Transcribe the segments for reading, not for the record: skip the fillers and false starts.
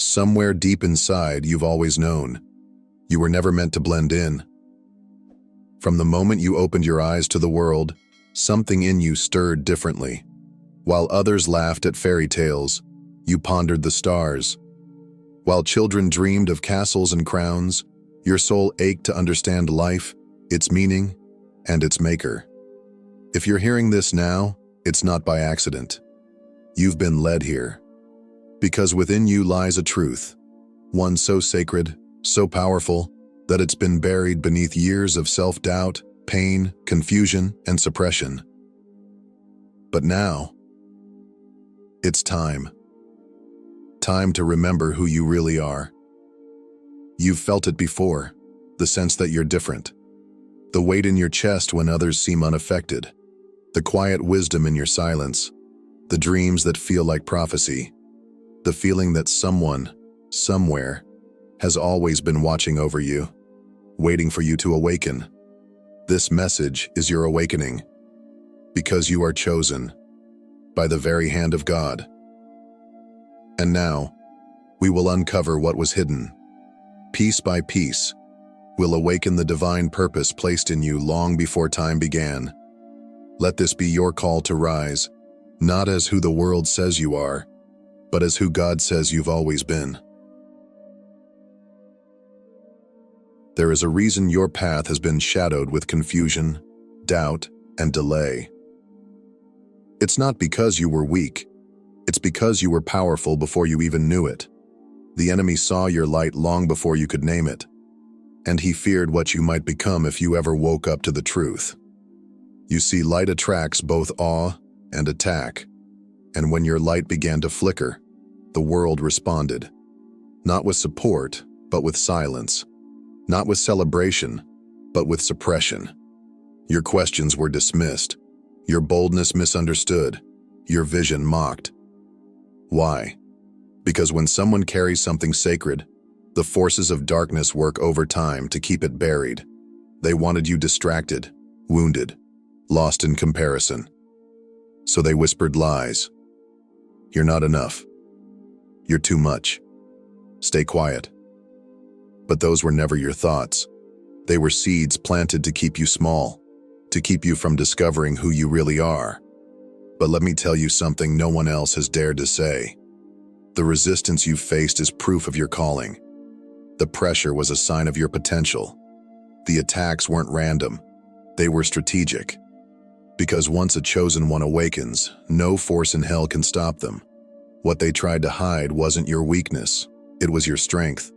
Somewhere deep inside, you've always known. You were never meant to blend in. From the moment you opened your eyes to the world, something in you stirred differently. While others laughed at fairy tales, you pondered the stars. While children dreamed of castles and crowns, your soul ached to understand life, its meaning, and its maker. If you're hearing this now, it's not by accident. You've been led here. Because within you lies a truth, one so sacred, so powerful, that it's been buried beneath years of self-doubt, pain, confusion, and suppression. But now, it's time. Time to remember who you really are. You've felt it before, the sense that you're different. The weight in your chest when others seem unaffected. The quiet wisdom in your silence. The dreams that feel like prophecy. The feeling that someone, somewhere, has always been watching over you, waiting for you to awaken. This message is your awakening, because you are chosen by the very hand of God. And now, we will uncover what was hidden. Piece by piece, we'll awaken the divine purpose placed in you long before time began. Let this be your call to rise, not as who the world says you are, but as who God says you've always been. There is a reason your path has been shadowed with confusion, doubt, and delay. It's not because you were weak. It's because you were powerful before you even knew it. The enemy saw your light long before you could name it, and he feared what you might become if you ever woke up to the truth. You see, light attracts both awe and attack, and when your light began to flicker, the world responded. Not with support, but with silence. Not with celebration, but with suppression. Your questions were dismissed. Your boldness misunderstood. Your vision mocked. Why? Because when someone carries something sacred, the forces of darkness work overtime to keep it buried. They wanted you distracted, wounded, lost in comparison. So they whispered lies. You're not enough. You're too much. Stay quiet. But those were never your thoughts. They were seeds planted to keep you small, to keep you from discovering who you really are. But let me tell you something no one else has dared to say. The resistance you faced is proof of your calling. The pressure was a sign of your potential. The attacks weren't random. They were strategic. Because once a chosen one awakens, no force in hell can stop them. What they tried to hide wasn't your weakness, it was your strength.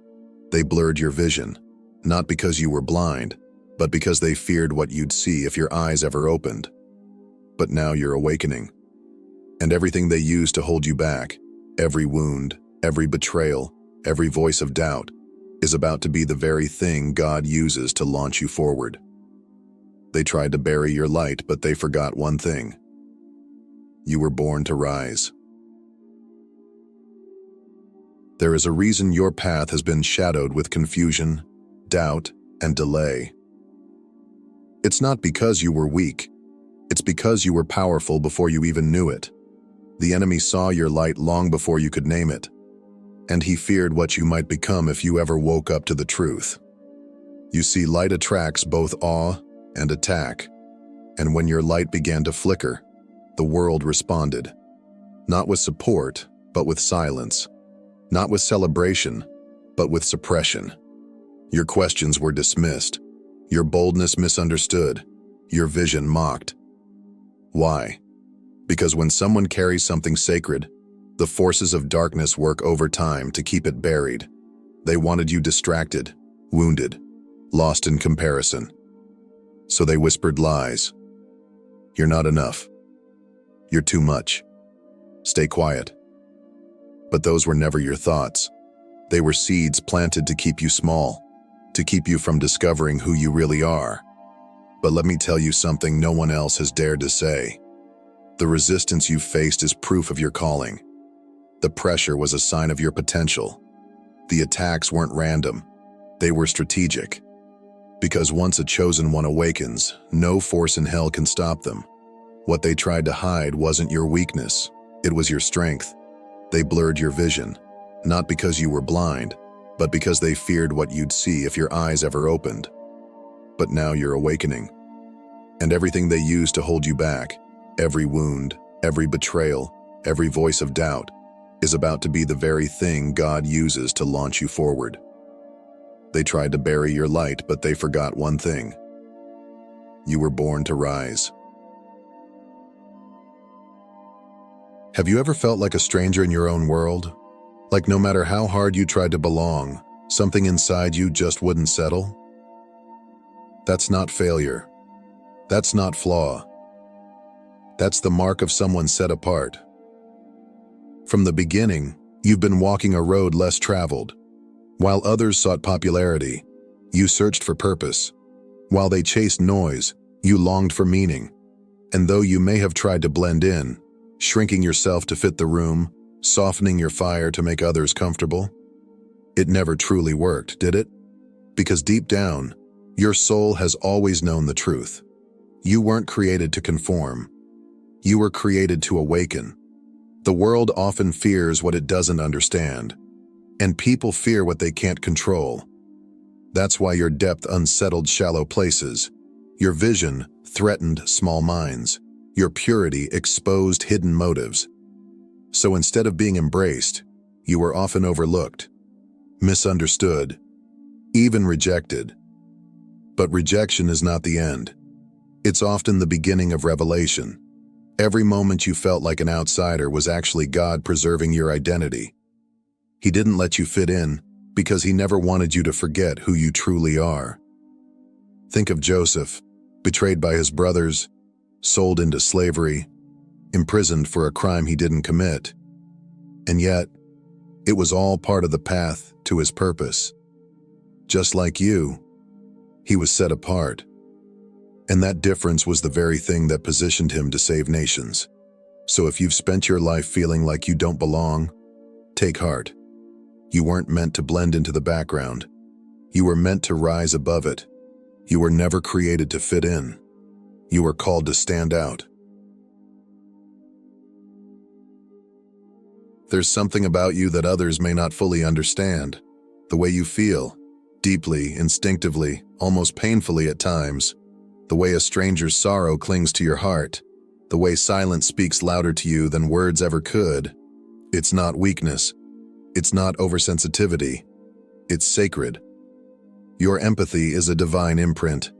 They blurred your vision, not because you were blind, but because they feared what you'd see if your eyes ever opened. But now you're awakening. And everything they used to hold you back, every wound, every betrayal, every voice of doubt, is about to be the very thing God uses to launch you forward. They tried to bury your light, but they forgot one thing. You were born to rise. There is a reason your path has been shadowed with confusion, doubt, and delay. It's not because you were weak. It's because you were powerful before you even knew it. The enemy saw your light long before you could name it, and he feared what you might become if you ever woke up to the truth. You see, light attracts both awe and attack, and when your light began to flicker, the world responded. Not with support, but with silence. Not with celebration, but with suppression. Your questions were dismissed. Your boldness misunderstood. Your vision mocked. Why? Because when someone carries something sacred, the forces of darkness work overtime to keep it buried. They wanted you distracted, wounded, lost in comparison. So they whispered lies. You're not enough. You're too much. Stay quiet. But those were never your thoughts. They were seeds planted to keep you small, to keep you from discovering who you really are. But let me tell you something no one else has dared to say. The resistance you faced is proof of your calling. The pressure was a sign of your potential. The attacks weren't random. They were strategic. Because once a chosen one awakens, no force in hell can stop them. What they tried to hide wasn't your weakness, it was your strength. They blurred your vision, not because you were blind, but because they feared what you'd see if your eyes ever opened. But now you're awakening. And everything they used to hold you back, every wound, every betrayal, every voice of doubt, is about to be the very thing God uses to launch you forward. They tried to bury your light, but they forgot one thing. You were born to rise. Have you ever felt like a stranger in your own world? Like no matter how hard you tried to belong, something inside you just wouldn't settle? That's not failure. That's not flaw. That's the mark of someone set apart. From the beginning, you've been walking a road less traveled. While others sought popularity, you searched for purpose. While they chased noise, you longed for meaning. And though you may have tried to blend in, shrinking yourself to fit the room, softening your fire to make others comfortable, it never truly worked, did it? Because deep down, your soul has always known the truth. You weren't created to conform. You were created to awaken. The world often fears what it doesn't understand, and people fear what they can't control. That's why your depth unsettled shallow places, your vision threatened small minds, your purity exposed hidden motives. So instead of being embraced, you were often overlooked, misunderstood, even rejected. But rejection is not the end. It's often the beginning of revelation. Every moment you felt like an outsider was actually God preserving your identity. He didn't let you fit in because he never wanted you to forget who you truly are. Think of Joseph, betrayed by his brothers, sold into slavery, imprisoned for a crime he didn't commit. And yet, it was all part of the path to his purpose. Just like you, he was set apart. And that difference was the very thing that positioned him to save nations. So if you've spent your life feeling like you don't belong, take heart. You weren't meant to blend into the background. You were meant to rise above it. You were never created to fit in. You were called to stand out. There's something about you that others may not fully understand. The way you feel, deeply, instinctively, almost painfully at times. The way a stranger's sorrow clings to your heart. The way silence speaks louder to you than words ever could. It's not weakness. It's not oversensitivity. It's sacred. Your empathy is a divine imprint,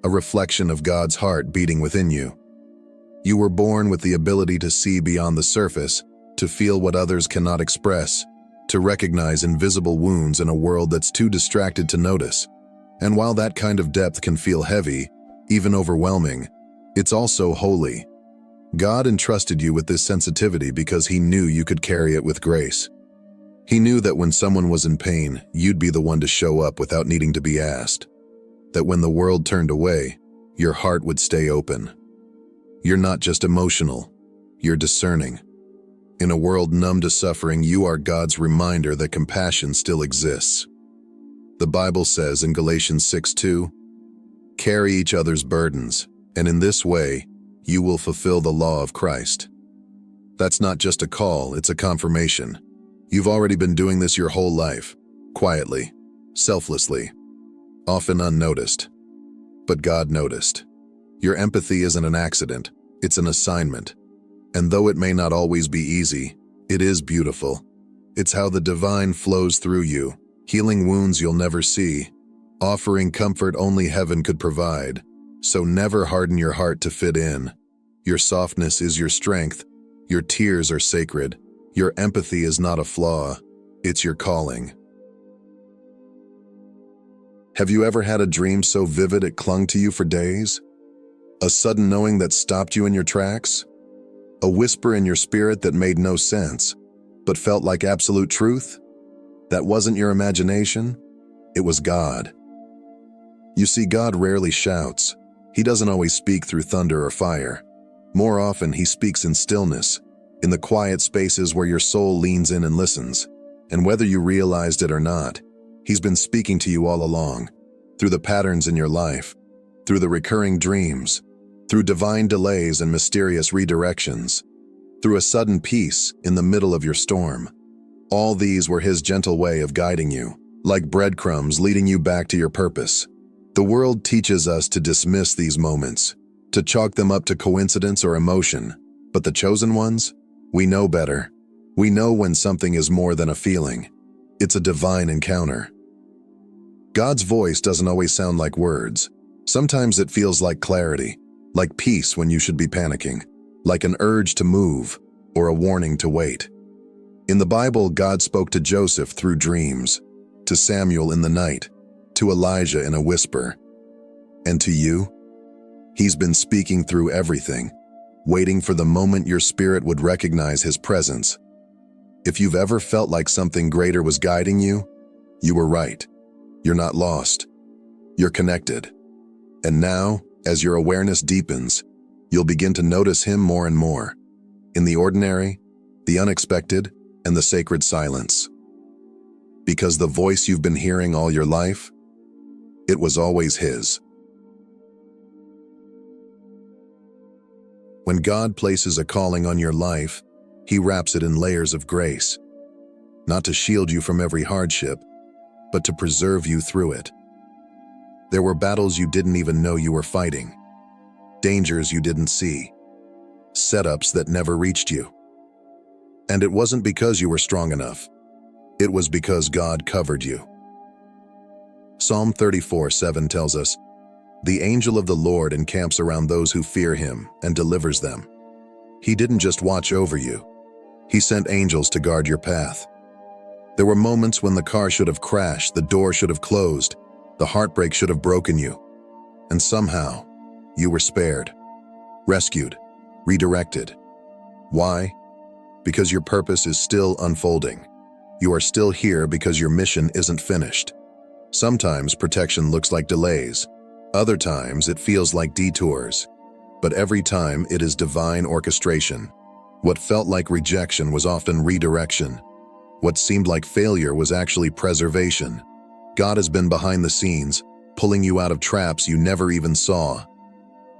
a reflection of God's heart beating within you. You were born with the ability to see beyond the surface, to feel what others cannot express, to recognize invisible wounds in a world that's too distracted to notice. And while that kind of depth can feel heavy, even overwhelming, it's also holy. God entrusted you with this sensitivity because he knew you could carry it with grace. He knew that when someone was in pain, you'd be the one to show up without needing to be asked. That when the world turned away, your heart would stay open. You're not just emotional, you're discerning. In a world numb to suffering, you are God's reminder that compassion still exists. The Bible says in Galatians 6:2, "Carry each other's burdens, and in this way, you will fulfill the law of Christ." That's not just a call, it's a confirmation. You've already been doing this your whole life, quietly, selflessly, often unnoticed. But God noticed. Your empathy isn't an accident, it's an assignment. And though it may not always be easy, it is beautiful. It's how the divine flows through you, healing wounds you'll never see, offering comfort only heaven could provide. So never harden your heart to fit in. Your softness is your strength. Your tears are sacred. Your empathy is not a flaw. It's your calling. Have you ever had a dream so vivid it clung to you for days? A sudden knowing that stopped you in your tracks? A whisper in your spirit that made no sense, but felt like absolute truth? That wasn't your imagination. It was God. You see, God rarely shouts. He doesn't always speak through thunder or fire. More often, he speaks in stillness, in the quiet spaces where your soul leans in and listens. And whether you realized it or not, he's been speaking to you all along, through the patterns in your life, through the recurring dreams, through divine delays and mysterious redirections, through a sudden peace in the middle of your storm. All these were his gentle way of guiding you, like breadcrumbs leading you back to your purpose. The world teaches us to dismiss these moments, to chalk them up to coincidence or emotion. But the chosen ones? We know better. We know when something is more than a feeling. It's a divine encounter. God's voice doesn't always sound like words. Sometimes it feels like clarity, like peace when you should be panicking, like an urge to move or a warning to wait. In the Bible, God spoke to Joseph through dreams, to Samuel in the night, to Elijah in a whisper. And to you? He's been speaking through everything, waiting for the moment your spirit would recognize his presence. If you've ever felt like something greater was guiding you, you were right. You're not lost. You're connected. And now, as your awareness deepens, you'll begin to notice him more and more, in the ordinary, the unexpected, and the sacred silence. Because the voice you've been hearing all your life, it was always his. When God places a calling on your life, he wraps it in layers of grace, not to shield you from every hardship, but to preserve you through it. There were battles you didn't even know you were fighting, dangers you didn't see, setups that never reached you. And it wasn't because you were strong enough. It was because God covered you. Psalm 34:7 tells us, "The angel of the Lord encamps around those who fear him and delivers them." He didn't just watch over you. He sent angels to guard your path. There were moments when the car should have crashed, the door should have closed, the heartbreak should have broken you. And somehow, you were spared, rescued, redirected. Why? Because your purpose is still unfolding. You are still here because your mission isn't finished. Sometimes protection looks like delays. Other times it feels like detours. But every time it is divine orchestration. What felt like rejection was often redirection. What seemed like failure was actually preservation. God has been behind the scenes, pulling you out of traps you never even saw.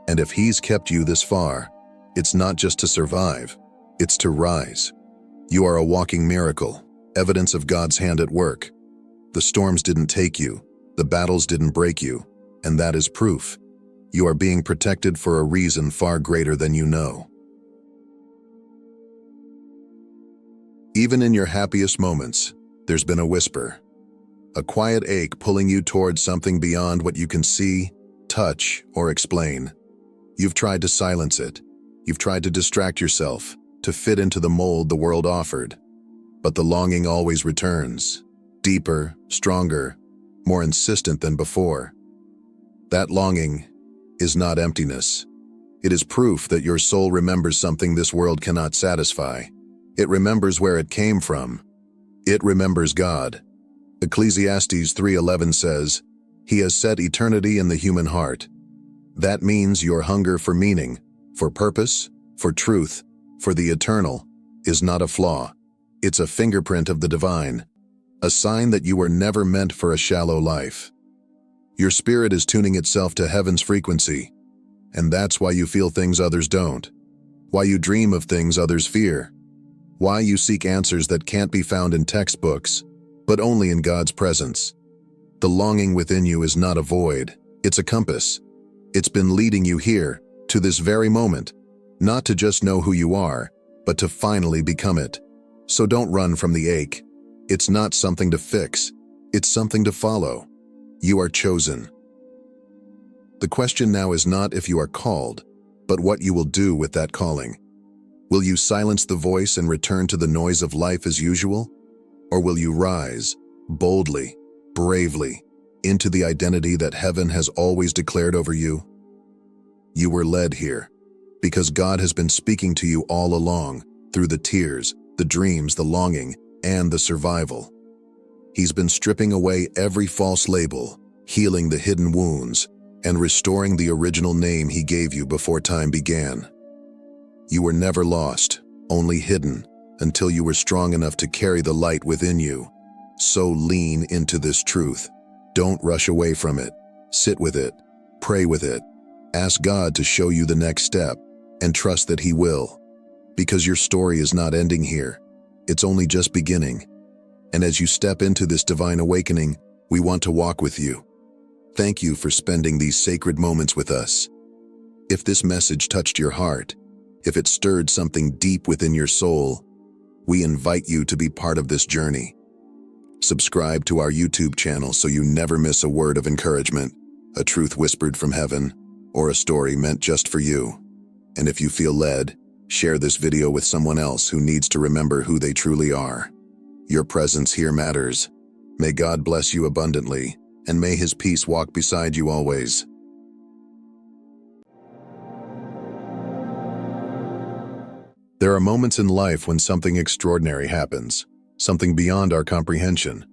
And if he's kept you this far, it's not just to survive, it's to rise. You are a walking miracle, evidence of God's hand at work. The storms didn't take you, the battles didn't break you, and that is proof. You are being protected for a reason far greater than you know. Even in your happiest moments, there's been a whisper, a quiet ache pulling you towards something beyond what you can see, touch, or explain. You've tried to silence it. You've tried to distract yourself, to fit into the mold the world offered. But the longing always returns, deeper, stronger, more insistent than before. That longing is not emptiness. It is proof that your soul remembers something this world cannot satisfy. It remembers where it came from. It remembers God. Ecclesiastes 3:11 says, "He has set eternity in the human heart." That means your hunger for meaning, for purpose, for truth, for the eternal, is not a flaw. It's a fingerprint of the divine, a sign that you were never meant for a shallow life. Your spirit is tuning itself to heaven's frequency, and that's why you feel things others don't, why you dream of things others fear, why you seek answers that can't be found in textbooks, but only in God's presence. The longing within you is not a void, it's a compass. It's been leading you here, to this very moment, not to just know who you are, but to finally become it. So don't run from the ache. It's not something to fix, it's something to follow. You are chosen. The question now is not if you are called, but what you will do with that calling. Will you silence the voice and return to the noise of life as usual? Or will you rise, boldly, bravely, into the identity that heaven has always declared over you? You were led here, because God has been speaking to you all along, through the tears, the dreams, the longing, and the survival. He's been stripping away every false label, healing the hidden wounds, and restoring the original name he gave you before time began. You were never lost, only hidden, until you were strong enough to carry the light within you. So lean into this truth. Don't rush away from it. Sit with it. Pray with it. Ask God to show you the next step, and trust that he will. Because your story is not ending here. It's only just beginning. And as you step into this divine awakening, we want to walk with you. Thank you for spending these sacred moments with us. If this message touched your heart, if it stirred something deep within your soul, we invite you to be part of this journey. Subscribe to our YouTube channel so you never miss a word of encouragement, a truth whispered from heaven, or a story meant just for you. And if you feel led, share this video with someone else who needs to remember who they truly are. Your presence here matters. May God bless you abundantly, and may His peace walk beside you always. There are moments in life when something extraordinary happens, something beyond our comprehension.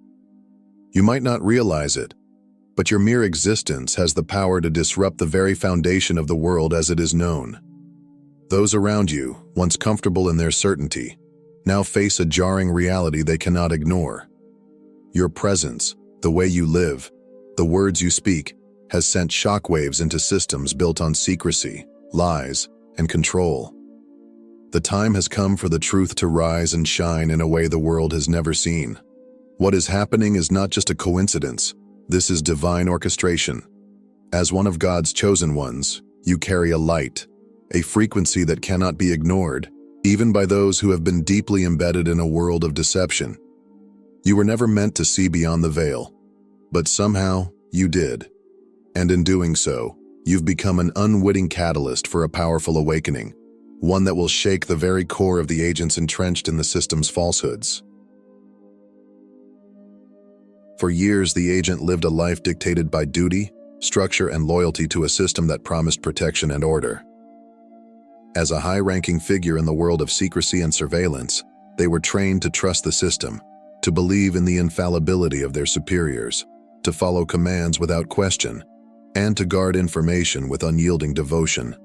You might not realize it, but your mere existence has the power to disrupt the very foundation of the world as it is known. Those around you, once comfortable in their certainty, now face a jarring reality they cannot ignore. Your presence, the way you live, the words you speak, has sent shockwaves into systems built on secrecy, lies, and control. The time has come for the truth to rise and shine in a way the world has never seen. What is happening is not just a coincidence. This is divine orchestration. As one of God's chosen ones, you carry a light, a frequency that cannot be ignored, even by those who have been deeply embedded in a world of deception. You were never meant to see beyond the veil, but somehow you did. And in doing so, you've become an unwitting catalyst for a powerful awakening, one that will shake the very core of the agents entrenched in the system's falsehoods. For years, the agent lived a life dictated by duty, structure, and loyalty to a system that promised protection and order. As a high-ranking figure in the world of secrecy and surveillance, they were trained to trust the system, to believe in the infallibility of their superiors, to follow commands without question, and to guard information with unyielding devotion.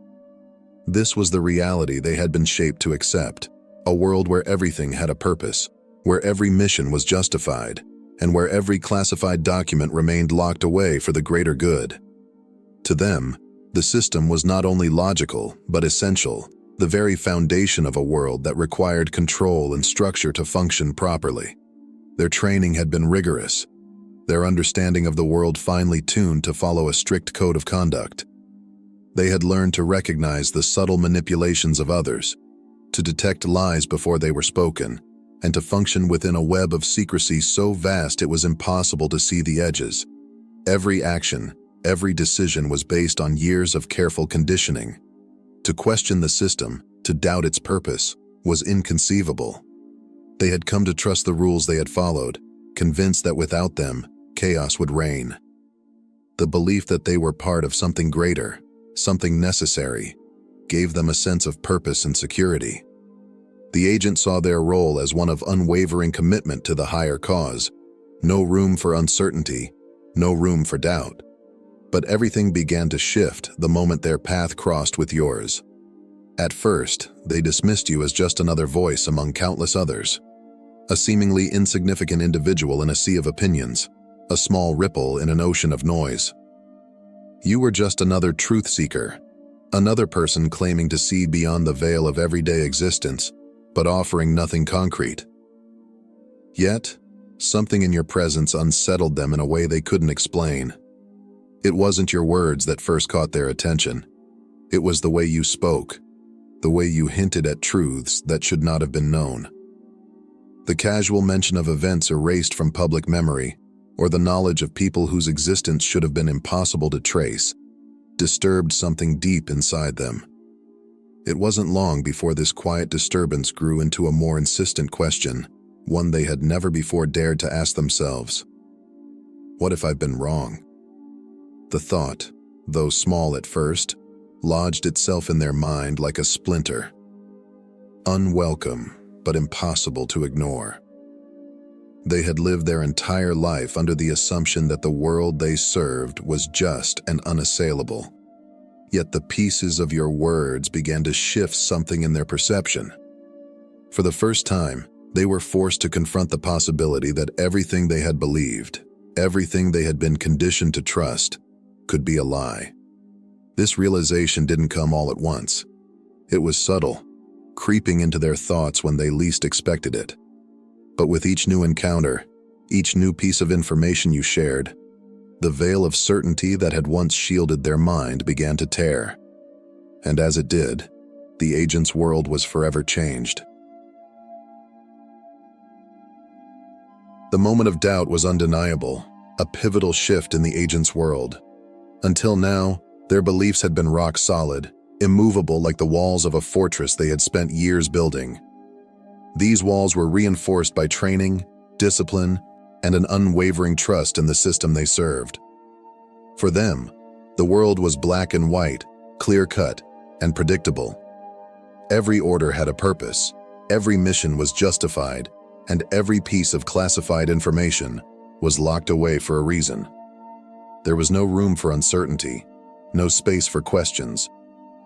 This was the reality they had been shaped to accept, a world where everything had a purpose, where every mission was justified, and where every classified document remained locked away for the greater good. To them, the system was not only logical, but essential, the very foundation of a world that required control and structure to function properly. Their training had been rigorous, their understanding of the world finely tuned to follow a strict code of conduct. They had learned to recognize the subtle manipulations of others, to detect lies before they were spoken, and to function within a web of secrecy so vast it was impossible to see the edges. Every action, every decision was based on years of careful conditioning. To question the system, to doubt its purpose, was inconceivable. They had come to trust the rules they had followed, convinced that without them, chaos would reign. The belief that they were part of something greater, something necessary, gave them a sense of purpose and security. The agent saw their role as one of unwavering commitment to the higher cause. No room for uncertainty, no room for doubt. But everything began to shift the moment their path crossed with yours. At first, they dismissed you as just another voice among countless others, a seemingly insignificant individual in a sea of opinions, a small ripple in an ocean of noise. You were just another truth seeker, another person claiming to see beyond the veil of everyday existence, but offering nothing concrete. Yet, something in your presence unsettled them in a way they couldn't explain. It wasn't your words that first caught their attention. It was the way you spoke, the way you hinted at truths that should not have been known. The casual mention of events erased from public memory, or the knowledge of people whose existence should have been impossible to trace, disturbed something deep inside them. It wasn't long before this quiet disturbance grew into a more insistent question, one they had never before dared to ask themselves. What if I've been wrong? The thought, though small at first, lodged itself in their mind like a splinter. Unwelcome, but impossible to ignore. They had lived their entire life under the assumption that the world they served was just and unassailable. Yet the pieces of your words began to shift something in their perception. For the first time, they were forced to confront the possibility that everything they had believed, everything they had been conditioned to trust, could be a lie. This realization didn't come all at once. It was subtle, creeping into their thoughts when they least expected it. But with each new encounter, each new piece of information you shared, the veil of certainty that had once shielded their mind began to tear. And as it did, the agent's world was forever changed. The moment of doubt was undeniable, a pivotal shift in the agent's world. Until now, their beliefs had been rock solid, immovable like the walls of a fortress they had spent years building. These walls were reinforced by training, discipline, and an unwavering trust in the system they served. For them, the world was black and white, clear-cut, and predictable. Every order had a purpose, every mission was justified, and every piece of classified information was locked away for a reason. There was no room for uncertainty, no space for questions.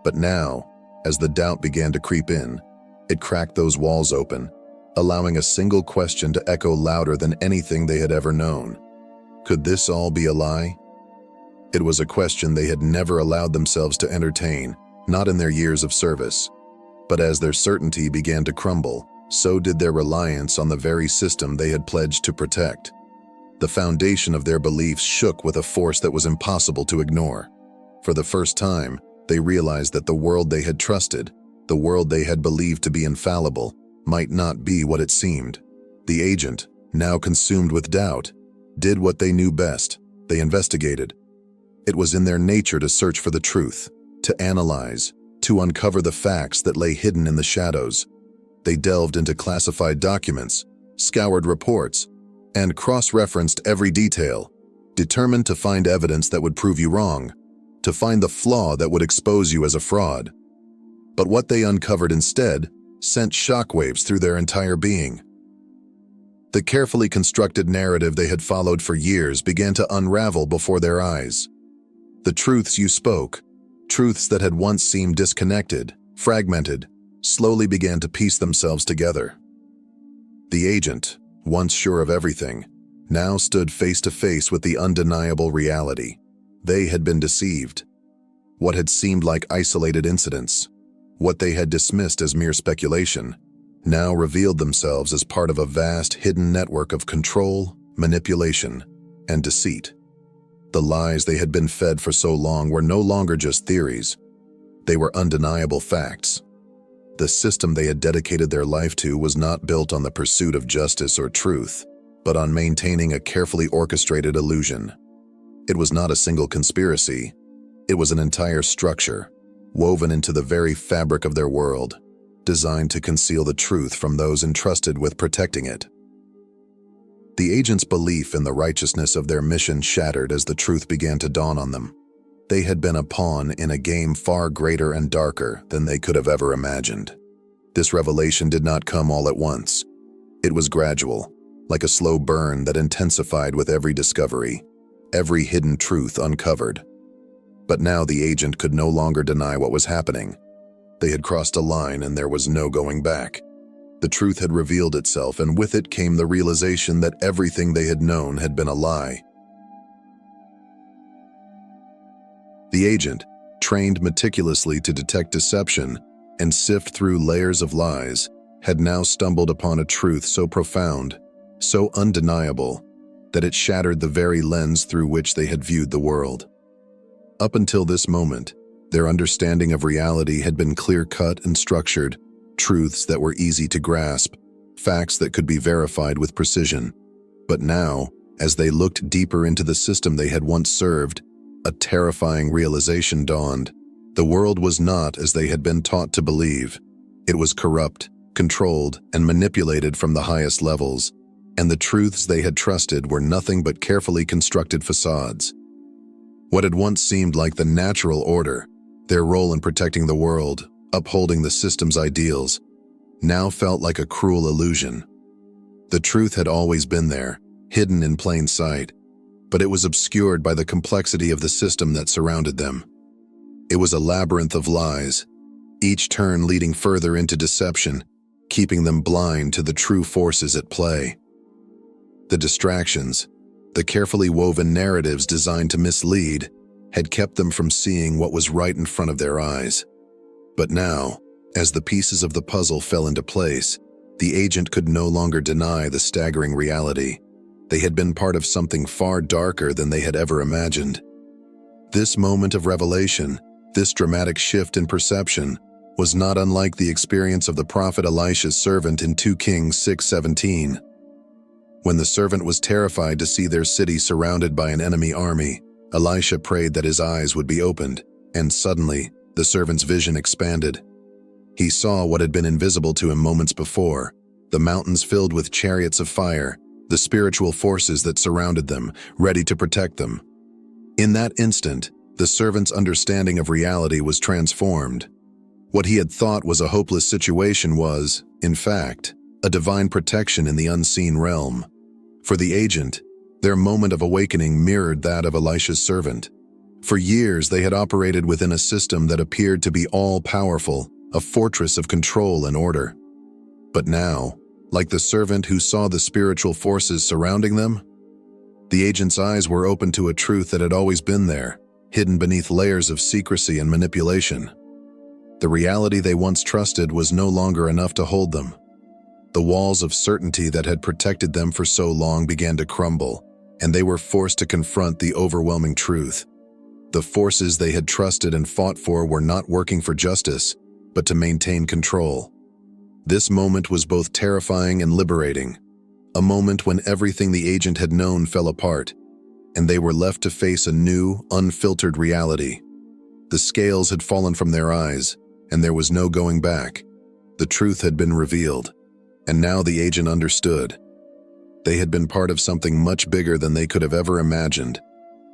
But now, as the doubt began to creep in, it cracked those walls open, allowing a single question to echo louder than anything they had ever known. Could this all be a lie? It was a question they had never allowed themselves to entertain, not in their years of service. But as their certainty began to crumble, so did their reliance on the very system they had pledged to protect. The foundation of their beliefs shook with a force that was impossible to ignore. For the first time, they realized that the world they had trusted, the world they had believed to be infallible, might not be what it seemed. The agent, now consumed with doubt, did what they knew best. They investigated. It was in their nature to search for the truth, to analyze, to uncover the facts that lay hidden in the shadows. They delved into classified documents, scoured reports, and cross-referenced every detail, determined to find evidence that would prove you wrong, to find the flaw that would expose you as a fraud. But what they uncovered instead sent shockwaves through their entire being. The carefully constructed narrative they had followed for years began to unravel before their eyes. The truths you spoke, truths that had once seemed disconnected, fragmented, slowly began to piece themselves together. The agent, once sure of everything, now stood face to face with the undeniable reality. They had been deceived. What had seemed like isolated incidents, what they had dismissed as mere speculation, now revealed themselves as part of a vast hidden network of control, manipulation, and deceit. The lies they had been fed for so long were no longer just theories. They were undeniable facts. The system they had dedicated their life to was not built on the pursuit of justice or truth, but on maintaining a carefully orchestrated illusion. It was not a single conspiracy. It was an entire structure, woven into the very fabric of their world, designed to conceal the truth from those entrusted with protecting it. The agents' belief in the righteousness of their mission shattered as the truth began to dawn on them. They had been a pawn in a game far greater and darker than they could have ever imagined. This revelation did not come all at once. It was gradual, like a slow burn that intensified with every discovery, every hidden truth uncovered. But now the agent could no longer deny what was happening. They had crossed a line and there was no going back. The truth had revealed itself, and with it came the realization that everything they had known had been a lie. The agent, trained meticulously to detect deception and sift through layers of lies, had now stumbled upon a truth so profound, so undeniable, that it shattered the very lens through which they had viewed the world. Up until this moment, their understanding of reality had been clear-cut and structured, truths that were easy to grasp, facts that could be verified with precision. But now, as they looked deeper into the system they had once served, a terrifying realization dawned. The world was not as they had been taught to believe. It was corrupt, controlled, and manipulated from the highest levels, and the truths they had trusted were nothing but carefully constructed facades. What had once seemed like the natural order, their role in protecting the world, upholding the system's ideals, now felt like a cruel illusion. The truth had always been there, hidden in plain sight, but it was obscured by the complexity of the system that surrounded them. It was a labyrinth of lies, each turn leading further into deception, keeping them blind to the true forces at play. The distractions, the carefully woven narratives designed to mislead, had kept them from seeing what was right in front of their eyes. But now, as the pieces of the puzzle fell into place, The agent could no longer deny the staggering reality. They had been part of something far darker than they had ever imagined. This moment of revelation, this dramatic shift in perception, was not unlike the experience of the prophet Elisha's servant in 2 Kings 6:17. When the servant was terrified to see their city surrounded by an enemy army, Elisha prayed that his eyes would be opened, and suddenly, the servant's vision expanded. He saw what had been invisible to him moments before, the mountains filled with chariots of fire, the spiritual forces that surrounded them, ready to protect them. In that instant, the servant's understanding of reality was transformed. What he had thought was a hopeless situation was, in fact, a divine protection in the unseen realm. For the agent, their moment of awakening mirrored that of Elisha's servant. For years, they had operated within a system that appeared to be all-powerful, a fortress of control and order. But now, like the servant who saw the spiritual forces surrounding them, the agent's eyes were open to a truth that had always been there, hidden beneath layers of secrecy and manipulation. The reality they once trusted was no longer enough to hold them. The walls of certainty that had protected them for so long began to crumble, and they were forced to confront the overwhelming truth. The forces they had trusted and fought for were not working for justice, but to maintain control. This moment was both terrifying and liberating, a moment when everything the agent had known fell apart, and they were left to face a new, unfiltered reality. The scales had fallen from their eyes, and there was no going back. The truth had been revealed, and now the agent understood. They had been part of something much bigger than they could have ever imagined,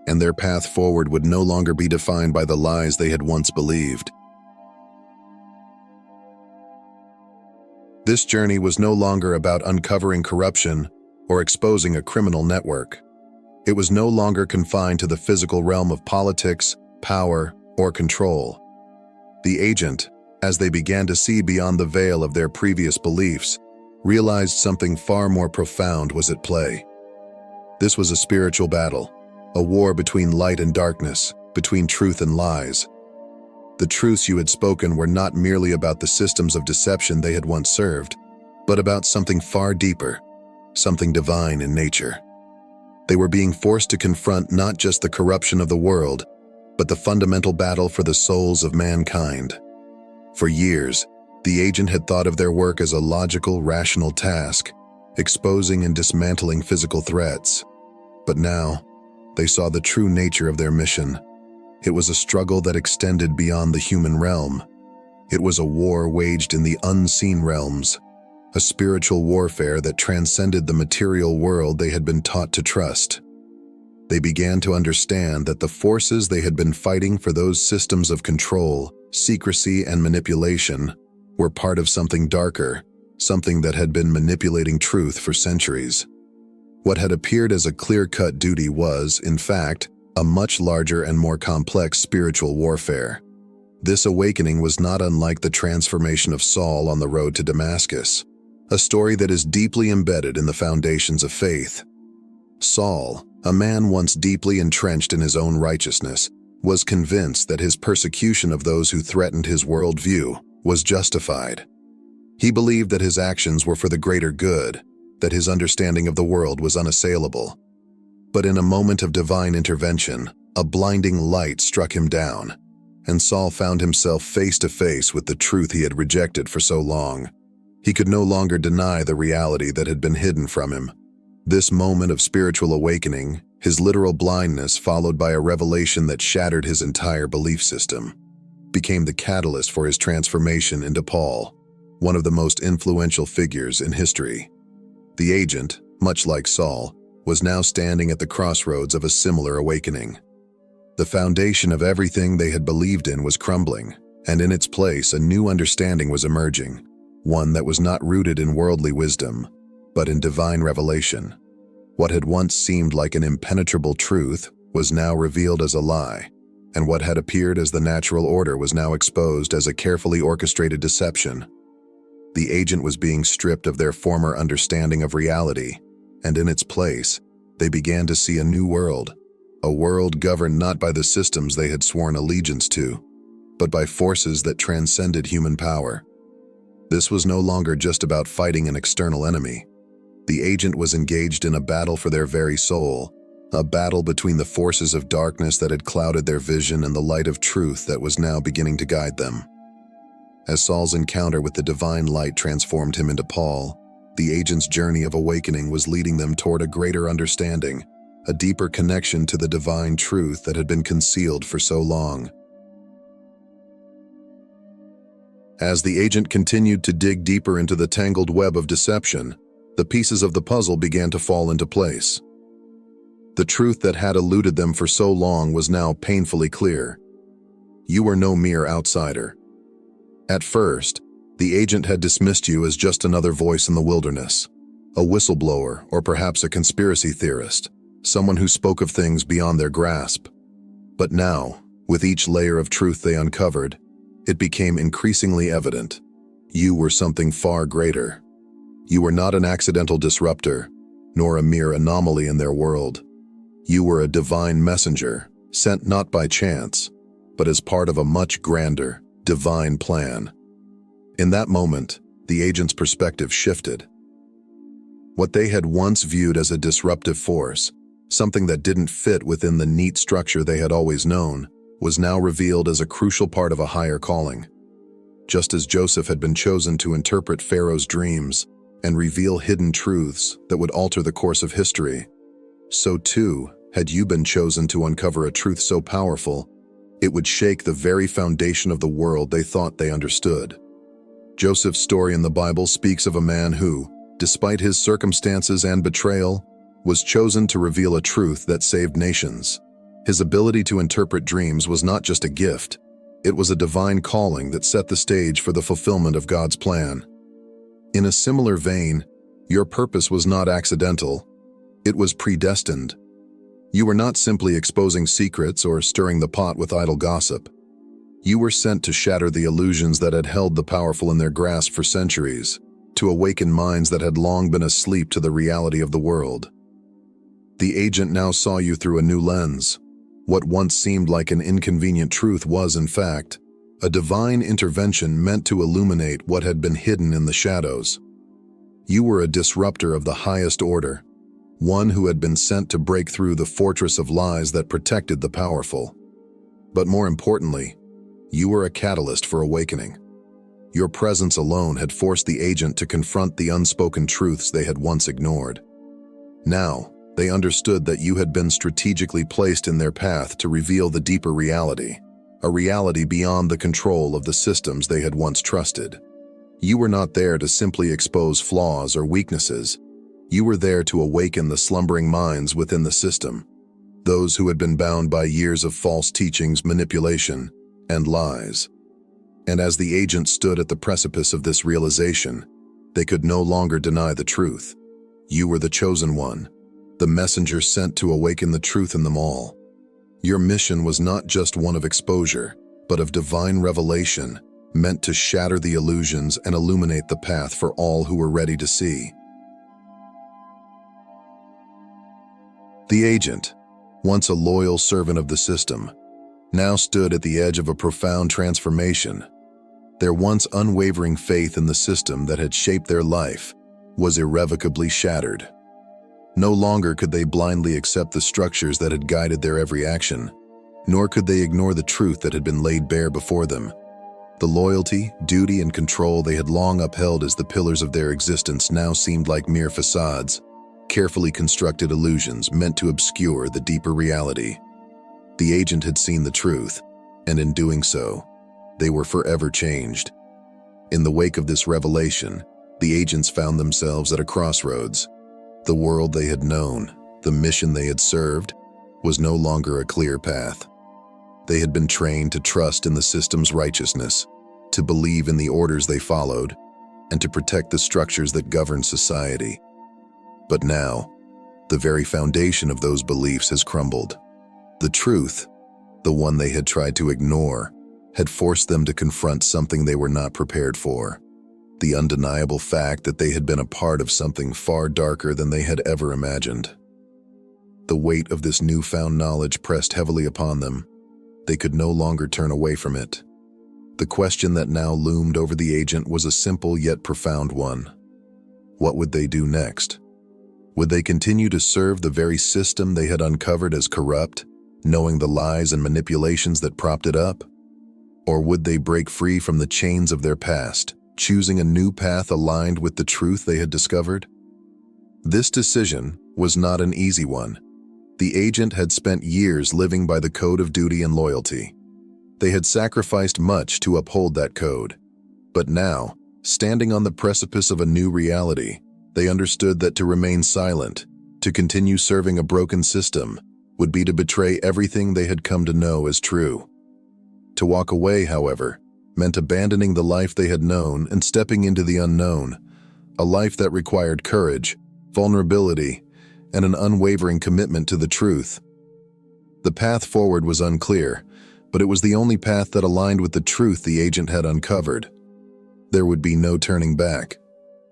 and their path forward would no longer be defined by the lies they had once believed. This journey was no longer about uncovering corruption or exposing a criminal network. It was no longer confined to the physical realm of politics, power, or control. The agent, as they began to see beyond the veil of their previous beliefs, realized something far more profound was at play. This was a spiritual battle, a war between light and darkness, between truth and lies. The truths you had spoken were not merely about the systems of deception they had once served, but about something far deeper, something divine in nature. They were being forced to confront not just the corruption of the world, but the fundamental battle for the souls of mankind. For years, the agent had thought of their work as a logical, rational task, exposing and dismantling physical threats. But now, they saw the true nature of their mission. It was a struggle that extended beyond the human realm. It was a war waged in the unseen realms, a spiritual warfare that transcended the material world they had been taught to trust. They began to understand that the forces they had been fighting for, those systems of control, secrecy, and manipulation, were part of something darker, something that had been manipulating truth for centuries. What had appeared as a clear-cut duty was, in fact, a much larger and more complex spiritual warfare. This awakening was not unlike the transformation of Saul on the road to Damascus, a story that is deeply embedded in the foundations of faith. Saul, a man once deeply entrenched in his own righteousness, was convinced that his persecution of those who threatened his worldview was justified. He believed that his actions were for the greater good, that his understanding of the world was unassailable. But in a moment of divine intervention, a blinding light struck him down, and Saul found himself face to face with the truth he had rejected for so long. He could no longer deny the reality that had been hidden from him. This moment of spiritual awakening, his literal blindness followed by a revelation that shattered his entire belief system, became the catalyst for his transformation into Paul, one of the most influential figures in history. The agent, much like Saul, was now standing at the crossroads of a similar awakening. The foundation of everything they had believed in was crumbling, and in its place a new understanding was emerging, one that was not rooted in worldly wisdom, but in divine revelation. What had once seemed like an impenetrable truth was now revealed as a lie, and what had appeared as the natural order was now exposed as a carefully orchestrated deception. The agent was being stripped of their former understanding of reality, and in its place, they began to see a new world, a world governed not by the systems they had sworn allegiance to, but by forces that transcended human power. This was no longer just about fighting an external enemy. The agent was engaged in a battle for their very soul, a battle between the forces of darkness that had clouded their vision and the light of truth that was now beginning to guide them. As Saul's encounter with the divine light transformed him into Paul, the agent's journey of awakening was leading them toward a greater understanding, a deeper connection to the divine truth that had been concealed for so long. As the agent continued to dig deeper into the tangled web of deception, the pieces of the puzzle began to fall into place. The truth that had eluded them for so long was now painfully clear. You were no mere outsider. At first, the agent had dismissed you as just another voice in the wilderness, a whistleblower or perhaps a conspiracy theorist, someone who spoke of things beyond their grasp. But now, with each layer of truth they uncovered, it became increasingly evident. You were something far greater. You were not an accidental disruptor, nor a mere anomaly in their world. You were a divine messenger, sent not by chance, but as part of a much grander, divine plan. In that moment, the agent's perspective shifted. What they had once viewed as a disruptive force, something that didn't fit within the neat structure they had always known, was now revealed as a crucial part of a higher calling. Just as Joseph had been chosen to interpret Pharaoh's dreams and reveal hidden truths that would alter the course of history, so too had you been chosen to uncover a truth so powerful, it would shake the very foundation of the world they thought they understood. Joseph's story in the Bible speaks of a man who, despite his circumstances and betrayal, was chosen to reveal a truth that saved nations. His ability to interpret dreams was not just a gift, it was a divine calling that set the stage for the fulfillment of God's plan. In a similar vein, your purpose was not accidental, it was predestined. You were not simply exposing secrets or stirring the pot with idle gossip. You were sent to shatter the illusions that had held the powerful in their grasp for centuries, to awaken minds that had long been asleep to the reality of the world. The agent now saw you through a new lens. What once seemed like an inconvenient truth was, in fact, a divine intervention meant to illuminate what had been hidden in the shadows. You were a disruptor of the highest order, one who had been sent to break through the fortress of lies that protected the powerful. But more importantly, you were a catalyst for awakening. Your presence alone had forced the agent to confront the unspoken truths they had once ignored. Now, they understood that you had been strategically placed in their path to reveal the deeper reality, a reality beyond the control of the systems they had once trusted. You were not there to simply expose flaws or weaknesses. You were there to awaken the slumbering minds within the system, those who had been bound by years of false teachings, manipulation, and lies. And as the agent stood at the precipice of this realization, they could no longer deny the truth. You were the chosen one, the messenger sent to awaken the truth in them all. Your mission was not just one of exposure, but of divine revelation, meant to shatter the illusions and illuminate the path for all who were ready to see. The agent, once a loyal servant of the system, now stood at the edge of a profound transformation. Their once unwavering faith in the system that had shaped their life was irrevocably shattered. No longer could they blindly accept the structures that had guided their every action, nor could they ignore the truth that had been laid bare before them. The loyalty, duty, and control they had long upheld as the pillars of their existence now seemed like mere facades, carefully constructed illusions meant to obscure the deeper reality. The agent had seen the truth, and in doing so, they were forever changed. In the wake of this revelation, the agents found themselves at a crossroads. The world they had known, the mission they had served, was no longer a clear path. They had been trained to trust in the system's righteousness, to believe in the orders they followed, and to protect the structures that governed society. But now, the very foundation of those beliefs has crumbled. The truth, the one they had tried to ignore, had forced them to confront something they were not prepared for. The undeniable fact that they had been a part of something far darker than they had ever imagined. The weight of this newfound knowledge pressed heavily upon them. They could no longer turn away from it. The question that now loomed over the agent was a simple yet profound one. What would they do next? Would they continue to serve the very system they had uncovered as corrupt, knowing the lies and manipulations that propped it up? Or would they break free from the chains of their past, choosing a new path aligned with the truth they had discovered? This decision was not an easy one. The agent had spent years living by the code of duty and loyalty. They had sacrificed much to uphold that code. But now, standing on the precipice of a new reality, they understood that to remain silent, to continue serving a broken system, would be to betray everything they had come to know as true. To walk away, however, meant abandoning the life they had known and stepping into the unknown, a life that required courage, vulnerability, and an unwavering commitment to the truth. The path forward was unclear, but it was the only path that aligned with the truth the agent had uncovered. There would be no turning back.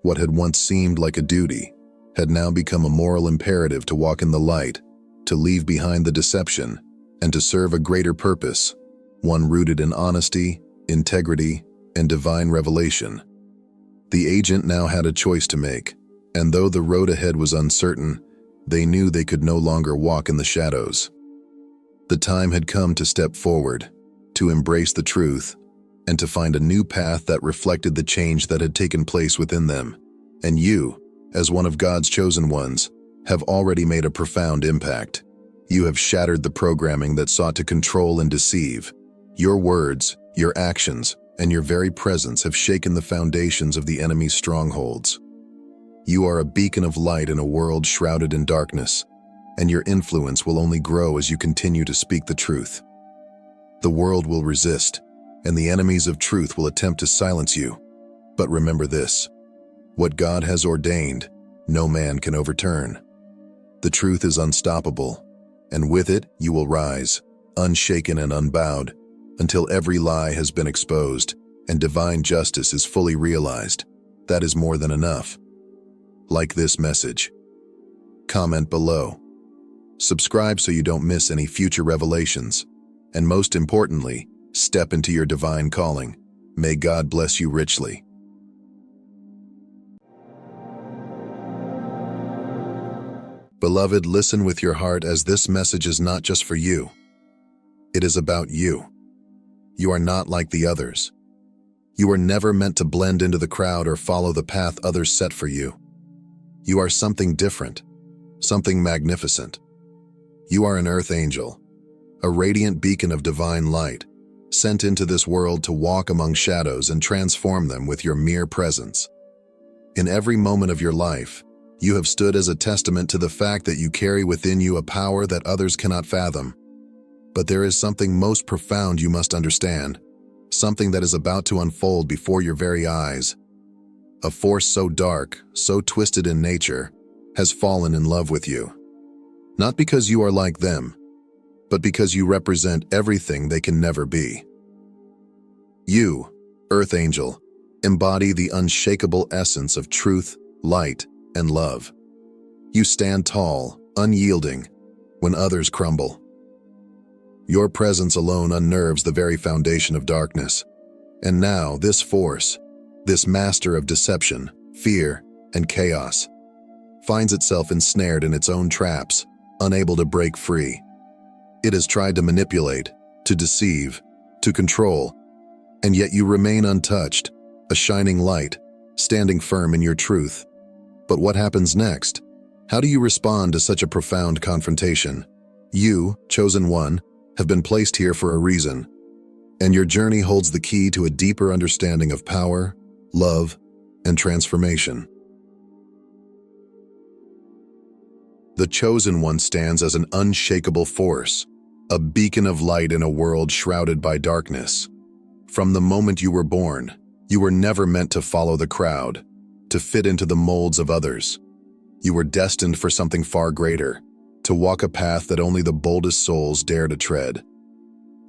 What had once seemed like a duty had now become a moral imperative to walk in the light, to leave behind the deception, and to serve a greater purpose, one rooted in honesty, integrity, and divine revelation. The agent now had a choice to make, and though the road ahead was uncertain, they knew they could no longer walk in the shadows. The time had come to step forward, to embrace the truth, and to find a new path that reflected the change that had taken place within them. And you, as one of God's chosen ones, have already made a profound impact. You have shattered the programming that sought to control and deceive. Your words, your actions, and your very presence have shaken the foundations of the enemy's strongholds. You are a beacon of light in a world shrouded in darkness, and your influence will only grow as you continue to speak the truth. The world will resist, and the enemies of truth will attempt to silence you. But remember this: what God has ordained, no man can overturn. The truth is unstoppable, and with it you will rise, unshaken and unbowed, until every lie has been exposed and divine justice is fully realized. That is more than enough. Like this message. Comment below. Subscribe so you don't miss any future revelations. And most importantly, step into your divine calling. May God bless you richly. Beloved, listen with your heart, as this message is not just for you. It is about you. You are not like the others. You were never meant to blend into the crowd or follow the path others set for you. You are something different, something magnificent. You are an earth angel, a radiant beacon of divine light, sent into this world to walk among shadows and transform them with your mere presence. In every moment of your life, you have stood as a testament to the fact that you carry within you a power that others cannot fathom. But there is something most profound you must understand, something that is about to unfold before your very eyes. A force so dark, so twisted in nature, has fallen in love with you. Not because you are like them, but because you represent everything they can never be. You, Earth Angel, embody the unshakable essence of truth, light, and love. You stand tall, unyielding, when others crumble. Your presence alone unnerves the very foundation of darkness. And now this force, this master of deception, fear, and chaos, finds itself ensnared in its own traps, unable to break free. It has tried to manipulate, to deceive, to control, and yet you remain untouched, a shining light, standing firm in your truth. But what happens next? How do you respond to such a profound confrontation? You, chosen one, have been placed here for a reason, and your journey holds the key to a deeper understanding of power, love, and transformation. The chosen one stands as an unshakable force, a beacon of light in a world shrouded by darkness. From the moment you were born, you were never meant to follow the crowd, to fit into the molds of others. You were destined for something far greater, to walk a path that only the boldest souls dare to tread.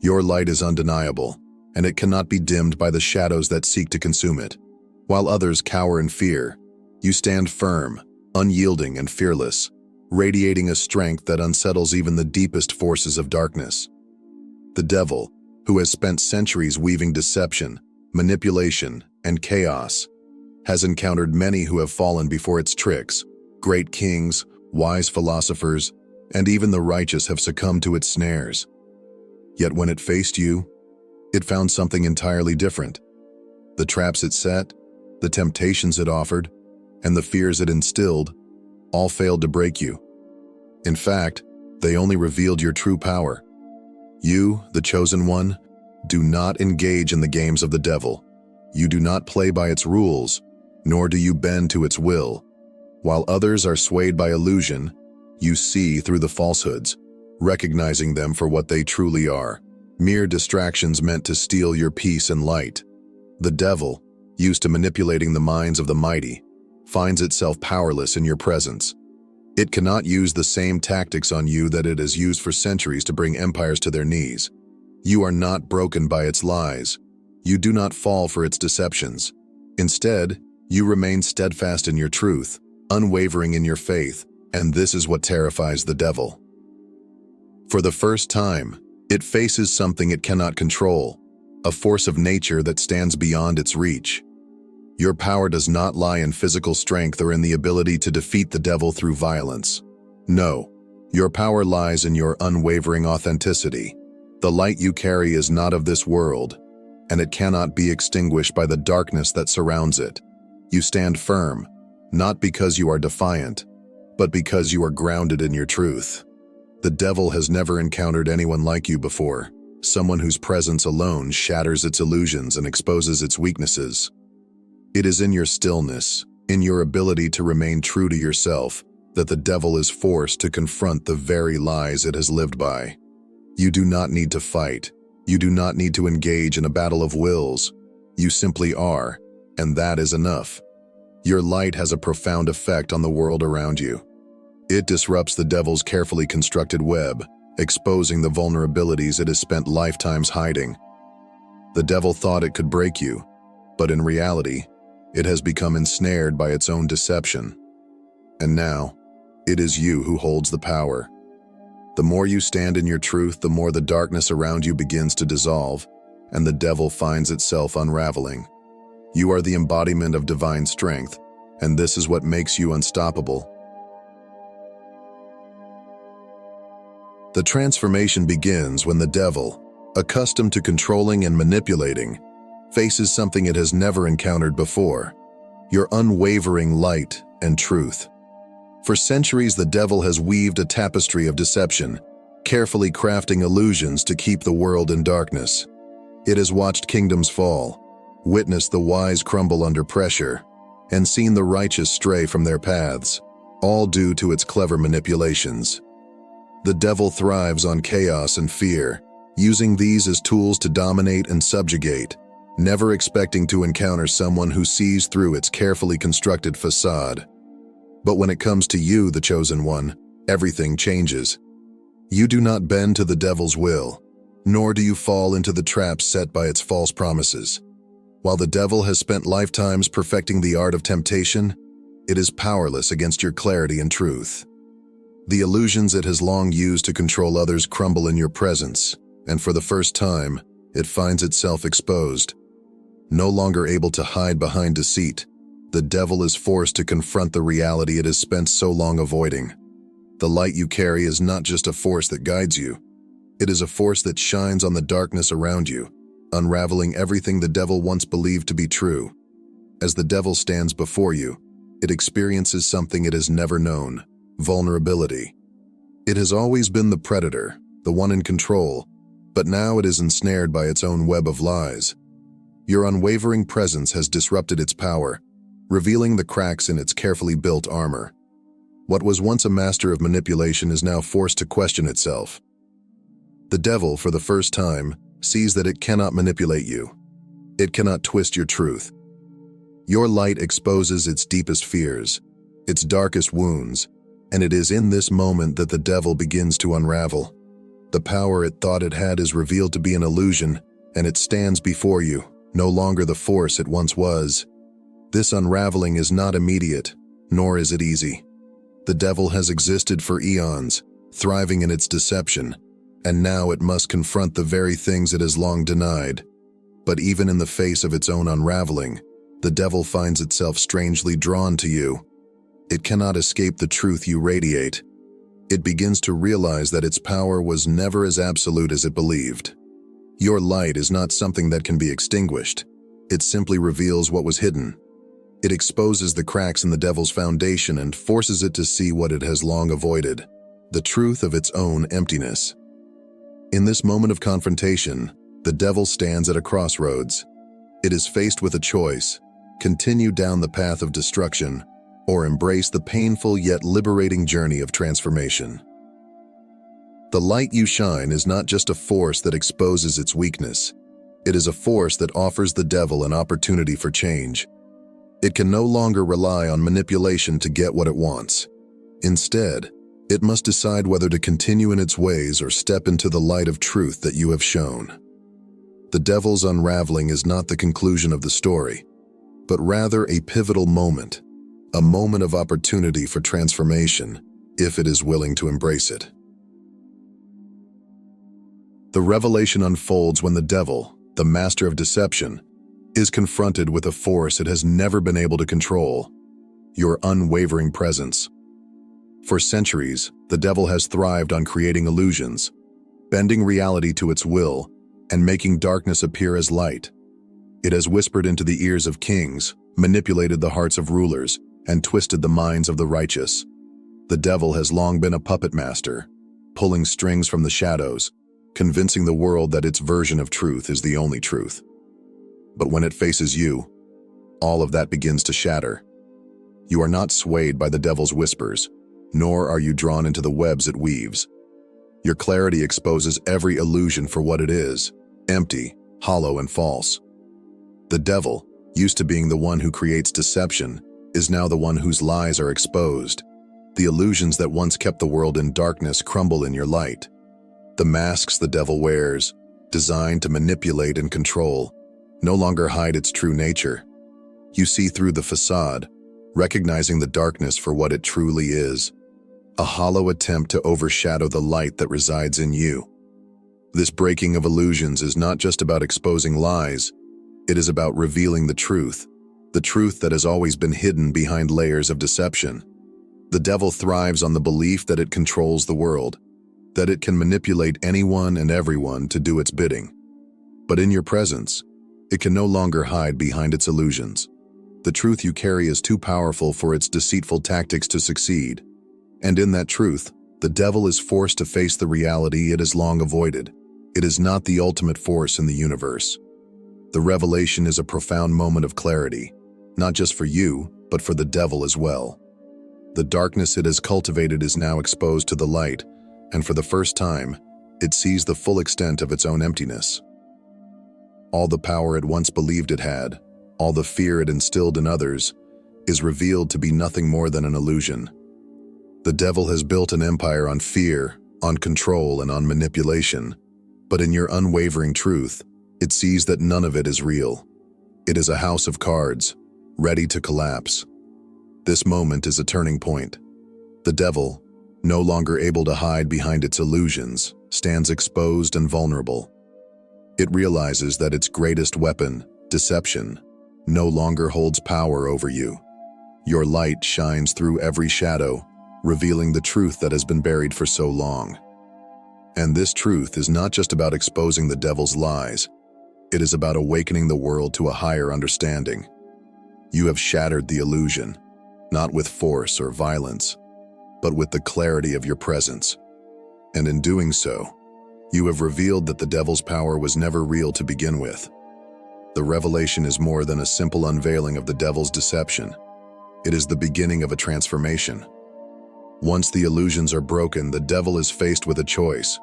Your light is undeniable, and it cannot be dimmed by the shadows that seek to consume it. While others cower in fear, you stand firm, unyielding and fearless, radiating a strength that unsettles even the deepest forces of darkness. The devil, who has spent centuries weaving deception, manipulation, and chaos, has encountered many who have fallen before its tricks. Great kings, wise philosophers, and even the righteous have succumbed to its snares. Yet when it faced you, it found something entirely different. The traps it set, the temptations it offered, and the fears it instilled all failed to break you. In fact, they only revealed your true power. You, the chosen one, do not engage in the games of the devil. You do not play by its rules, nor do you bend to its will. While others are swayed by illusion, you see through the falsehoods, recognizing them for what they truly are, mere distractions meant to steal your peace and light. The devil, used to manipulating the minds of the mighty, finds itself powerless in your presence. It cannot use the same tactics on you that it has used for centuries to bring empires to their knees. You are not broken by its lies. You do not fall for its deceptions. Instead, you remain steadfast in your truth, unwavering in your faith, and this is what terrifies the devil. For the first time, it faces something it cannot control, a force of nature that stands beyond its reach. Your power does not lie in physical strength or in the ability to defeat the devil through violence. No, your power lies in your unwavering authenticity. The light you carry is not of this world, and it cannot be extinguished by the darkness that surrounds it. You stand firm, not because you are defiant, but because you are grounded in your truth. The devil has never encountered anyone like you before, someone whose presence alone shatters its illusions and exposes its weaknesses. It is in your stillness, in your ability to remain true to yourself, that the devil is forced to confront the very lies it has lived by. You do not need to fight. You do not need to engage in a battle of wills. You simply are, and that is enough. Your light has a profound effect on the world around you. It disrupts the devil's carefully constructed web, exposing the vulnerabilities it has spent lifetimes hiding. The devil thought it could break you, but in reality, it has become ensnared by its own deception. And now, it is you who holds the power. The more you stand in your truth, the more the darkness around you begins to dissolve, and the devil finds itself unraveling. You are the embodiment of divine strength, and this is what makes you unstoppable. The transformation begins when the devil, accustomed to controlling and manipulating, faces something it has never encountered before: your unwavering light and truth. For centuries, the devil has weaved a tapestry of deception, carefully crafting illusions to keep the world in darkness. It has watched kingdoms fall, witnessed the wise crumble under pressure, and seen the righteous stray from their paths, all due to its clever manipulations. The devil thrives on chaos and fear, using these as tools to dominate and subjugate, never expecting to encounter someone who sees through its carefully constructed facade. But when it comes to you, the chosen one, everything changes. You do not bend to the devil's will, nor do you fall into the traps set by its false promises. While the devil has spent lifetimes perfecting the art of temptation, it is powerless against your clarity and truth. The illusions it has long used to control others crumble in your presence, and for the first time, it finds itself exposed. No longer able to hide behind deceit, the devil is forced to confront the reality it has spent so long avoiding. The light you carry is not just a force that guides you. It is a force that shines on the darkness around you, unraveling everything the devil once believed to be true. As the devil stands before you, it experiences something it has never known: vulnerability. It has always been the predator, the one in control, but now it is ensnared by its own web of lies. Your unwavering presence has disrupted its power, revealing the cracks in its carefully built armor. What was once a master of manipulation is now forced to question itself. The devil, for the first time, sees that it cannot manipulate you. It cannot twist your truth. Your light exposes its deepest fears, its darkest wounds, and it is in this moment that the devil begins to unravel. The power it thought it had is revealed to be an illusion, and it stands before you, no longer the force it once was. This unraveling is not immediate, nor is it easy. The devil has existed for eons, thriving in its deception, and now it must confront the very things it has long denied. But even in the face of its own unraveling, the devil finds itself strangely drawn to you. It cannot escape the truth you radiate. It begins to realize that its power was never as absolute as it believed. Your light is not something that can be extinguished. It simply reveals what was hidden. It exposes the cracks in the devil's foundation and forces it to see what it has long avoided, the truth of its own emptiness. In this moment of confrontation, the devil stands at a crossroads. It is faced with a choice: continue down the path of destruction, or embrace the painful yet liberating journey of transformation. The light you shine is not just a force that exposes its weakness. It is a force that offers the devil an opportunity for change. It can no longer rely on manipulation to get what it wants. Instead, it must decide whether to continue in its ways or step into the light of truth that you have shown. The devil's unraveling is not the conclusion of the story, but rather a pivotal moment, a moment of opportunity for transformation, if it is willing to embrace it. The revelation unfolds when the devil, the master of deception, is confronted with a force it has never been able to control: your unwavering presence. For centuries, the devil has thrived on creating illusions, bending reality to its will, and making darkness appear as light. It has whispered into the ears of kings, manipulated the hearts of rulers, and twisted the minds of the righteous. The devil has long been a puppet master, pulling strings from the shadows, convincing the world that its version of truth is the only truth. But when it faces you, all of that begins to shatter. You are not swayed by the devil's whispers, nor are you drawn into the webs it weaves. Your clarity exposes every illusion for what it is: empty, hollow, and false. The devil, used to being the one who creates deception, is now the one whose lies are exposed. The illusions that once kept the world in darkness crumble in your light. The masks the devil wears, designed to manipulate and control, no longer hide its true nature. You see through the facade, recognizing the darkness for what it truly is: a hollow attempt to overshadow the light that resides in you. This breaking of illusions is not just about exposing lies, it is about revealing the truth that has always been hidden behind layers of deception. The devil thrives on the belief that it controls the world, that it can manipulate anyone and everyone to do its bidding. But in your presence, it can no longer hide behind its illusions. The truth you carry is too powerful for its deceitful tactics to succeed. And in that truth, the devil is forced to face the reality it has long avoided. It is not the ultimate force in the universe. The revelation is a profound moment of clarity, not just for you, but for the devil as well. The darkness it has cultivated is now exposed to the light, and for the first time, it sees the full extent of its own emptiness. All the power it once believed it had, all the fear it instilled in others, is revealed to be nothing more than an illusion. The devil has built an empire on fear, on control, and on manipulation, but in your unwavering truth, it sees that none of it is real. It is a house of cards, ready to collapse. This moment is a turning point. The devil, no longer able to hide behind its illusions, stands exposed and vulnerable. It realizes that its greatest weapon, deception, no longer holds power over you. Your light shines through every shadow, revealing the truth that has been buried for so long. And this truth is not just about exposing the devil's lies. It is about awakening the world to a higher understanding. You have shattered the illusion, not with force or violence, but with the clarity of your presence. And in doing so, you have revealed that the devil's power was never real to begin with. The revelation is more than a simple unveiling of the devil's deception. It is the beginning of a transformation. Once the illusions are broken, the devil is faced with a choice: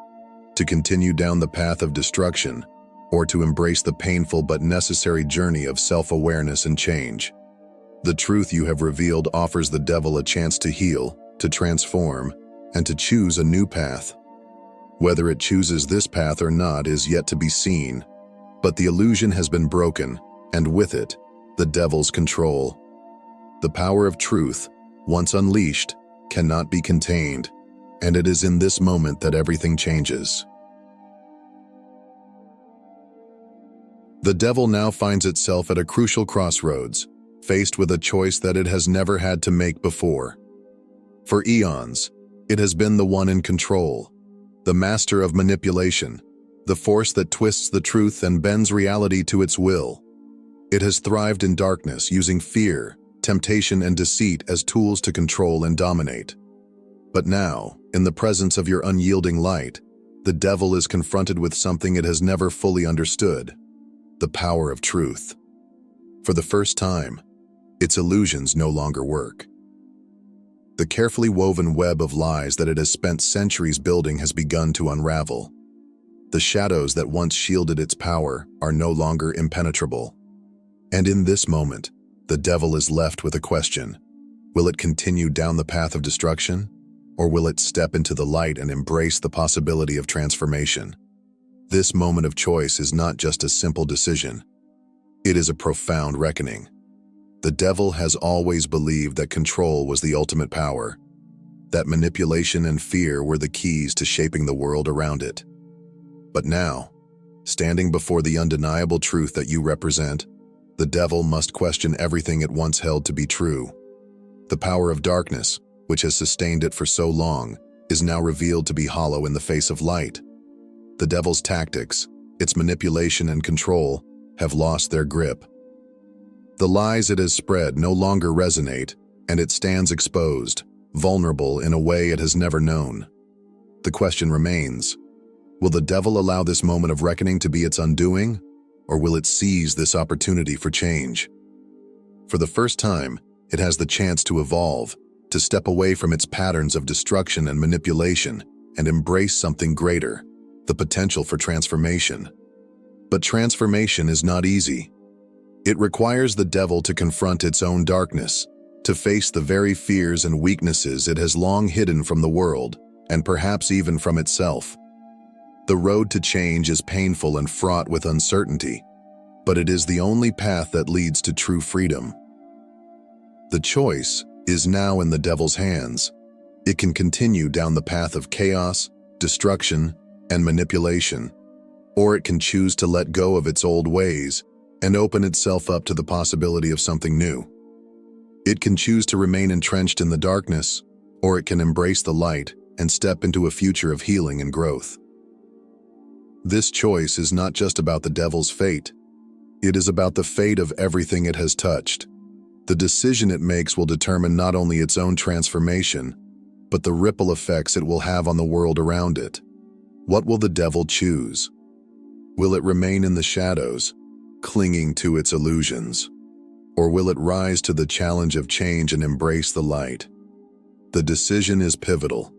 to continue down the path of destruction, or to embrace the painful but necessary journey of self-awareness and change. The truth you have revealed offers the devil a chance to heal, to transform, and to choose a new path. Whether it chooses this path or not is yet to be seen, but the illusion has been broken, and with it, the devil's control. The power of truth, once unleashed, cannot be contained, and it is in this moment that everything changes. The devil now finds itself at a crucial crossroads, faced with a choice that it has never had to make before. For eons, it has been the one in control, the master of manipulation, the force that twists the truth and bends reality to its will. It has thrived in darkness, using fear, temptation, and deceit as tools to control and dominate. But now, in the presence of your unyielding light, the devil is confronted with something it has never fully understood: the power of truth. For the first time, its illusions no longer work. The carefully woven web of lies that it has spent centuries building has begun to unravel. The shadows that once shielded its power are no longer impenetrable. And in this moment, the devil is left with a question. Will it continue down the path of destruction, or will it step into the light and embrace the possibility of transformation? This moment of choice is not just a simple decision. It is a profound reckoning. The devil has always believed that control was the ultimate power, that manipulation and fear were the keys to shaping the world around it. But now, standing before the undeniable truth that you represent, the devil must question everything it once held to be true. The power of darkness, which has sustained it for so long, is now revealed to be hollow in the face of light. The devil's tactics, its manipulation and control, have lost their grip. The lies it has spread no longer resonate, and it stands exposed, vulnerable in a way it has never known. The question remains: will the devil allow this moment of reckoning to be its undoing, or will it seize this opportunity for change? For the first time, it has the chance to evolve, to step away from its patterns of destruction and manipulation, and embrace something greater: the potential for transformation. But transformation is not easy. It requires the devil to confront its own darkness, to face the very fears and weaknesses it has long hidden from the world, and perhaps even from itself. The road to change is painful and fraught with uncertainty, but it is the only path that leads to true freedom. The choice is now in the devil's hands. It can continue down the path of chaos, destruction, and manipulation, or it can choose to let go of its old ways and open itself up to the possibility of something new. It can choose to remain entrenched in the darkness, or it can embrace the light and step into a future of healing and growth. This choice is not just about the devil's fate. It is about the fate of everything it has touched. The decision it makes will determine not only its own transformation, but the ripple effects it will have on the world around it. What will the devil choose? Will it remain in the shadows, clinging to its illusions? Or will it rise to the challenge of change and embrace the light? The decision is pivotal,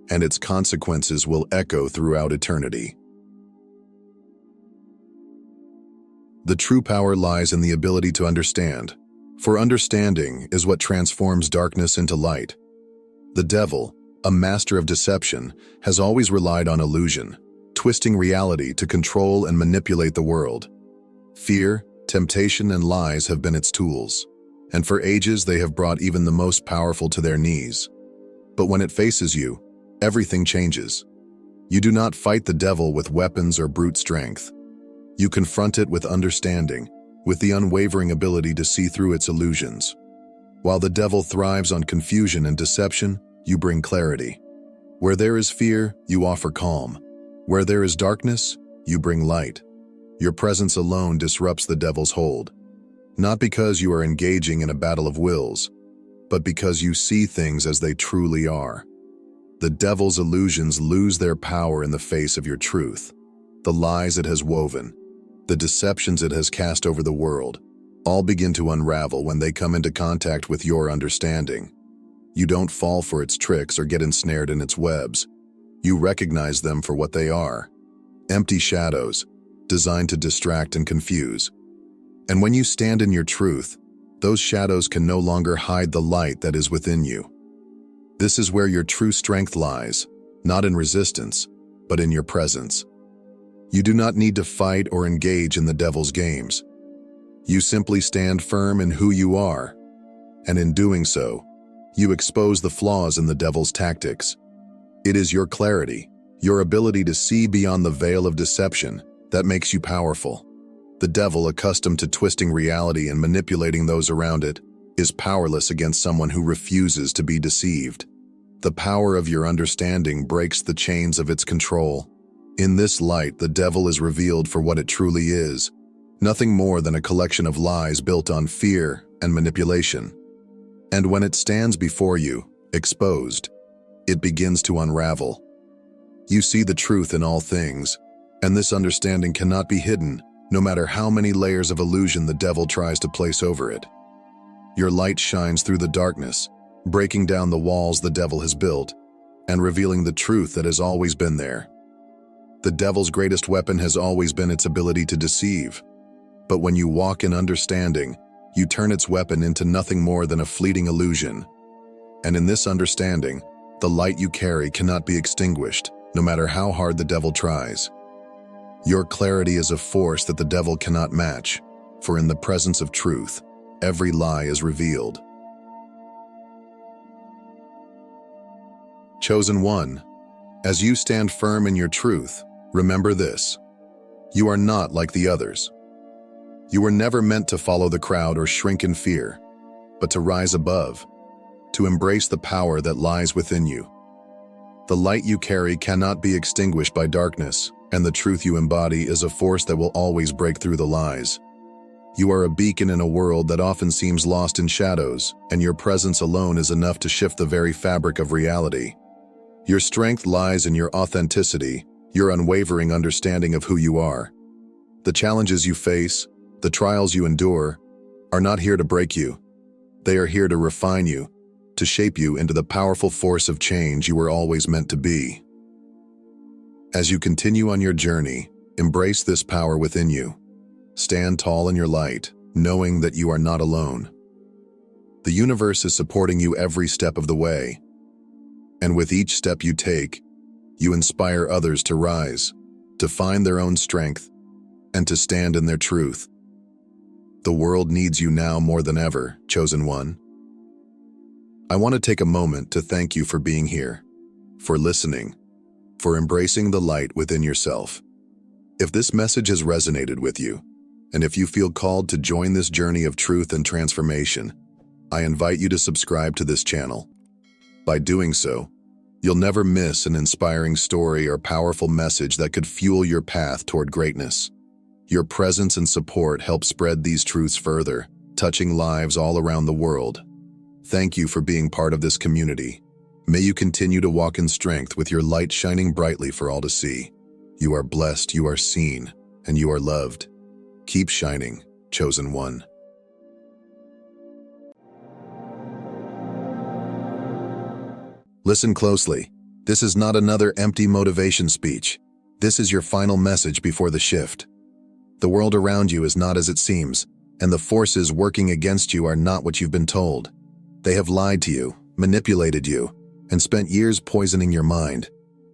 and its consequences will echo throughout eternity. The true power lies in the ability to understand, for understanding is what transforms darkness into light. The devil, a master of deception, has always relied on illusion, twisting reality to control and manipulate the world. Fear, temptation, and lies have been its tools, and for ages they have brought even the most powerful to their knees. But when it faces you, everything changes. You do not fight the devil with weapons or brute strength. You confront it with understanding, with the unwavering ability to see through its illusions. While the devil thrives on confusion and deception, you bring clarity. Where there is fear, you offer calm. Where there is darkness, you bring light. Your presence alone disrupts the devil's hold, not because you are engaging in a battle of wills, but because you see things as they truly are. The devil's illusions lose their power in the face of your truth. The lies it has woven, the deceptions it has cast over the world, all begin to unravel when they come into contact with your understanding. You don't fall for its tricks or get ensnared in its webs. You recognize them for what they are: empty shadows, designed to distract and confuse. And when you stand in your truth, those shadows can no longer hide the light that is within you. This is where your true strength lies, not in resistance, but in your presence. You do not need to fight or engage in the devil's games. You simply stand firm in who you are, and in doing so, you expose the flaws in the devil's tactics. It is your clarity, your ability to see beyond the veil of deception, that makes you powerful. The devil, accustomed to twisting reality and manipulating those around it, is powerless against someone who refuses to be deceived. The power of your understanding breaks the chains of its control. In this light, the devil is revealed for what it truly is, nothing more than a collection of lies built on fear and manipulation. And when it stands before you, exposed, it begins to unravel. You see the truth in all things, and this understanding cannot be hidden, no matter how many layers of illusion the devil tries to place over it. Your light shines through the darkness, breaking down the walls the devil has built, and revealing the truth that has always been there. The devil's greatest weapon has always been its ability to deceive. But when you walk in understanding, you turn its weapon into nothing more than a fleeting illusion. And in this understanding, the light you carry cannot be extinguished, no matter how hard the devil tries. Your clarity is a force that the devil cannot match, for in the presence of truth, every lie is revealed. Chosen one, as you stand firm in your truth, remember this: you are not like the others. You were never meant to follow the crowd or shrink in fear, but to rise above, to embrace the power that lies within you. The light you carry cannot be extinguished by darkness, and the truth you embody is a force that will always break through the lies. You are a beacon in a world that often seems lost in shadows, and your presence alone is enough to shift the very fabric of reality. Your strength lies in your authenticity, your unwavering understanding of who you are. The challenges you face, the trials you endure, are not here to break you. They are here to refine you, to shape you into the powerful force of change you were always meant to be. As you continue on your journey, embrace this power within you. Stand tall in your light, knowing that you are not alone. The universe is supporting you every step of the way. And with each step you take, you inspire others to rise, to find their own strength, and to stand in their truth. The world needs you now more than ever, chosen one. I want to take a moment to thank you for being here, for listening, for embracing the light within yourself. If this message has resonated with you, and if you feel called to join this journey of truth and transformation, I invite you to subscribe to this channel. By doing so, you'll never miss an inspiring story or powerful message that could fuel your path toward greatness. Your presence and support help spread these truths further, touching lives all around the world. Thank you for being part of this community. May you continue to walk in strength with your light shining brightly for all to see. You are blessed, you are seen, and you are loved. Keep shining, chosen one. Listen closely. This is not another empty motivation speech. This is your final message before the shift. The world around you is not as it seems, and the forces working against you are not what you've been told. They have lied to you, manipulated you, and spent years poisoning your mind,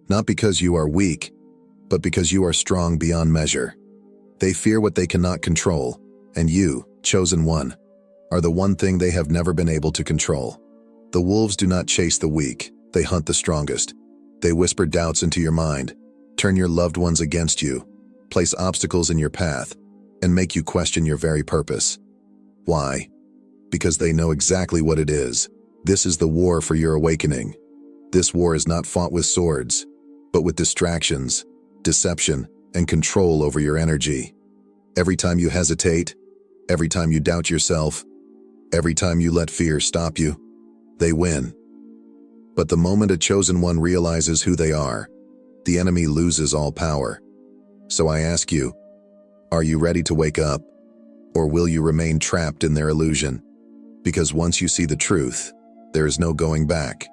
not because you are weak, but because you are strong beyond measure. They fear what they cannot control, and you, chosen one, are the one thing they have never been able to control. The wolves do not chase the weak, they hunt the strongest. They whisper doubts into your mind, turn your loved ones against you, place obstacles in your path, and make you question your very purpose. Why? Because they know exactly what it is. This is the war for your awakening. This war is not fought with swords, but with distractions, deception, and control over your energy. Every time you hesitate, every time you doubt yourself, every time you let fear stop you, they win. But the moment a chosen one realizes who they are, the enemy loses all power. So I ask you, are you ready to wake up? Or will you remain trapped in their illusion? Because once you see the truth, there is no going back.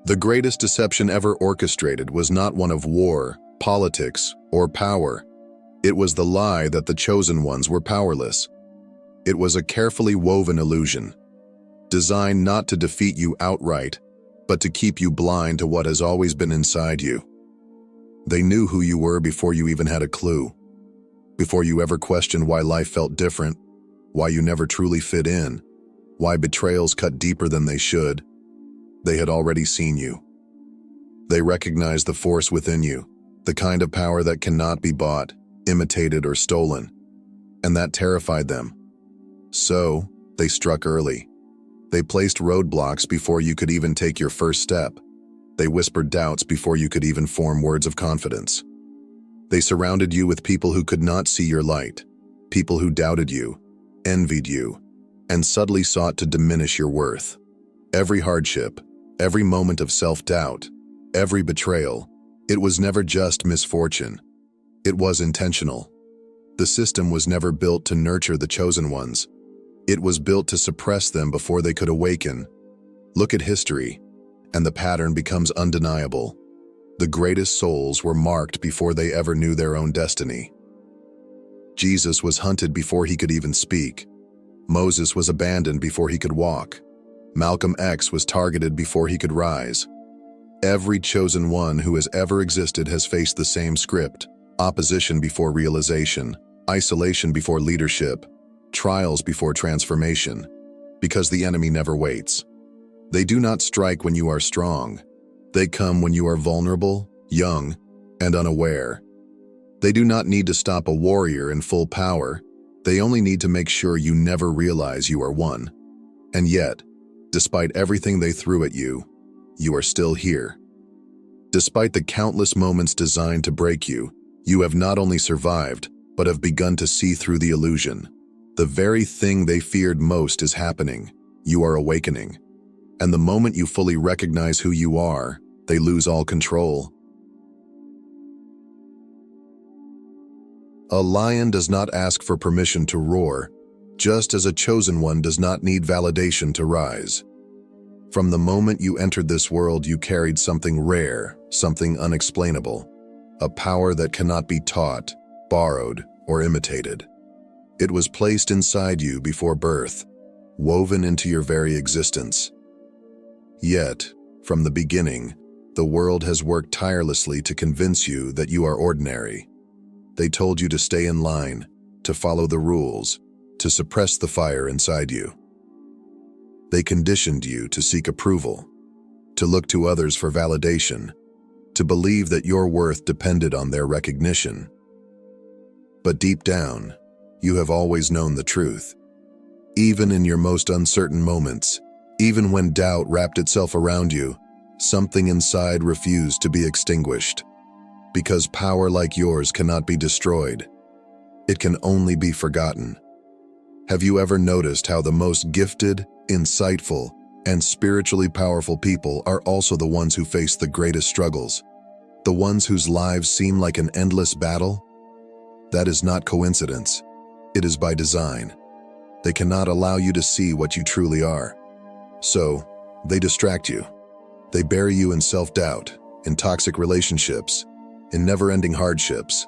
The greatest deception ever orchestrated was not one of war, politics, or power. It was the lie that the chosen ones were powerless. It was a carefully woven illusion, designed not to defeat you outright, but to keep you blind to what has always been inside you. They knew who you were before you even had a clue, before you ever questioned why life felt different, why you never truly fit in, why betrayals cut deeper than they should. They had already seen you. They recognized the force within you, the kind of power that cannot be bought, imitated, or stolen. And that terrified them. So, they struck early. They placed roadblocks before you could even take your first step. They whispered doubts before you could even form words of confidence. They surrounded you with people who could not see your light, people who doubted you, envied you, and subtly sought to diminish your worth. Every hardship, every moment of self-doubt, every betrayal, it was never just misfortune. It was intentional. The system was never built to nurture the chosen ones. It was built to suppress them before they could awaken. Look at history, and the pattern becomes undeniable. The greatest souls were marked before they ever knew their own destiny. Jesus was hunted before he could even speak. Moses was abandoned before he could walk. Malcolm X was targeted before he could rise. Every chosen one who has ever existed has faced the same script: opposition before realization, isolation before leadership, trials before transformation, because the enemy never waits. They do not strike when you are strong. They come when you are vulnerable, young, and unaware. They do not need to stop a warrior in full power. They only need to make sure you never realize you are one. And yet, despite everything they threw at you, you are still here. Despite the countless moments designed to break you, you have not only survived, but have begun to see through the illusion. The very thing they feared most is happening. You are awakening. And the moment you fully recognize who you are, they lose all control. A lion does not ask for permission to roar, just as a chosen one does not need validation to rise. From the moment you entered this world, you carried something rare, something unexplainable, a power that cannot be taught, borrowed, or imitated. It was placed inside you before birth, woven into your very existence. Yet, from the beginning, the world has worked tirelessly to convince you that you are ordinary. They told you to stay in line, to follow the rules, to suppress the fire inside you. They conditioned you to seek approval, to look to others for validation, to believe that your worth depended on their recognition. But deep down, you have always known the truth. Even in your most uncertain moments, even when doubt wrapped itself around you, something inside refused to be extinguished. Because power like yours cannot be destroyed. It can only be forgotten. Have you ever noticed how the most gifted, insightful, and spiritually powerful people are also the ones who face the greatest struggles? The ones whose lives seem like an endless battle? That is not coincidence. It is by design. They cannot allow you to see what you truly are. So, they distract you. They bury you in self-doubt, in toxic relationships, in never-ending hardships.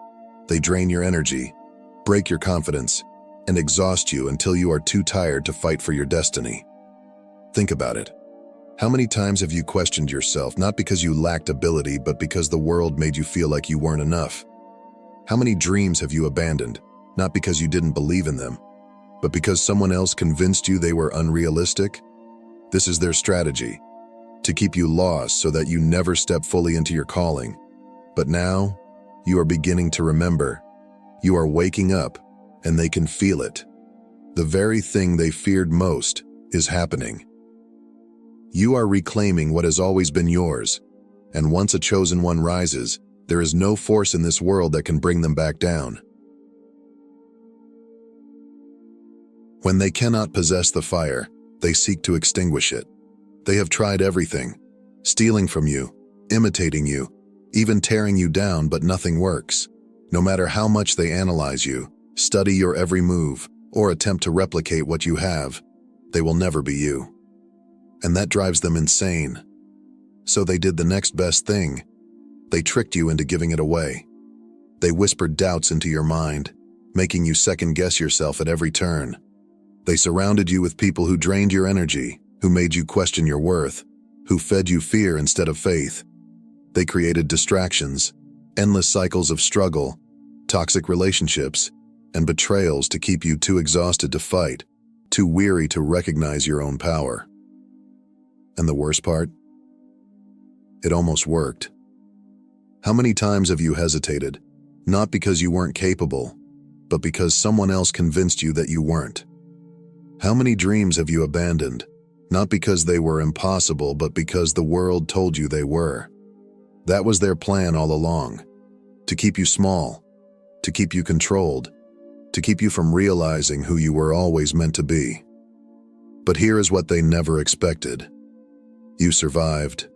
They drain your energy, break your confidence, and exhaust you until you are too tired to fight for your destiny. Think about it. How many times have you questioned yourself, not because you lacked ability, but because the world made you feel like you weren't enough? How many dreams have you abandoned, not because you didn't believe in them, but because someone else convinced you they were unrealistic? This is their strategy, to keep you lost so that you never step fully into your calling. But now, you are beginning to remember. You are waking up, and they can feel it. The very thing they feared most is happening. You are reclaiming what has always been yours, and once a chosen one rises, there is no force in this world that can bring them back down. When they cannot possess the fire, they seek to extinguish it. They have tried everything, stealing from you, imitating you, even tearing you down, but nothing works. No matter how much they analyze you, study your every move, or attempt to replicate what you have, they will never be you. And that drives them insane. So they did the next best thing. They tricked you into giving it away. They whispered doubts into your mind, making you second-guess yourself at every turn. They surrounded you with people who drained your energy, who made you question your worth, who fed you fear instead of faith. They created distractions, endless cycles of struggle, toxic relationships, and betrayals to keep you too exhausted to fight, too weary to recognize your own power. And the worst part? It almost worked. How many times have you hesitated, not because you weren't capable, but because someone else convinced you that you weren't? How many dreams have you abandoned, not because they were impossible, but because the world told you they were? That was their plan all along, to keep you small, to keep you controlled, to keep you from realizing who you were always meant to be. But here is what they never expected. You survived.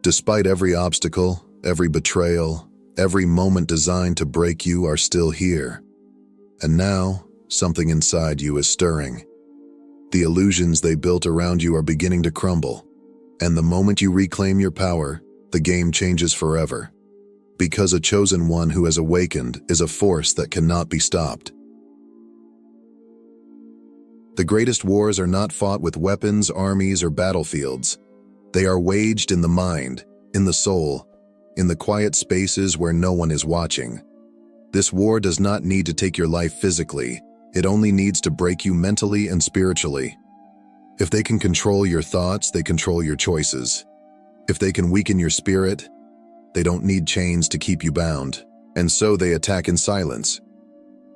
Despite every obstacle, every betrayal, every moment designed to break you are still here. And now, something inside you is stirring. The illusions they built around you are beginning to crumble. And the moment you reclaim your power, the game changes forever. Because a chosen one who has awakened is a force that cannot be stopped. The greatest wars are not fought with weapons, armies, or battlefields. They are waged in the mind, in the soul, in the quiet spaces where no one is watching. This war does not need to take your life physically. It only needs to break you mentally and spiritually. If they can control your thoughts, they control your choices. If they can weaken your spirit, they don't need chains to keep you bound. And so they attack in silence.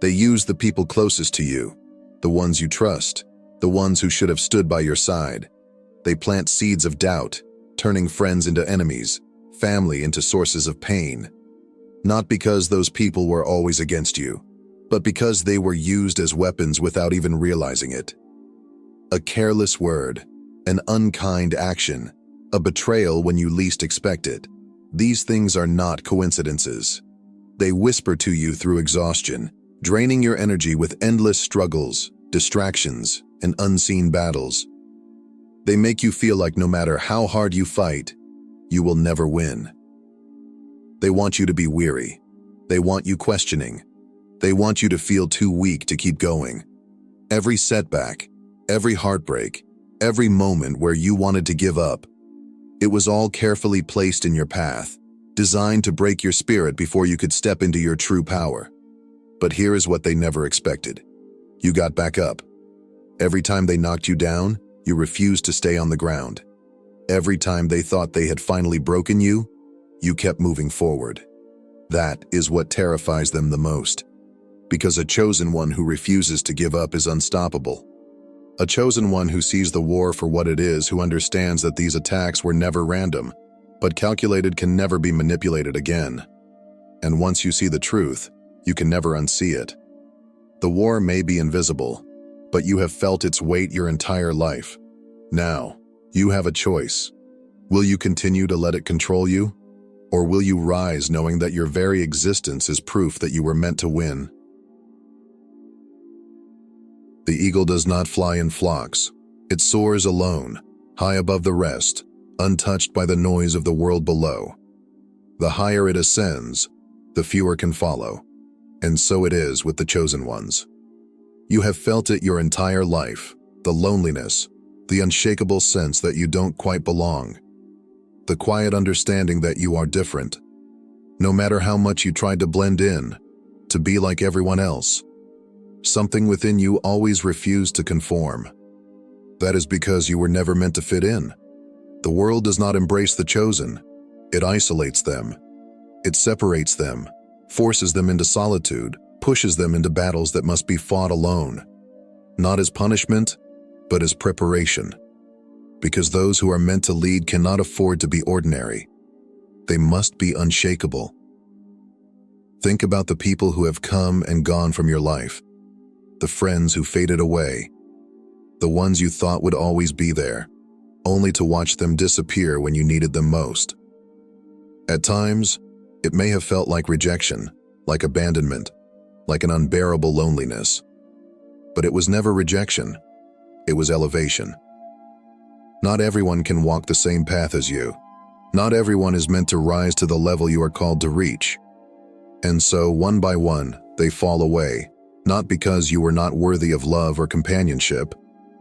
They use the people closest to you, the ones you trust, the ones who should have stood by your side. They plant seeds of doubt, turning friends into enemies, family into sources of pain. Not because those people were always against you, but because they were used as weapons without even realizing it. A careless word, an unkind action, a betrayal when you least expect it. These things are not coincidences. They whisper to you through exhaustion, draining your energy with endless struggles, distractions, and unseen battles. They make you feel like no matter how hard you fight, you will never win. They want you to be weary. They want you questioning. They want you to feel too weak to keep going. Every setback, every heartbreak, every moment where you wanted to give up, it was all carefully placed in your path, designed to break your spirit before you could step into your true power. But here is what they never expected. You got back up. Every time they knocked you down, you refused to stay on the ground. Every time they thought they had finally broken you, you kept moving forward. That is what terrifies them the most. Because a chosen one who refuses to give up is unstoppable. A chosen one who sees the war for what it is, who understands that these attacks were never random, but calculated, can never be manipulated again. And once you see the truth, you can never unsee it. The war may be invisible, but you have felt its weight your entire life. Now, you have a choice. Will you continue to let it control you? Or will you rise knowing that your very existence is proof that you were meant to win? The eagle does not fly in flocks. It soars alone, high above the rest, untouched by the noise of the world below. The higher it ascends, the fewer can follow. And so it is with the chosen ones. You have felt it your entire life, the loneliness, the unshakable sense that you don't quite belong, the quiet understanding that you are different. No matter how much you tried to blend in, to be like everyone else, something within you always refused to conform. That is because you were never meant to fit in. The world does not embrace the chosen. It isolates them. It separates them, forces them into solitude, pushes them into battles that must be fought alone. Not as punishment, but as preparation. Because those who are meant to lead cannot afford to be ordinary. They must be unshakable. Think about the people who have come and gone from your life. The friends who faded away. The ones you thought would always be there, only to watch them disappear when you needed them most. At times, it may have felt like rejection, like abandonment, like an unbearable loneliness. But it was never rejection. It was elevation. Not everyone can walk the same path as you. Not everyone is meant to rise to the level you are called to reach. And so, one by one, they fall away, not because you were not worthy of love or companionship,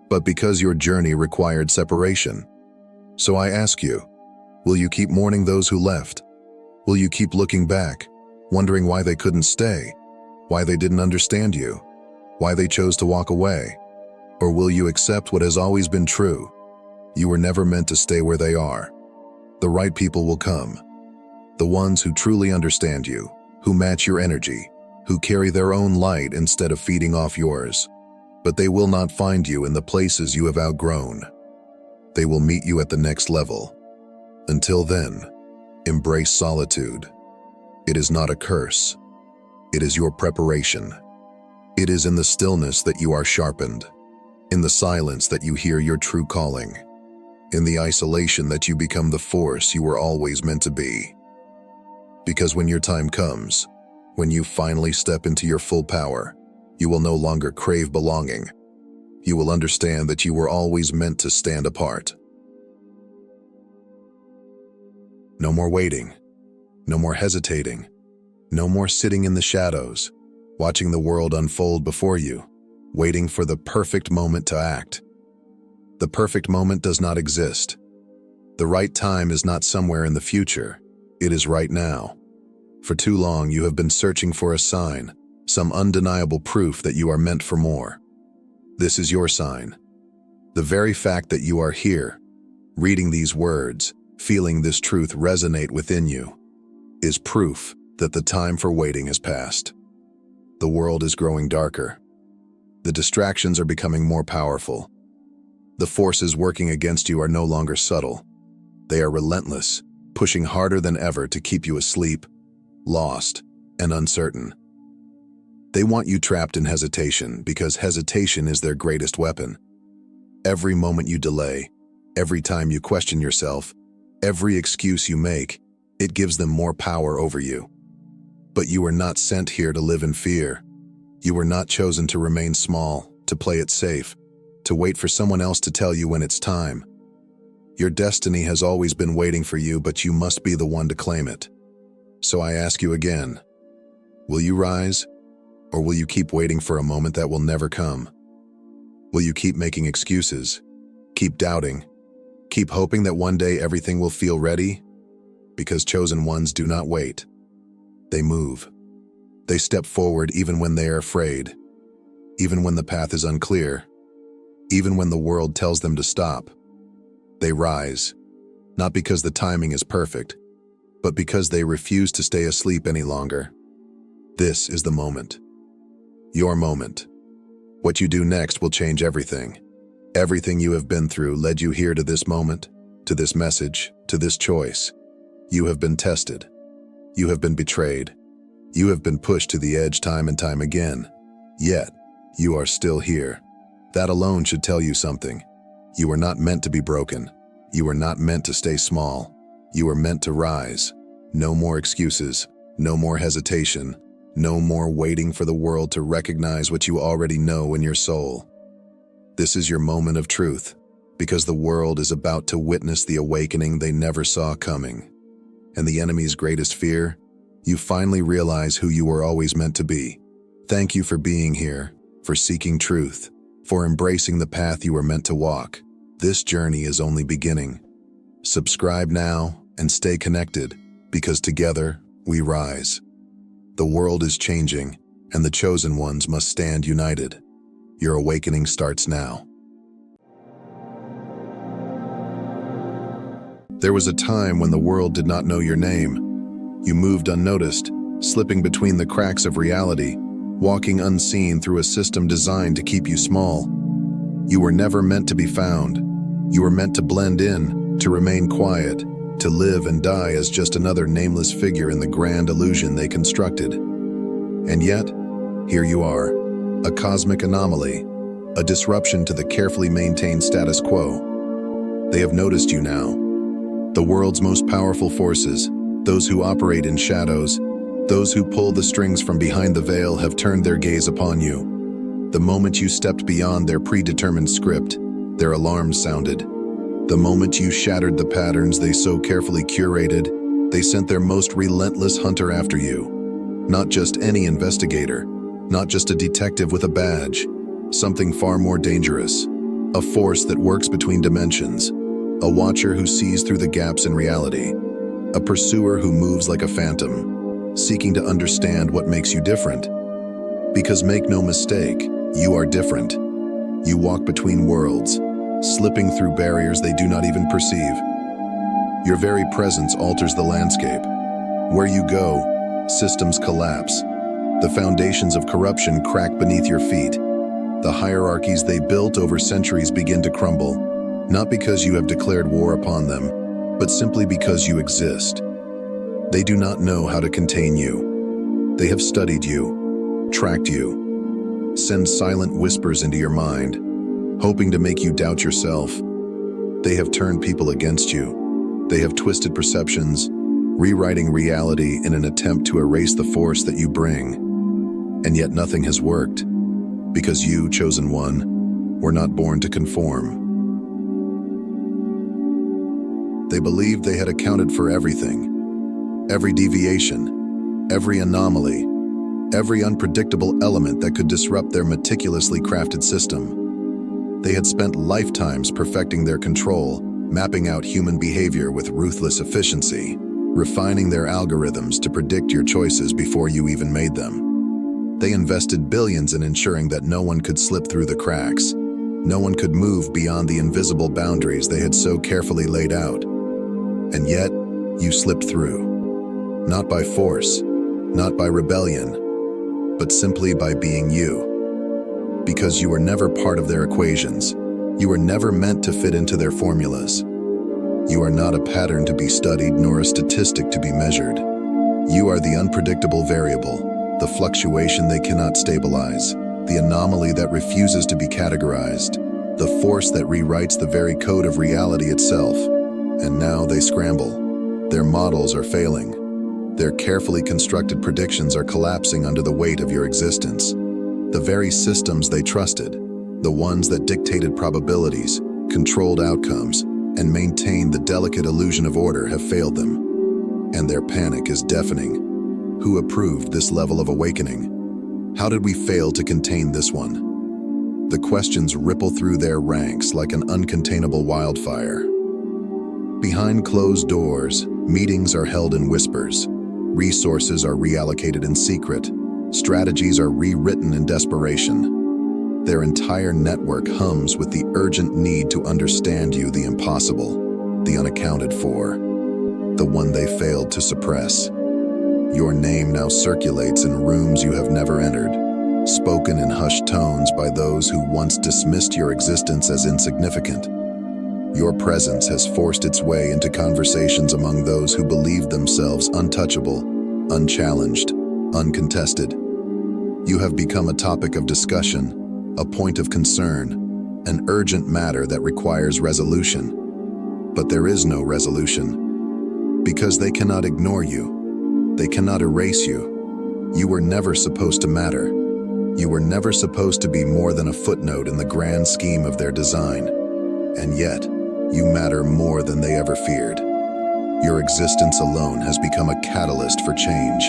but because your journey required separation. So I ask you, will you keep mourning those who left? Will you keep looking back, wondering why they couldn't stay, why they didn't understand you, why they chose to walk away? Or will you accept what has always been true? You were never meant to stay where they are. The right people will come. The ones who truly understand you, who match your energy, who carry their own light instead of feeding off yours. But they will not find you in the places you have outgrown. They will meet you at the next level. Until then, embrace solitude. It is not a curse. It is your preparation. It is in the stillness that you are sharpened, in the silence that you hear your true calling, in the isolation that you become the force you were always meant to be. Because when your time comes, when you finally step into your full power, you will no longer crave belonging. You will understand that you were always meant to stand apart. No more waiting. No more hesitating. No more sitting in the shadows, watching the world unfold before you, waiting for the perfect moment to act. The perfect moment does not exist. The right time is not somewhere in the future. It is right now. For too long, you have been searching for a sign, some undeniable proof that you are meant for more. This is your sign. The very fact that you are here, reading these words, feeling this truth resonate within you, is proof that the time for waiting has passed. The world is growing darker. The distractions are becoming more powerful. The forces working against you are no longer subtle. They are relentless, pushing harder than ever to keep you asleep, lost, and uncertain. They want you trapped in hesitation because hesitation is their greatest weapon. Every moment you delay, every time you question yourself, every excuse you make, it gives them more power over you. But you were not sent here to live in fear. You were not chosen to remain small, to play it safe, to wait for someone else to tell you when it's time. Your destiny has always been waiting for you, but you must be the one to claim it. So I ask you again, will you rise, or will you keep waiting for a moment that will never come? Will you keep making excuses, keep doubting, keep hoping that one day everything will feel ready? Because chosen ones do not wait. They move. They step forward even when they are afraid, even when the path is unclear, even when the world tells them to stop. They rise, not because the timing is perfect, but because they refuse to stay asleep any longer. This is the moment. Your moment. What you do next will change everything. Everything you have been through led you here to this moment, to this message, to this choice. You have been tested. You have been betrayed. You have been pushed to the edge time and time again. Yet, you are still here. That alone should tell you something. You were not meant to be broken. You were not meant to stay small. You were meant to rise. No more excuses. No more hesitation. No more waiting for the world to recognize what you already know in your soul. This is your moment of truth, because the world is about to witness the awakening they never saw coming. And the enemy's greatest fear? You finally realize who you were always meant to be. Thank you for being here, for seeking truth, for embracing the path you were meant to walk. This journey is only beginning. Subscribe now and stay connected, because together we rise. The world is changing, and the chosen ones must stand united. Your awakening starts now. There was a time when the world did not know your name. You moved unnoticed, slipping between the cracks of reality, walking unseen through a system designed to keep you small. You were never meant to be found. You were meant to blend in, to remain quiet, to live and die as just another nameless figure in the grand illusion they constructed. And yet, here you are, a cosmic anomaly, a disruption to the carefully maintained status quo. They have noticed you now. The world's most powerful forces, those who operate in shadows, those who pull the strings from behind the veil, have turned their gaze upon you. The moment you stepped beyond their predetermined script, their alarms sounded. The moment you shattered the patterns they so carefully curated, they sent their most relentless hunter after you. Not just any investigator, not just a detective with a badge, something far more dangerous, a force that works between dimensions, a watcher who sees through the gaps in reality, a pursuer who moves like a phantom, seeking to understand what makes you different. Because make no mistake, you are different. You walk between worlds, slipping through barriers they do not even perceive. Your very presence alters the landscape. Where you go, systems collapse. The foundations of corruption crack beneath your feet. The hierarchies they built over centuries begin to crumble, not because you have declared war upon them, but simply because you exist. They do not know how to contain you. They have studied you, tracked you, send silent whispers into your mind, hoping to make you doubt yourself. They have turned people against you. They have twisted perceptions, rewriting reality in an attempt to erase the force that you bring. And yet nothing has worked, because you, chosen one, were not born to conform. They believed they had accounted for everything, every deviation, every anomaly, every unpredictable element that could disrupt their meticulously crafted system. They had spent lifetimes perfecting their control, mapping out human behavior with ruthless efficiency, refining their algorithms to predict your choices before you even made them. They invested billions in ensuring that no one could slip through the cracks. No one could move beyond the invisible boundaries they had so carefully laid out. And yet, you slipped through. Not by force, not by rebellion, but simply by being you. Because you were never part of their equations. You were never meant to fit into their formulas. You are not a pattern to be studied nor a statistic to be measured. You are the unpredictable variable, the fluctuation they cannot stabilize, the anomaly that refuses to be categorized, the force that rewrites the very code of reality itself. And now they scramble. Their models are failing. Their carefully constructed predictions are collapsing under the weight of your existence. The very systems they trusted, the ones that dictated probabilities, controlled outcomes, and maintained the delicate illusion of order, have failed them. And their panic is deafening. Who approved this level of awakening? How did we fail to contain this one? The questions ripple through their ranks like an uncontainable wildfire. Behind closed doors, meetings are held in whispers. Resources are reallocated in secret. Strategies are rewritten in desperation. Their entire network hums with the urgent need to understand you, the impossible, the unaccounted for, the one they failed to suppress. Your name now circulates in rooms you have never entered, spoken in hushed tones by those who once dismissed your existence as insignificant. Your presence has forced its way into conversations among those who believed themselves untouchable, unchallenged, uncontested. You have become a topic of discussion, a point of concern, an urgent matter that requires resolution. But there is no resolution, because they cannot ignore you. They cannot erase you. You were never supposed to matter. You were never supposed to be more than a footnote in the grand scheme of their design. And yet, you matter more than they ever feared. Your existence alone has become a catalyst for change,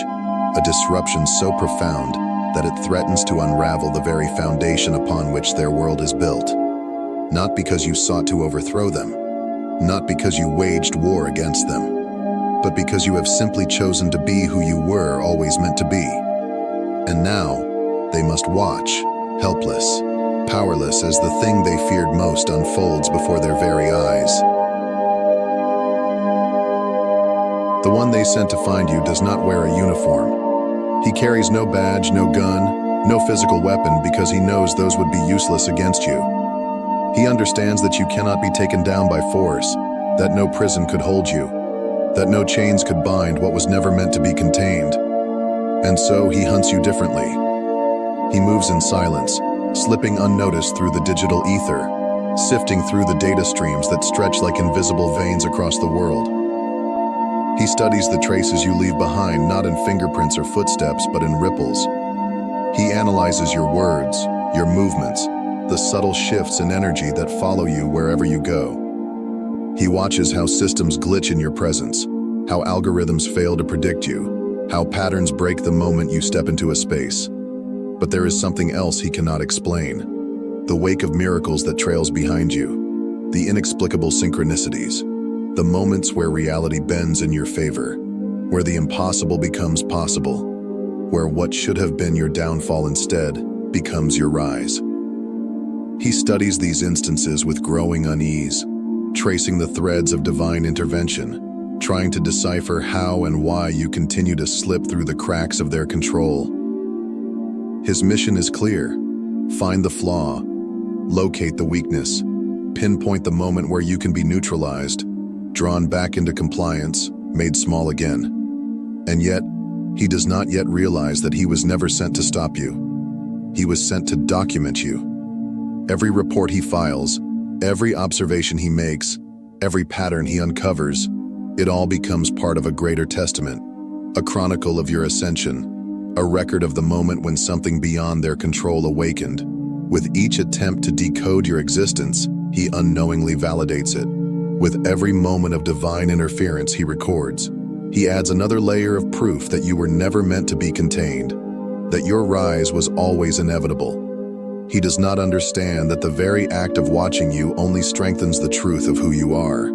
a disruption so profound that it threatens to unravel the very foundation upon which their world is built. Not because you sought to overthrow them, not because you waged war against them, but because you have simply chosen to be who you were always meant to be. And now, they must watch, helpless, powerless as the thing they feared most unfolds before their very eyes. The one they sent to find you does not wear a uniform. He carries no badge, no gun, no physical weapon, because he knows those would be useless against you. He understands that you cannot be taken down by force, that no prison could hold you, that no chains could bind what was never meant to be contained. And so he hunts you differently. He moves in silence, slipping unnoticed through the digital ether, sifting through the data streams that stretch like invisible veins across the world. He studies the traces you leave behind, not in fingerprints or footsteps, but in ripples. He analyzes your words, your movements, the subtle shifts in energy that follow you wherever you go. He watches how systems glitch in your presence, how algorithms fail to predict you, how patterns break the moment you step into a space. But there is something else he cannot explain. The wake of miracles that trails behind you, the inexplicable synchronicities, the moments where reality bends in your favor, where the impossible becomes possible, where what should have been your downfall instead becomes your rise. He studies these instances with growing unease, tracing the threads of divine intervention, trying to decipher how and why you continue to slip through the cracks of their control. His mission is clear: find the flaw, locate the weakness, pinpoint the moment where you can be neutralized, drawn back into compliance, made small again. And yet, he does not yet realize that he was never sent to stop you. He was sent to document you. Every report he files, every observation he makes, every pattern he uncovers, it all becomes part of a greater testament, a chronicle of your ascension, a record of the moment when something beyond their control awakened. With each attempt to decode your existence, he unknowingly validates it. With every moment of divine interference he records, he adds another layer of proof that you were never meant to be contained, that your rise was always inevitable. He does not understand that the very act of watching you only strengthens the truth of who you are,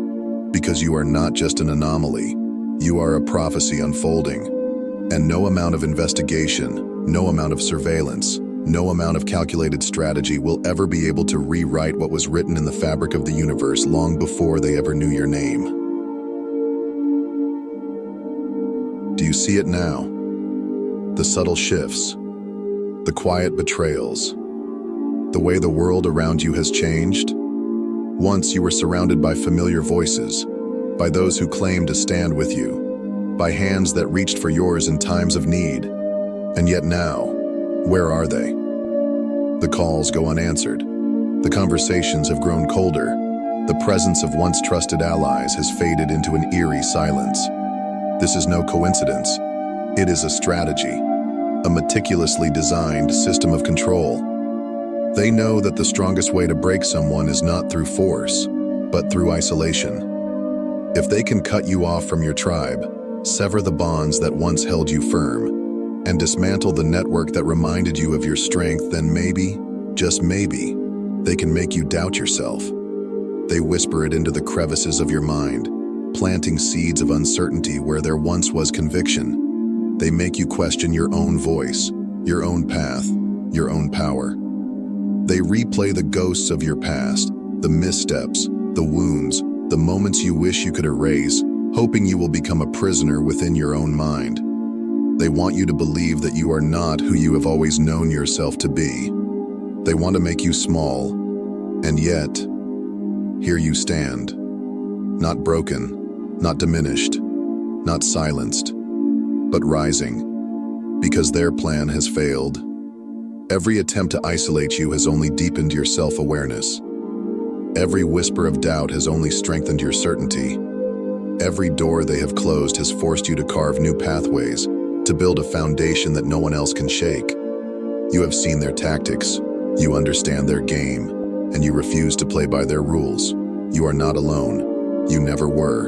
because you are not just an anomaly, you are a prophecy unfolding. And no amount of investigation, no amount of surveillance, no amount of calculated strategy will ever be able to rewrite what was written in the fabric of the universe long before they ever knew your name. Do you see it now? The subtle shifts, the quiet betrayals, the way the world around you has changed? Once you were surrounded by familiar voices, by those who claimed to stand with you, by hands that reached for yours in times of need. And yet now, where are they? The calls go unanswered. The conversations have grown colder. The presence of once trusted allies has faded into an eerie silence. This is no coincidence. It is a strategy, a meticulously designed system of control. They know that the strongest way to break someone is not through force, but through isolation. If they can cut you off from your tribe, sever the bonds that once held you firm, and dismantle the network that reminded you of your strength, then maybe, just maybe, they can make you doubt yourself. They whisper it into the crevices of your mind, planting seeds of uncertainty where there once was conviction. They make you question your own voice, your own path, your own power. They replay the ghosts of your past, the missteps, the wounds, the moments you wish you could erase, hoping you will become a prisoner within your own mind. They want you to believe that you are not who you have always known yourself to be. They want to make you small, and yet, here you stand. Not broken, not diminished, not silenced, but rising, because their plan has failed. Every attempt to isolate you has only deepened your self-awareness. Every whisper of doubt has only strengthened your certainty. Every door they have closed has forced you to carve new pathways, to build a foundation that no one else can shake. You have seen their tactics, you understand their game, and you refuse to play by their rules. You are not alone. You never were.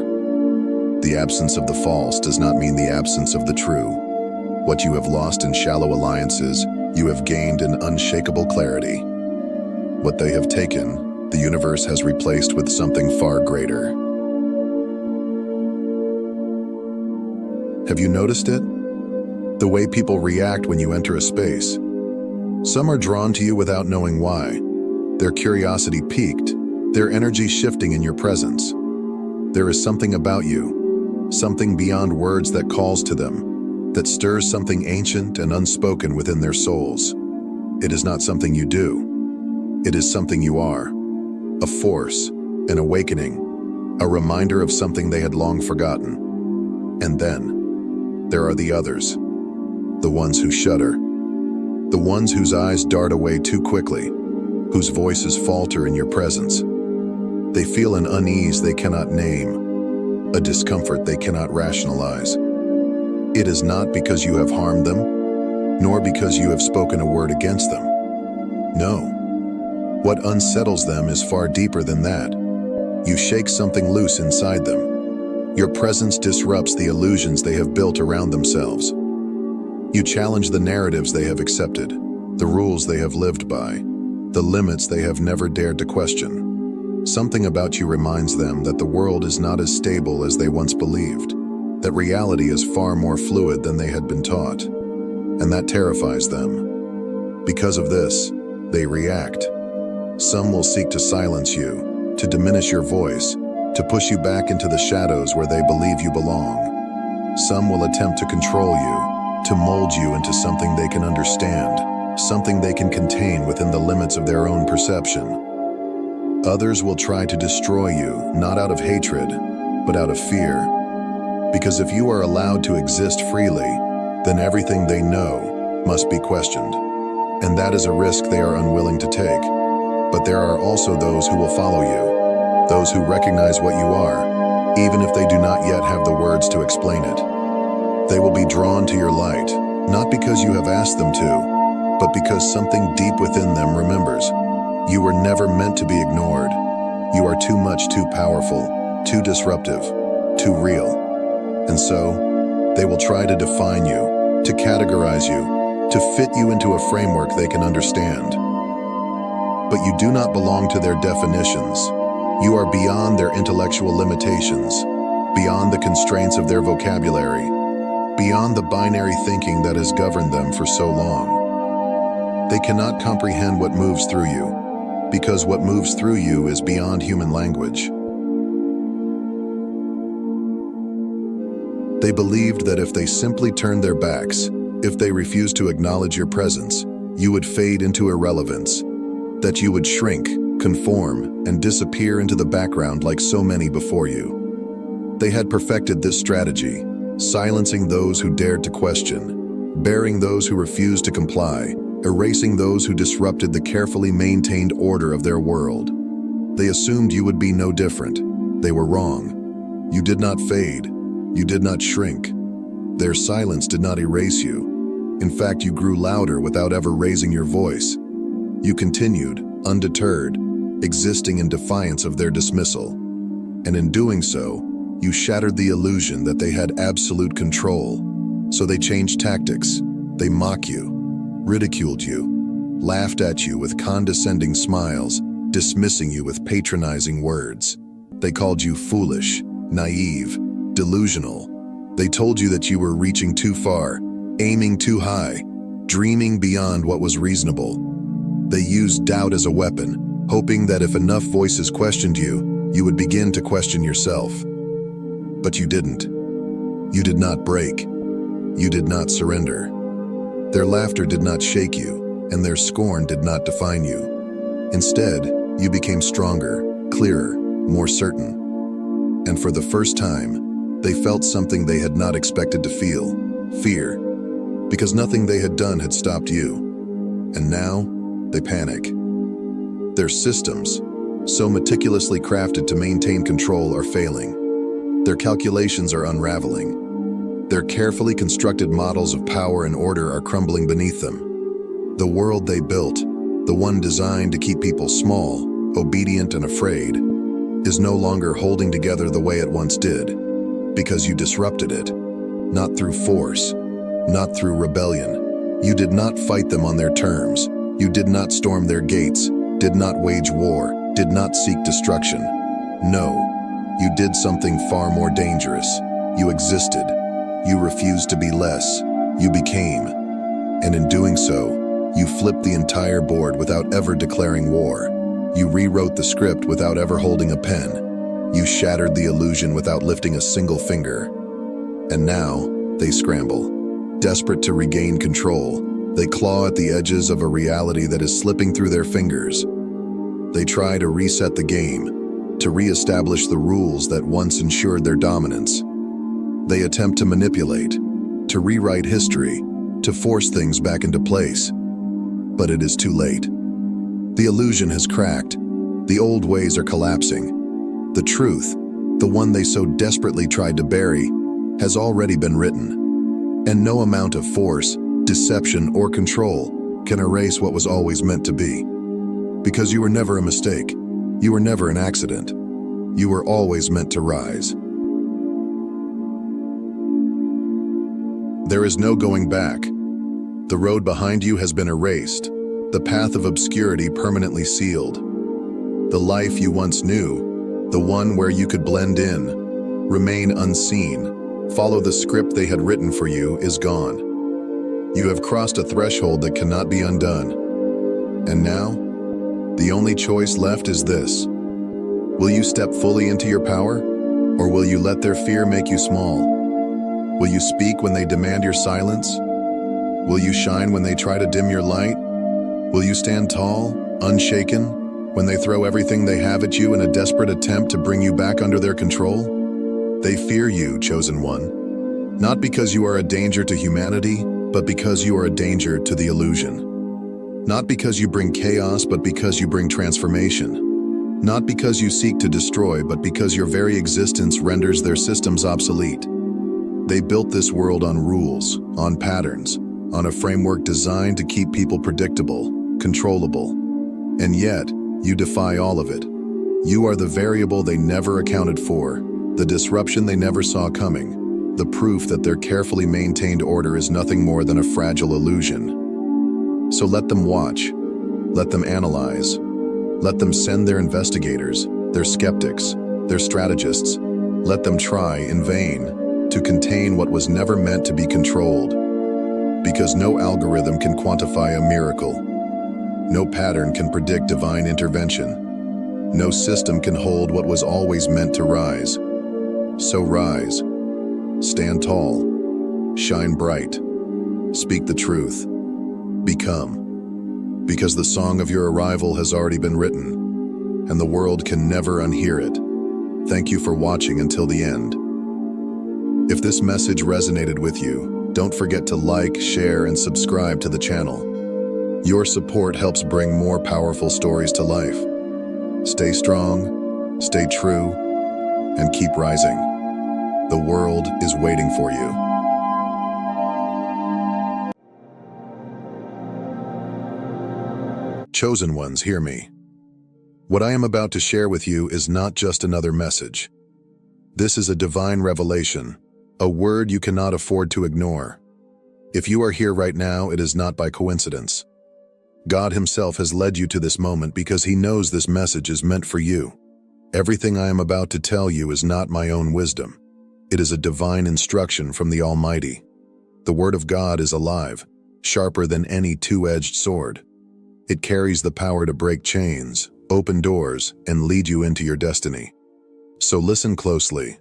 The absence of the false does not mean the absence of the true. What you have lost in shallow alliances, you have gained in unshakable clarity. What they have taken, the universe has replaced with something far greater. Have you noticed it? The way people react when you enter a space. Some are drawn to you without knowing why. Their curiosity piqued, their energy shifting in your presence. There is something about you, something beyond words that calls to them, that stirs something ancient and unspoken within their souls. It is not something you do. It is something you are. A force, an awakening, a reminder of something they had long forgotten. And then, there are the others, the ones who shudder, the ones whose eyes dart away too quickly, whose voices falter in your presence. They feel an unease they cannot name, a discomfort they cannot rationalize. It is not because you have harmed them, nor because you have spoken a word against them. No. What unsettles them is far deeper than that. You shake something loose inside them. Your presence disrupts the illusions they have built around themselves. You challenge the narratives they have accepted, the rules they have lived by, the limits they have never dared to question. Something about you reminds them that the world is not as stable as they once believed, that reality is far more fluid than they had been taught, and that terrifies them. Because of this, they react. Some will seek to silence you, to diminish your voice, to push you back into the shadows where they believe you belong. Some will attempt to control you, to mold you into something they can understand, something they can contain within the limits of their own perception. Others will try to destroy you, not out of hatred, but out of fear. Because if you are allowed to exist freely, then everything they know must be questioned. And that is a risk they are unwilling to take. But there are also those who will follow you, those who recognize what you are, even if they do not yet have the words to explain it. They will be drawn to your light, not because you have asked them to, but because something deep within them remembers. You were never meant to be ignored. You are too much, too powerful, too disruptive, too real. And so, they will try to define you, to categorize you, to fit you into a framework they can understand. But you do not belong to their definitions. You are beyond their intellectual limitations, beyond the constraints of their vocabulary, beyond the binary thinking that has governed them for so long. They cannot comprehend what moves through you, because what moves through you is beyond human language. They believed that if they simply turned their backs, if they refused to acknowledge your presence, you would fade into irrelevance, that you would shrink, conform, and disappear into the background like so many before you. They had perfected this strategy, silencing those who dared to question, burying those who refused to comply, erasing those who disrupted the carefully maintained order of their world. They assumed you would be no different. They were wrong. You did not fade. You did not shrink. Their silence did not erase you. In fact, you grew louder without ever raising your voice. You continued, undeterred, existing in defiance of their dismissal. And in doing so, you shattered the illusion that they had absolute control. So they changed tactics. They mocked you, ridiculed you, laughed at you with condescending smiles, dismissing you with patronizing words. They called you foolish, naive, delusional. They told you that you were reaching too far, aiming too high, dreaming beyond what was reasonable. They used doubt as a weapon, hoping that if enough voices questioned you, you would begin to question yourself. But you didn't. You did not break. You did not surrender. Their laughter did not shake you, and their scorn did not define you. Instead, you became stronger, clearer, more certain. And for the first time, they felt something they had not expected to feel, fear, because nothing they had done had stopped you. And now, they panic. Their systems, so meticulously crafted to maintain control, are failing. Their calculations are unraveling. Their carefully constructed models of power and order are crumbling beneath them. The world they built, the one designed to keep people small, obedient, and afraid, is no longer holding together the way it once did. Because you disrupted it, not through force, not through rebellion. You did not fight them on their terms. You did not storm their gates, did not wage war, did not seek destruction. No, you did something far more dangerous. You existed. You refused to be less. You became. And in doing so, you flipped the entire board without ever declaring war. You rewrote the script without ever holding a pen. You shattered the illusion without lifting a single finger. And now, they scramble. Desperate to regain control, they claw at the edges of a reality that is slipping through their fingers. They try to reset the game, to re-establish the rules that once ensured their dominance. They attempt to manipulate, to rewrite history, to force things back into place. But it is too late. The illusion has cracked. The old ways are collapsing. The truth, the one they so desperately tried to bury, has already been written. And no amount of force, deception, or control can erase what was always meant to be. Because you were never a mistake. You were never an accident. You were always meant to rise. There is no going back. The road behind you has been erased, the path of obscurity permanently sealed. The life you once knew, the one where you could blend in, remain unseen, follow the script they had written for you, is gone. You have crossed a threshold that cannot be undone. And now, the only choice left is this. Will you step fully into your power? Or will you let their fear make you small? Will you speak when they demand your silence? Will you shine when they try to dim your light? Will you stand tall, unshaken, when they throw everything they have at you in a desperate attempt to bring you back under their control? They fear you, chosen one, not because you are a danger to humanity, but because you are a danger to the illusion. Not because you bring chaos, but because you bring transformation. Not because you seek to destroy, but because your very existence renders their systems obsolete. They built this world on rules, on patterns, on a framework designed to keep people predictable, controllable. And yet, you defy all of it. You are the variable they never accounted for, the disruption they never saw coming, the proof that their carefully maintained order is nothing more than a fragile illusion. So let them watch, let them analyze, let them send their investigators, their skeptics, their strategists, let them try in vain to contain what was never meant to be controlled. Because no algorithm can quantify a miracle. No pattern can predict divine intervention. No system can hold what was always meant to rise. So rise, stand tall, shine bright, speak the truth, become. Because the song of your arrival has already been written, and the world can never unhear it. Thank you for watching until the end. If this message resonated with you, don't forget to like, share, and subscribe to the channel. Your support helps bring more powerful stories to life. Stay strong, stay true, and keep rising. The world is waiting for you. Chosen ones, hear me. What I am about to share with you is not just another message. This is a divine revelation, a word you cannot afford to ignore. If you are here right now, it is not by coincidence. God Himself has led you to this moment because He knows this message is meant for you. Everything I am about to tell you is not my own wisdom. It is a divine instruction from the Almighty. The Word of God is alive, sharper than any two-edged sword. It carries the power to break chains, open doors, and lead you into your destiny. So listen closely.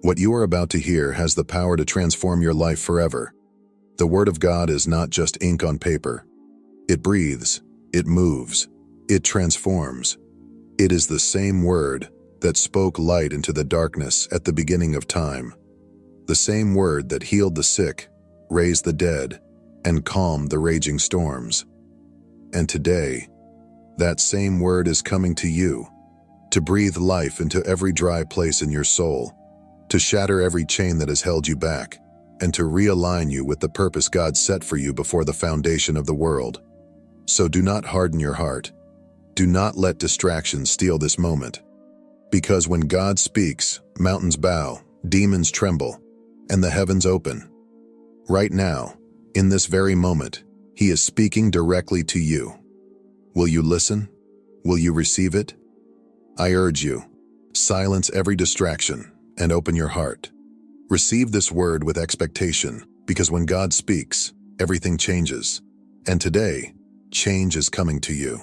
What you are about to hear has the power to transform your life forever. The Word of God is not just ink on paper. It breathes, it moves, it transforms. It is the same Word that spoke light into the darkness at the beginning of time. The same Word that healed the sick, raised the dead, and calmed the raging storms. And today, that same Word is coming to you, to breathe life into every dry place in your soul, to shatter every chain that has held you back, and to realign you with the purpose God set for you before the foundation of the world. So do not harden your heart. Do not let distractions steal this moment. Because when God speaks, mountains bow, demons tremble, and the heavens open. Right now, in this very moment, He is speaking directly to you. Will you listen? Will you receive it? I urge you, silence every distraction and open your heart. Receive this word with expectation, because when God speaks, everything changes. And today, change is coming to you.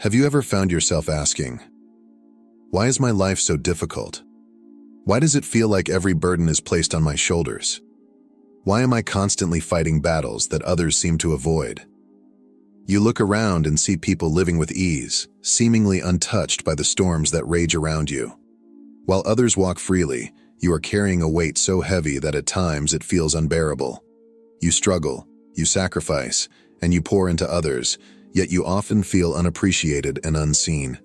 Have you ever found yourself asking, why is my life so difficult? Why does it feel like every burden is placed on my shoulders? Why am I constantly fighting battles that others seem to avoid? You look around and see people living with ease, seemingly untouched by the storms that rage around you. While others walk freely, you are carrying a weight so heavy that at times it feels unbearable. You struggle, you sacrifice, and you pour into others, yet you often feel unappreciated and unseen.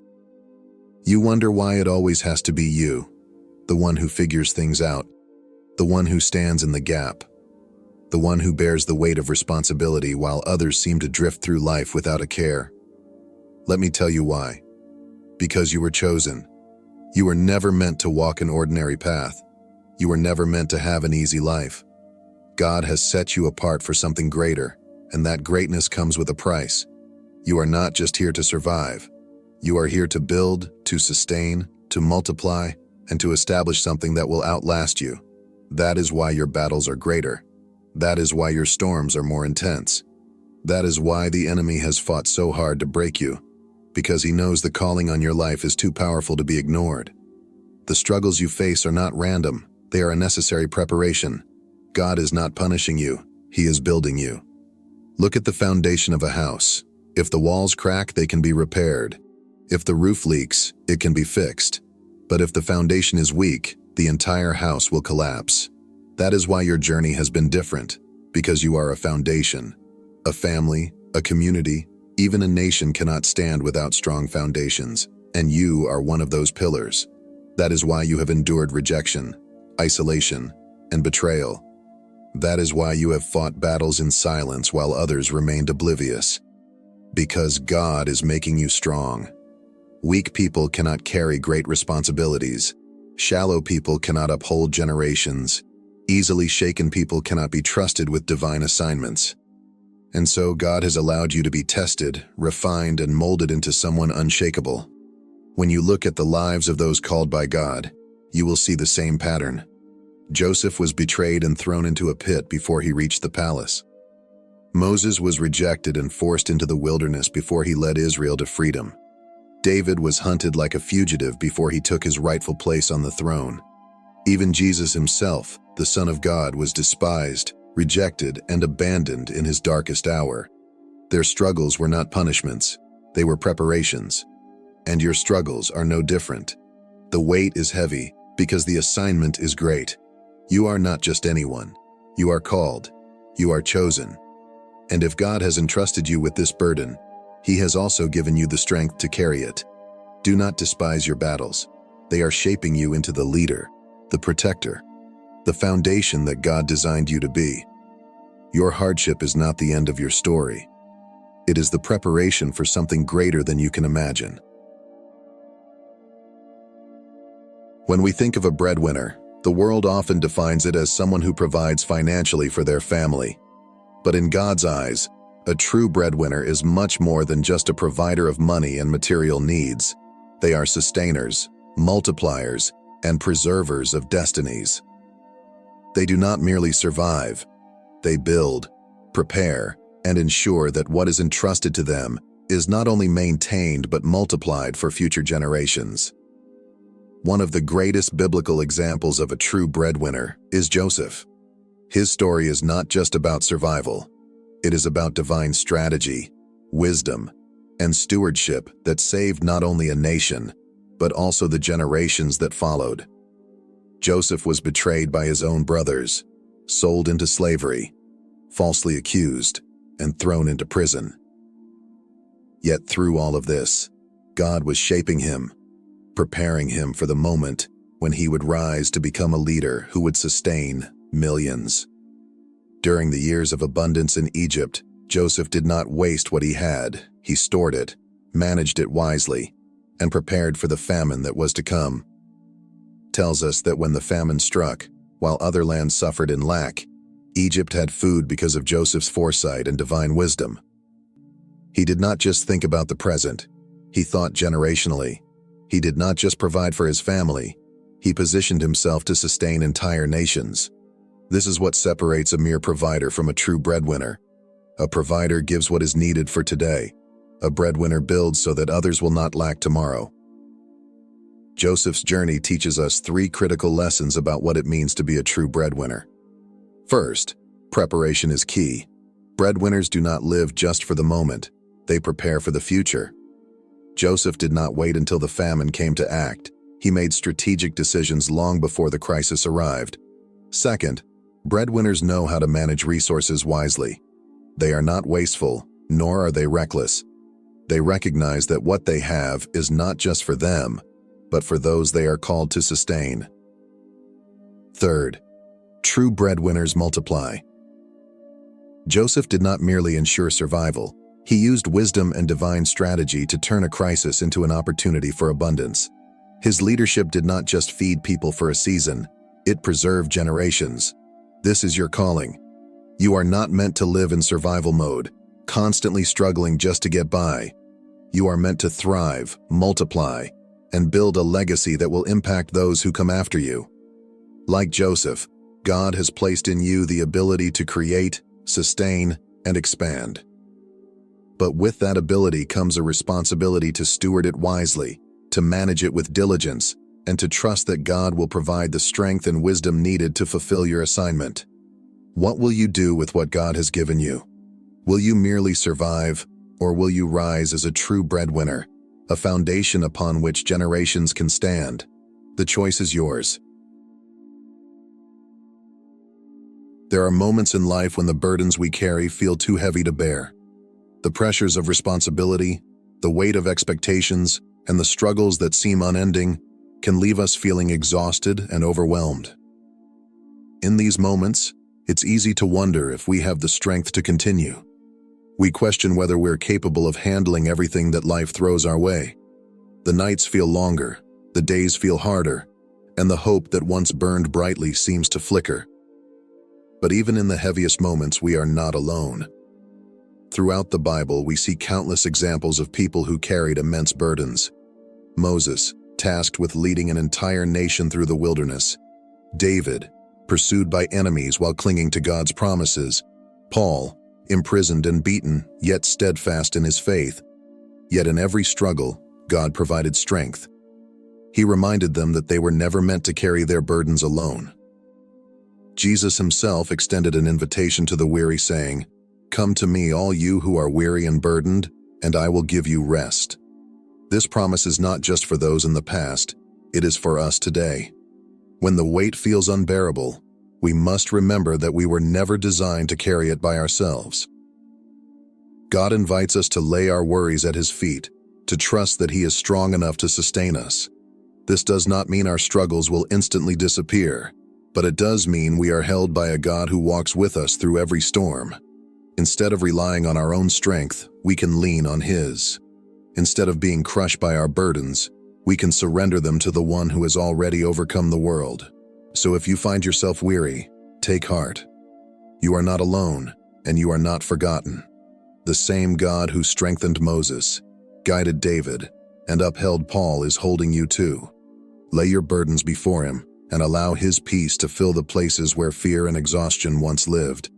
You wonder why it always has to be you, the one who figures things out, the one who stands in the gap, the one who bears the weight of responsibility while others seem to drift through life without a care. Let me tell you why. Because you were chosen. You were never meant to walk an ordinary path. You were never meant to have an easy life. God has set you apart for something greater, and that greatness comes with a price. You are not just here to survive. You are here to build, to sustain, to multiply, and to establish something that will outlast you. That is why your battles are greater. That is why your storms are more intense. That is why the enemy has fought so hard to break you. because He knows the calling on your life is too powerful to be ignored. The struggles you face are not random, they are a necessary preparation. God is not punishing you, He is building you. Look at the foundation of a house. If the walls crack, they can be repaired. If the roof leaks, it can be fixed. But if the foundation is weak, the entire house will collapse. That is why your journey has been different, because you are a foundation. A family, a community, even a nation cannot stand without strong foundations, and you are one of those pillars. That is why you have endured rejection, isolation, and betrayal. That is why you have fought battles in silence while others remained oblivious. Because God is making you strong. Weak people cannot carry great responsibilities. Shallow people cannot uphold generations. Easily shaken people cannot be trusted with divine assignments. And so God has allowed you to be tested, refined, and molded into someone unshakable. When you look at the lives of those called by God, you will see the same pattern. Joseph was betrayed and thrown into a pit before he reached the palace. Moses was rejected and forced into the wilderness before he led Israel to freedom. David was hunted like a fugitive before he took his rightful place on the throne. Even Jesus himself, the Son of God, was despised, rejected, and abandoned in his darkest hour. Their struggles were not punishments, they were preparations. And your struggles are no different. The weight is heavy because the assignment is great. You are not just anyone. You are called. You are chosen. And if God has entrusted you with this burden, He has also given you the strength to carry it. Do not despise your battles. They are shaping you into the leader, the protector, the foundation that God designed you to be. Your hardship is not the end of your story. It is the preparation for something greater than you can imagine. When we think of a breadwinner, the world often defines it as someone who provides financially for their family. But in God's eyes, a true breadwinner is much more than just a provider of money and material needs. They are sustainers, multipliers, and preservers of destinies. They do not merely survive. They build, prepare, and ensure that what is entrusted to them is not only maintained but multiplied for future generations. One of the greatest biblical examples of a true breadwinner is Joseph. His story is not just about survival. It is about divine strategy, wisdom, and stewardship that saved not only a nation, but also the generations that followed. Joseph was betrayed by his own brothers, sold into slavery, falsely accused, and thrown into prison. Yet through all of this, God was shaping him, preparing him for the moment when he would rise to become a leader who would sustain millions. During the years of abundance in Egypt, Joseph did not waste what he had. He stored it, managed it wisely, and prepared for the famine that was to come. Tells us that when the famine struck, while other lands suffered in lack, Egypt had food because of Joseph's foresight and divine wisdom. He did not just think about the present, he thought generationally. He did not just provide for his family, he positioned himself to sustain entire nations. This is what separates a mere provider from a true breadwinner. A provider gives what is needed for today. A breadwinner builds so that others will not lack tomorrow. Joseph's journey teaches us 3 critical lessons about what it means to be a true breadwinner. First, preparation is key. Breadwinners do not live just for the moment. They prepare for the future. Joseph did not wait until the famine came to act. He made strategic decisions long before the crisis arrived. Second, breadwinners know how to manage resources wisely. They are not wasteful, nor are they reckless. They recognize that what they have is not just for them, but for those they are called to sustain. Third, true breadwinners multiply. Joseph did not merely ensure survival. He used wisdom and divine strategy to turn a crisis into an opportunity for abundance. His leadership did not just feed people for a season, it preserved generations. This is your calling. You are not meant to live in survival mode, constantly struggling just to get by. You are meant to thrive, multiply, and build a legacy that will impact those who come after you. Like Joseph, God has placed in you the ability to create, sustain, and expand. But with that ability comes a responsibility to steward it wisely, to manage it with diligence, and to trust that God will provide the strength and wisdom needed to fulfill your assignment. What will you do with what God has given you? Will you merely survive, or will you rise as a true breadwinner, a foundation upon which generations can stand? The choice is yours. There are moments in life when the burdens we carry feel too heavy to bear. The pressures of responsibility, the weight of expectations, and the struggles that seem unending can leave us feeling exhausted and overwhelmed. In these moments, it's easy to wonder if we have the strength to continue. We question whether we're capable of handling everything that life throws our way. The nights feel longer, the days feel harder, and the hope that once burned brightly seems to flicker. But even in the heaviest moments, we are not alone. Throughout the Bible, we see countless examples of people who carried immense burdens. Moses, tasked with leading an entire nation through the wilderness. David, pursued by enemies while clinging to God's promises. Paul, imprisoned and beaten, yet steadfast in his faith. Yet in every struggle, God provided strength. He reminded them that they were never meant to carry their burdens alone. Jesus himself extended an invitation to the weary, saying, "Come to me, all you who are weary and burdened, and I will give you rest." This promise is not just for those in the past, it is for us today. When the weight feels unbearable, we must remember that we were never designed to carry it by ourselves. God invites us to lay our worries at his feet, to trust that he is strong enough to sustain us. This does not mean our struggles will instantly disappear, but it does mean we are held by a God who walks with us through every storm. Instead of relying on our own strength, we can lean on his. Instead of being crushed by our burdens, we can surrender them to the one who has already overcome the world. So if you find yourself weary, take heart. You are not alone, and you are not forgotten. The same God who strengthened Moses, guided David, and upheld Paul is holding you too. Lay your burdens before him and allow his peace to fill the places where fear and exhaustion once lived.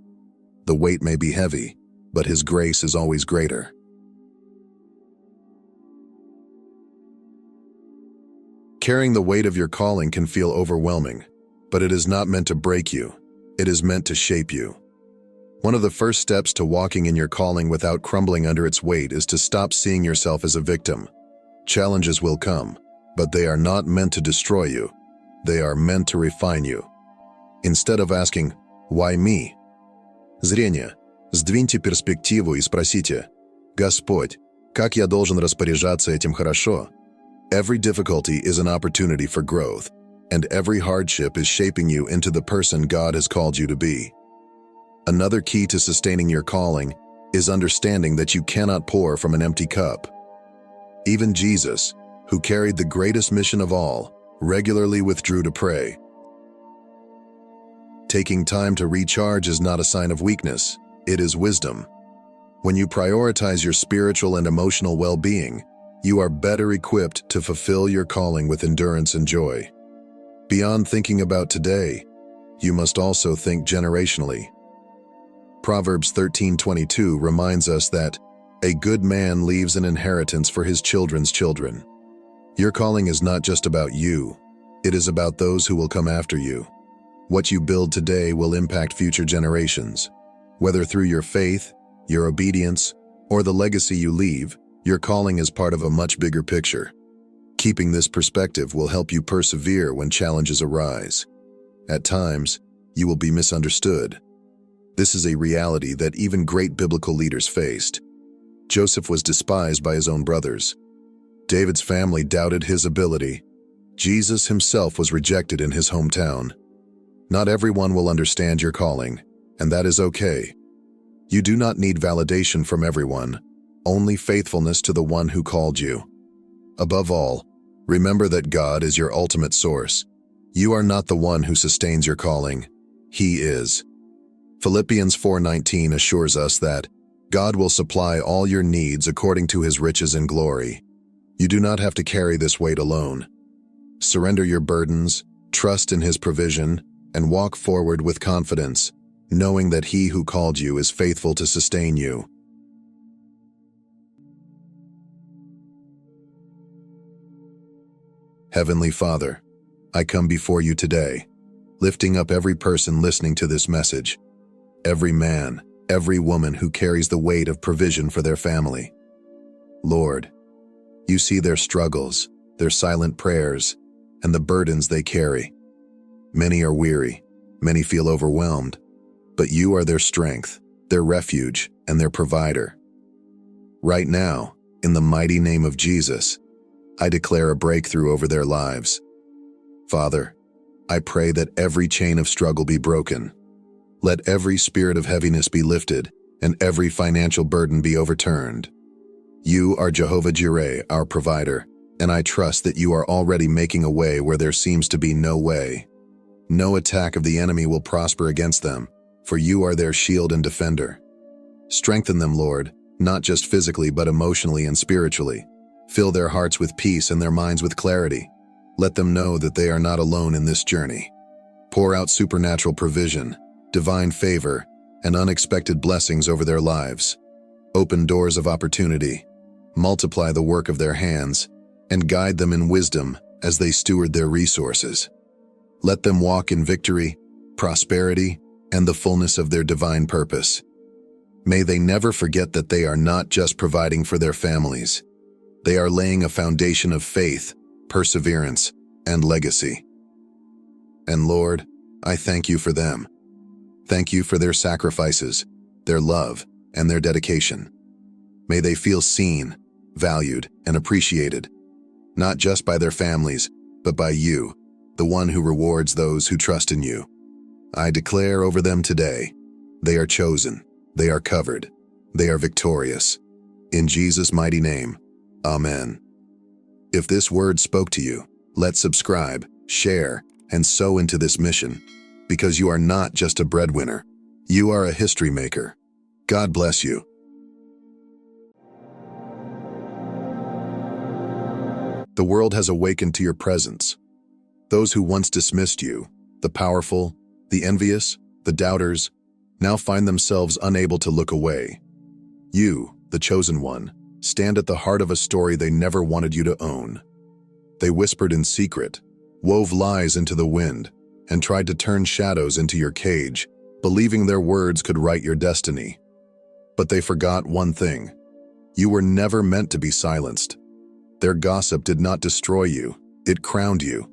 The weight may be heavy, but his grace is always greater. Carrying the weight of your calling can feel overwhelming, but it is not meant to break you. It is meant to shape you. One of the first steps to walking in your calling without crumbling under its weight is to stop seeing yourself as a victim. Challenges will come, but they are not meant to destroy you. They are meant to refine you. Instead of asking, "Why me?" Зрение. Сдвиньте перспективу и спросите, «Господь, как я должен распоряжаться этим хорошо?» Every difficulty is an opportunity for growth, and every hardship is shaping you into the person God has called you to be. Another key to sustaining your calling is understanding that you cannot pour from an empty cup. Even Jesus, who carried the greatest mission of all, regularly withdrew to pray. Taking time to recharge is not a sign of weakness, it is wisdom. When you prioritize your spiritual and emotional well-being, you are better equipped to fulfill your calling with endurance and joy. Beyond thinking about today, you must also think generationally. Proverbs 13:22 reminds us that a good man leaves an inheritance for his children's children. Your calling is not just about you, it is about those who will come after you. What you build today will impact future generations. Whether through your faith, your obedience, or the legacy you leave, your calling is part of a much bigger picture. Keeping this perspective will help you persevere when challenges arise. At times, you will be misunderstood. This is a reality that even great biblical leaders faced. Joseph was despised by his own brothers. David's family doubted his ability. Jesus himself was rejected in his hometown. Not everyone will understand your calling, and that is okay. You do not need validation from everyone, only faithfulness to the one who called you. Above all, remember that God is your ultimate source. You are not the one who sustains your calling. He is. Philippians 4:19 assures us that God will supply all your needs according to his riches and glory. You do not have to carry this weight alone. Surrender your burdens, trust in his provision, and walk forward with confidence, knowing that he who called you is faithful to sustain you. Heavenly Father, I come before you today, lifting up every person listening to this message, every man, every woman who carries the weight of provision for their family. Lord, you see their struggles, their silent prayers, and the burdens they carry. Many are weary, many feel overwhelmed, but you are their strength, their refuge, and their provider. Right now, in the mighty name of Jesus, I declare a breakthrough over their lives. Father, I pray that every chain of struggle be broken. Let every spirit of heaviness be lifted, and every financial burden be overturned. You are Jehovah Jireh, our provider, and I trust that you are already making a way where there seems to be no way. No attack of the enemy will prosper against them, for you are their shield and defender. Strengthen them, Lord, not just physically but emotionally and spiritually. Fill their hearts with peace and their minds with clarity. Let them know that they are not alone in this journey. Pour out supernatural provision, divine favor, and unexpected blessings over their lives. Open doors of opportunity, multiply the work of their hands, and guide them in wisdom as they steward their resources. Let them walk in victory, prosperity, and the fullness of their divine purpose. May they never forget that they are not just providing for their families. They are laying a foundation of faith, perseverance, and legacy. And Lord, I thank you for them. Thank you for their sacrifices, their love, and their dedication. May they feel seen, valued, and appreciated, not just by their families, but by you, the one who rewards those who trust in you. I declare over them today, they are chosen, they are covered, they are victorious. In Jesus' mighty name, Amen. If this word spoke to you, let's subscribe, share, and sow into this mission, because you are not just a breadwinner, you are a history maker. God bless you. The world has awakened to your presence. Those who once dismissed you, the powerful, the envious, the doubters, now find themselves unable to look away. You, the chosen one, stand at the heart of a story they never wanted you to own. They whispered in secret, wove lies into the wind, and tried to turn shadows into your cage, believing their words could write your destiny. But they forgot one thing. You were never meant to be silenced. Their gossip did not destroy you, it crowned you.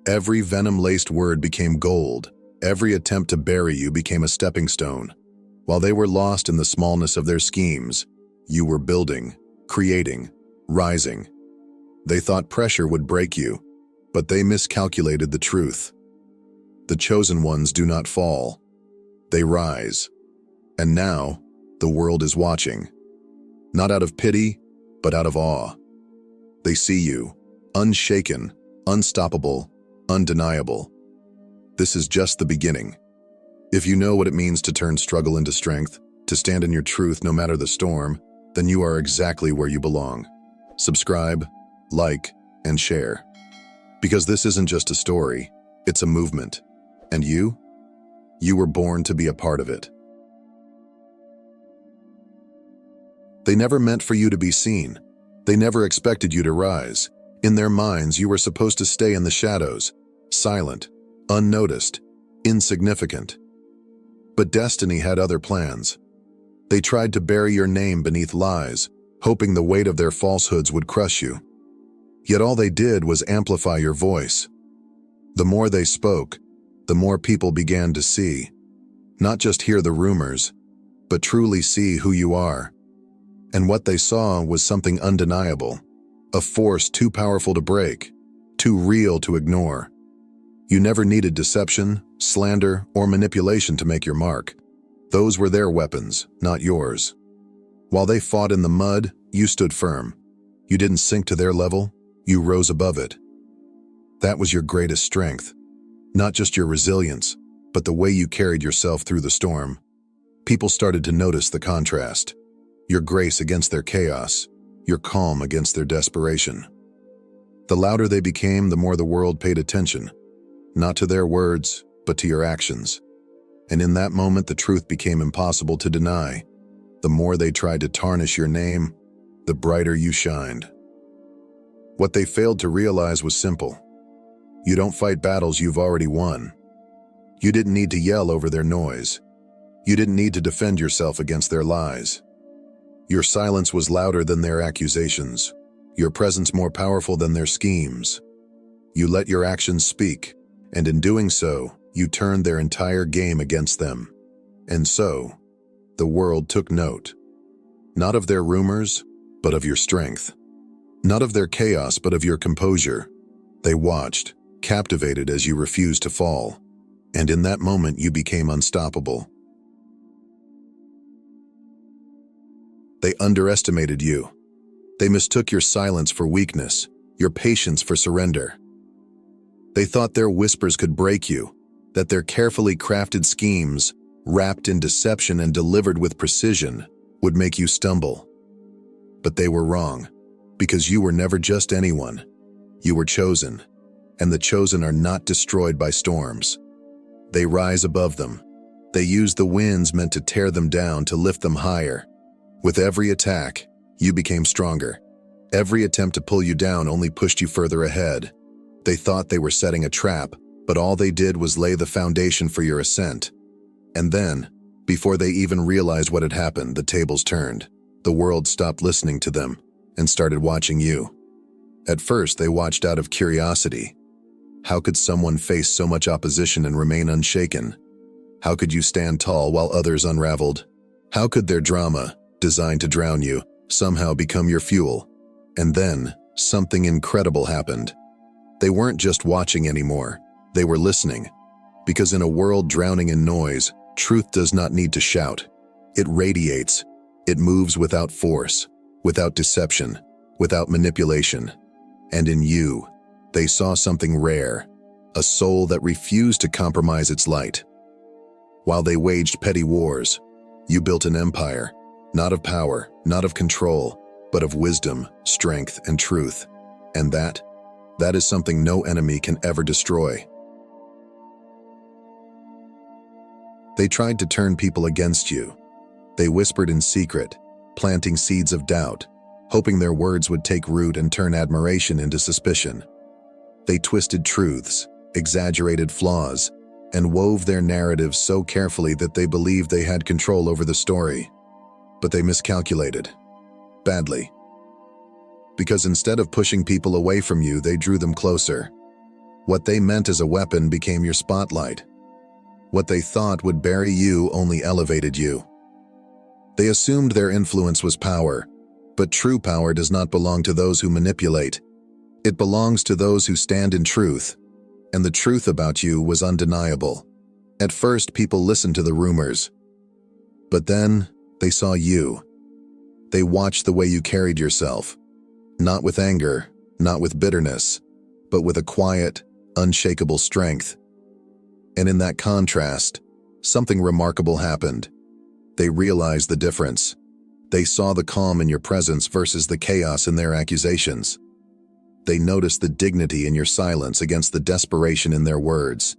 Every venom-laced word became gold. Every attempt to bury you became a stepping stone. While they were lost in the smallness of their schemes, you were building, creating, rising. They thought pressure would break you, but they miscalculated the truth. The chosen ones do not fall. They rise. And now, the world is watching. Not out of pity, but out of awe. They see you, unshaken, unstoppable, undeniable. This is just the beginning. If you know what it means to turn struggle into strength, to stand in your truth no matter the storm, then you are exactly where you belong. Subscribe, like, and share. Because this isn't just a story, it's a movement. And you? You were born to be a part of it. They never meant for you to be seen. They never expected you to rise. In their minds, you were supposed to stay in the shadows, silent, unnoticed, insignificant. But destiny had other plans. They tried to bury your name beneath lies, hoping the weight of their falsehoods would crush you. Yet all they did was amplify your voice. The more they spoke, the more people began to see. Not just hear the rumors, but truly see who you are. And what they saw was something undeniable, a force too powerful to break, too real to ignore. You never needed deception, slander, or manipulation to make your mark. Those were their weapons, not yours. While they fought in the mud, you stood firm. You didn't sink to their level, you rose above it. That was your greatest strength. Not just your resilience, but the way you carried yourself through the storm. People started to notice the contrast. Your grace against their chaos, your calm against their desperation. The louder they became, the more the world paid attention. Not to their words, but to your actions. And in that moment, the truth became impossible to deny. The more they tried to tarnish your name, the brighter you shined. What they failed to realize was simple. You don't fight battles you've already won. You didn't need to yell over their noise. You didn't need to defend yourself against their lies. Your silence was louder than their accusations. Your presence more powerful than their schemes. You let your actions speak, and in doing so, you turned their entire game against them. And so, the world took note. Not of their rumors, but of your strength. Not of their chaos, but of your composure. They watched, captivated as you refused to fall. And in that moment, you became unstoppable. They underestimated you. They mistook your silence for weakness, your patience for surrender. They thought their whispers could break you, that their carefully crafted schemes, wrapped in deception and delivered with precision, would make you stumble. But they were wrong, because you were never just anyone. You were chosen, and the chosen are not destroyed by storms. They rise above them. They use the winds meant to tear them down to lift them higher. With every attack, you became stronger. Every attempt to pull you down only pushed you further ahead. They thought they were setting a trap, but all they did was lay the foundation for your ascent. And then, before they even realized what had happened, the tables turned. The world stopped listening to them and started watching you. At first, they watched out of curiosity. How could someone face so much opposition and remain unshaken? How could you stand tall while others unraveled? How could their drama, designed to drown you, somehow become your fuel? And then, something incredible happened. They weren't just watching anymore, they were listening. Because in a world drowning in noise, truth does not need to shout. It radiates. It moves without force, without deception, without manipulation. And in you, they saw something rare, a soul that refused to compromise its light. While they waged petty wars, you built an empire, not of power, not of control, but of wisdom, strength, and truth. And that is something no enemy can ever destroy. They tried to turn people against you. They whispered in secret, planting seeds of doubt, hoping their words would take root and turn admiration into suspicion. They twisted truths, exaggerated flaws, and wove their narratives so carefully that they believed they had control over the story. But they miscalculated. Badly. Because instead of pushing people away from you, they drew them closer. What they meant as a weapon became your spotlight. What they thought would bury you only elevated you. They assumed their influence was power, but true power does not belong to those who manipulate. It belongs to those who stand in truth, and the truth about you was undeniable. At first, people listened to the rumors, but then they saw you. They watched the way you carried yourself, not with anger, not with bitterness, but with a quiet, unshakable strength. And in that contrast, something remarkable happened. They realized the difference. They saw the calm in your presence versus the chaos in their accusations. They noticed the dignity in your silence against the desperation in their words.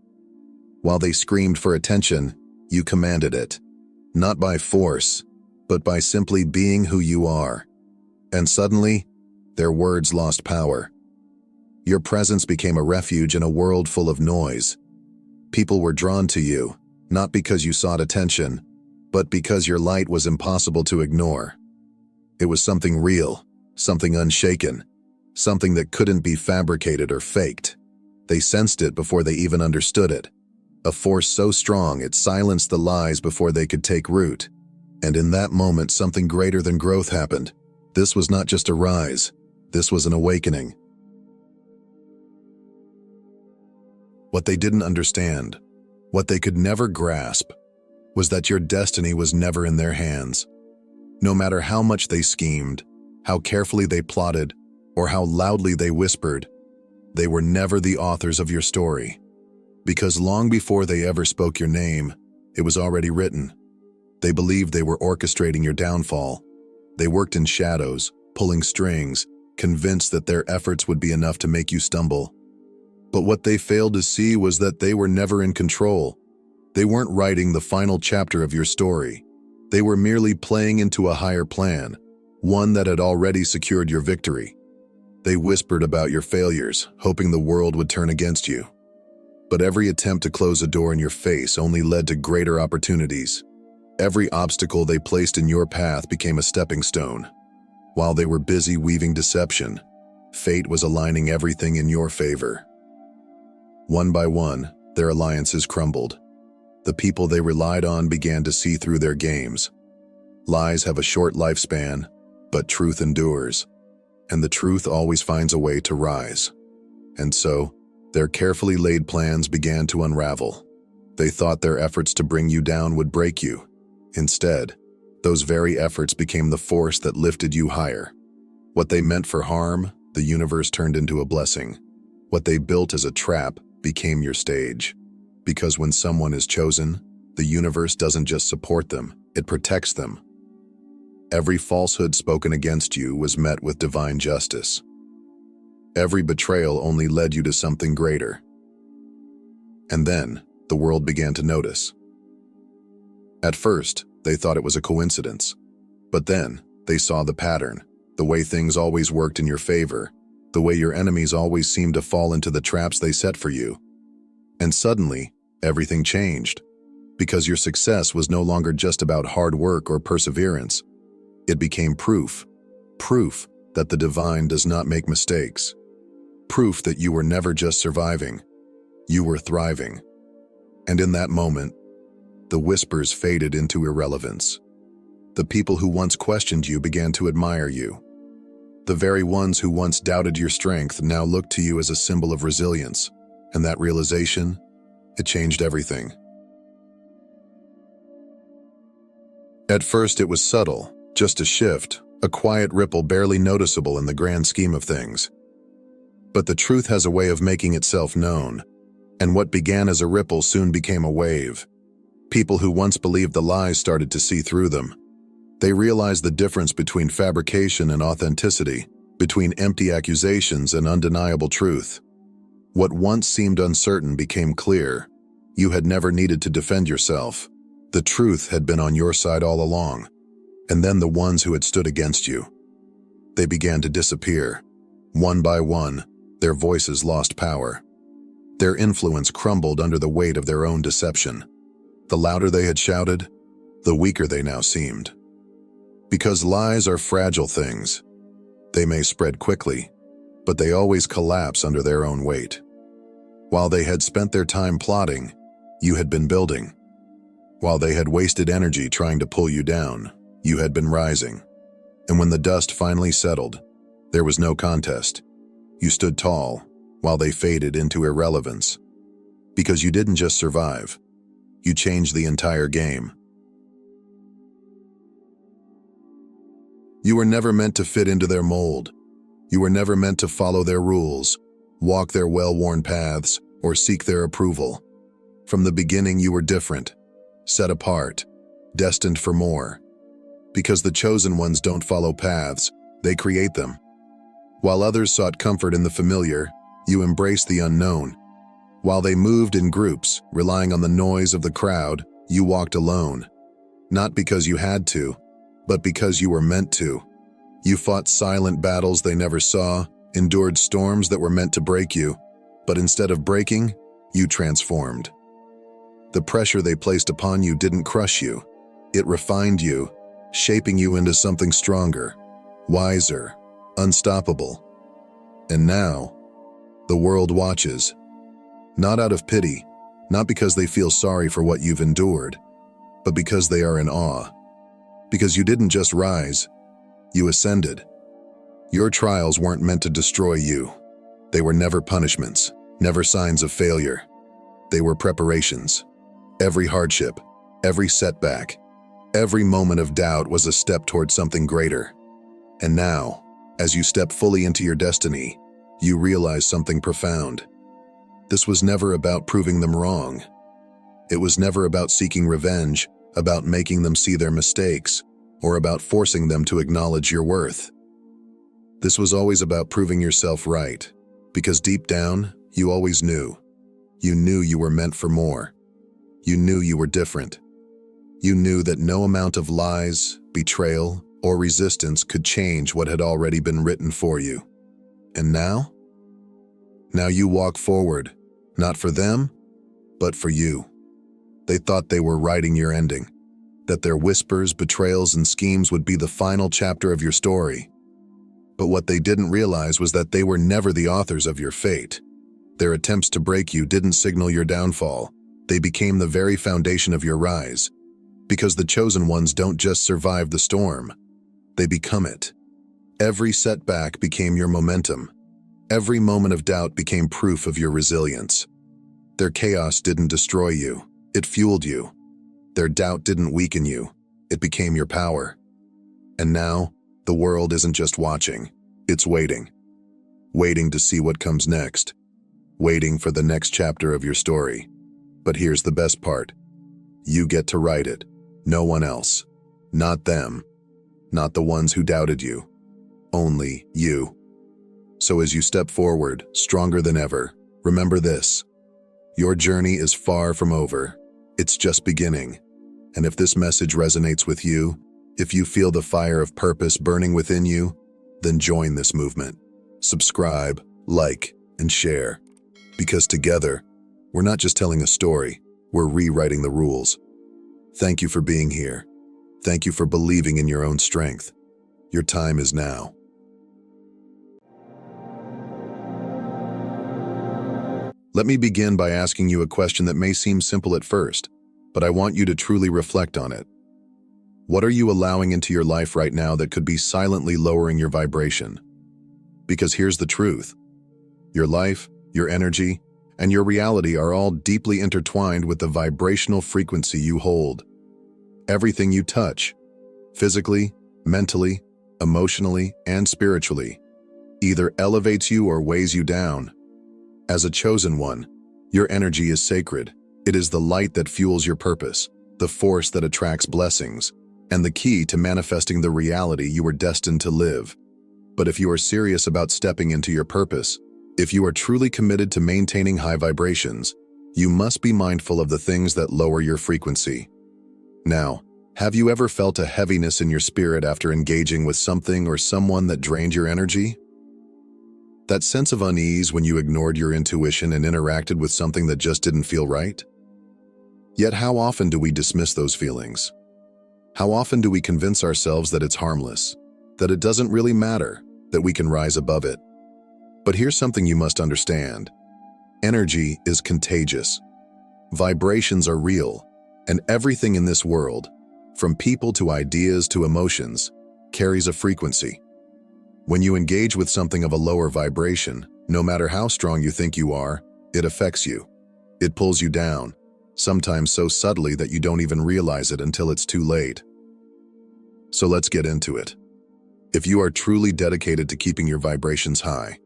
While they screamed for attention, you commanded it, not by force, but by simply being who you are. And suddenly, their words lost power. Your presence became a refuge in a world full of noise. People were drawn to you, not because you sought attention, but because your light was impossible to ignore. It was something real, something unshaken, something that couldn't be fabricated or faked. They sensed it before they even understood it. A force so strong it silenced the lies before they could take root. And in that moment, something greater than growth happened. This was not just a rise, this was an awakening. What they didn't understand, what they could never grasp, was that your destiny was never in their hands. No matter how much they schemed, how carefully they plotted, or how loudly they whispered, they were never the authors of your story. Because long before they ever spoke your name, it was already written. They believed they were orchestrating your downfall. They worked in shadows, pulling strings, convinced that their efforts would be enough to make you stumble. But what they failed to see was that they were never in control. They weren't writing the final chapter of your story. They were merely playing into a higher plan, one that had already secured your victory. They whispered about your failures, hoping the world would turn against you. But every attempt to close a door in your face only led to greater opportunities. Every obstacle they placed in your path became a stepping stone. While they were busy weaving deception, fate was aligning everything in your favor. One by one, their alliances crumbled. The people they relied on began to see through their games. Lies have a short lifespan, but truth endures, and the truth always finds a way to rise. And so, their carefully laid plans began to unravel. They thought their efforts to bring you down would break you. Instead, those very efforts became the force that lifted you higher. What they meant for harm, the universe turned into a blessing. What they built as a trap became your stage. Because when someone is chosen, the universe doesn't just support them, it protects them. Every falsehood spoken against you was met with divine justice. Every betrayal only led you to something greater. And then, the world began to notice. At first, they thought it was a coincidence. But then, they saw the pattern, the way things always worked in your favor, the way your enemies always seemed to fall into the traps they set for you. And suddenly, everything changed. Because your success was no longer just about hard work or perseverance. It became proof that the divine does not make mistakes. Proof that you were never just surviving, you were thriving. And in that moment, the whispers faded into irrelevance. The people who once questioned you began to admire you. The very ones who once doubted your strength now looked to you as a symbol of resilience, and that realization, it changed everything. At first it was subtle, just a shift, a quiet ripple barely noticeable in the grand scheme of things. But the truth has a way of making itself known, and what began as a ripple soon became a wave. People who once believed the lies started to see through them. They realized the difference between fabrication and authenticity, between empty accusations and undeniable truth. What once seemed uncertain became clear. You had never needed to defend yourself. The truth had been on your side all along. And then the ones who had stood against you. They began to disappear. One by one, their voices lost power. Their influence crumbled under the weight of their own deception. The louder they had shouted, the weaker they now seemed. Because lies are fragile things. They may spread quickly, but they always collapse under their own weight. While they had spent their time plotting, you had been building. While they had wasted energy trying to pull you down, you had been rising. And when the dust finally settled, there was no contest. You stood tall, while they faded into irrelevance. Because you didn't just survive, you changed the entire game. You were never meant to fit into their mold. You were never meant to follow their rules, walk their well-worn paths, or seek their approval. From the beginning you were different, set apart, destined for more. Because the chosen ones don't follow paths, they create them. While others sought comfort in the familiar, you embraced the unknown. While they moved in groups, relying on the noise of the crowd, you walked alone. Not because you had to, but because you were meant to. You fought silent battles they never saw, endured storms that were meant to break you, but instead of breaking, you transformed. The pressure they placed upon you didn't crush you. It refined you, shaping you into something stronger, wiser, unstoppable. And now, the world watches. Not out of pity, not because they feel sorry for what you've endured, but because they are in awe. Because you didn't just rise, you ascended. Your trials weren't meant to destroy you. They were never punishments, never signs of failure. They were preparations. Every hardship, every setback, every moment of doubt was a step toward something greater. And now, as you step fully into your destiny, you realize something profound. This was never about proving them wrong. It was never about seeking revenge, about making them see their mistakes, or about forcing them to acknowledge your worth. This was always about proving yourself right, because deep down, you always knew. You knew you were meant for more. You knew you were different. You knew that no amount of lies, betrayal, or resistance could change what had already been written for you. And now? Now you walk forward, not for them, but for you. They thought they were writing your ending, that their whispers, betrayals, and schemes would be the final chapter of your story. But what they didn't realize was that they were never the authors of your fate. Their attempts to break you didn't signal your downfall. They became the very foundation of your rise. Because the chosen ones don't just survive the storm, they become it. Every setback became your momentum. Every moment of doubt became proof of your resilience. Their chaos didn't destroy you, it fueled you. Their doubt didn't weaken you, it became your power. And now, the world isn't just watching, it's waiting. Waiting to see what comes next. Waiting for the next chapter of your story. But here's the best part. You get to write it. No one else. Not them. Not the ones who doubted you. Only you. So as you step forward, stronger than ever, remember this. Your journey is far from over. It's just beginning. And if this message resonates with you, if you feel the fire of purpose burning within you, then join this movement. Subscribe, like, and share. Because together, we're not just telling a story, we're rewriting the rules. Thank you for being here. Thank you for believing in your own strength. Your time is now. Let me begin by asking you a question that may seem simple at first, but I want you to truly reflect on it. What are you allowing into your life right now that could be silently lowering your vibration? Because here's the truth. Your life, your energy, and your reality are all deeply intertwined with the vibrational frequency you hold. Everything you touch, physically, mentally, emotionally, and spiritually, either elevates you or weighs you down. As a chosen one, your energy is sacred. It is the light that fuels your purpose, the force that attracts blessings, and the key to manifesting the reality you were destined to live. But if you are serious about stepping into your purpose, if you are truly committed to maintaining high vibrations, you must be mindful of the things that lower your frequency. Now, have you ever felt a heaviness in your spirit after engaging with something or someone that drained your energy? That sense of unease when you ignored your intuition and interacted with something that just didn't feel right? Yet how often do we dismiss those feelings? How often do we convince ourselves that it's harmless, that it doesn't really matter, that we can rise above it? But here's something you must understand. Energy is contagious. Vibrations are real, and everything in this world, from people to ideas to emotions, carries a frequency. When you engage with something of a lower vibration, no matter how strong you think you are, it affects you. It pulls you down, sometimes so subtly that you don't even realize it until it's too late. So let's get into it. If you are truly dedicated to keeping your vibrations high,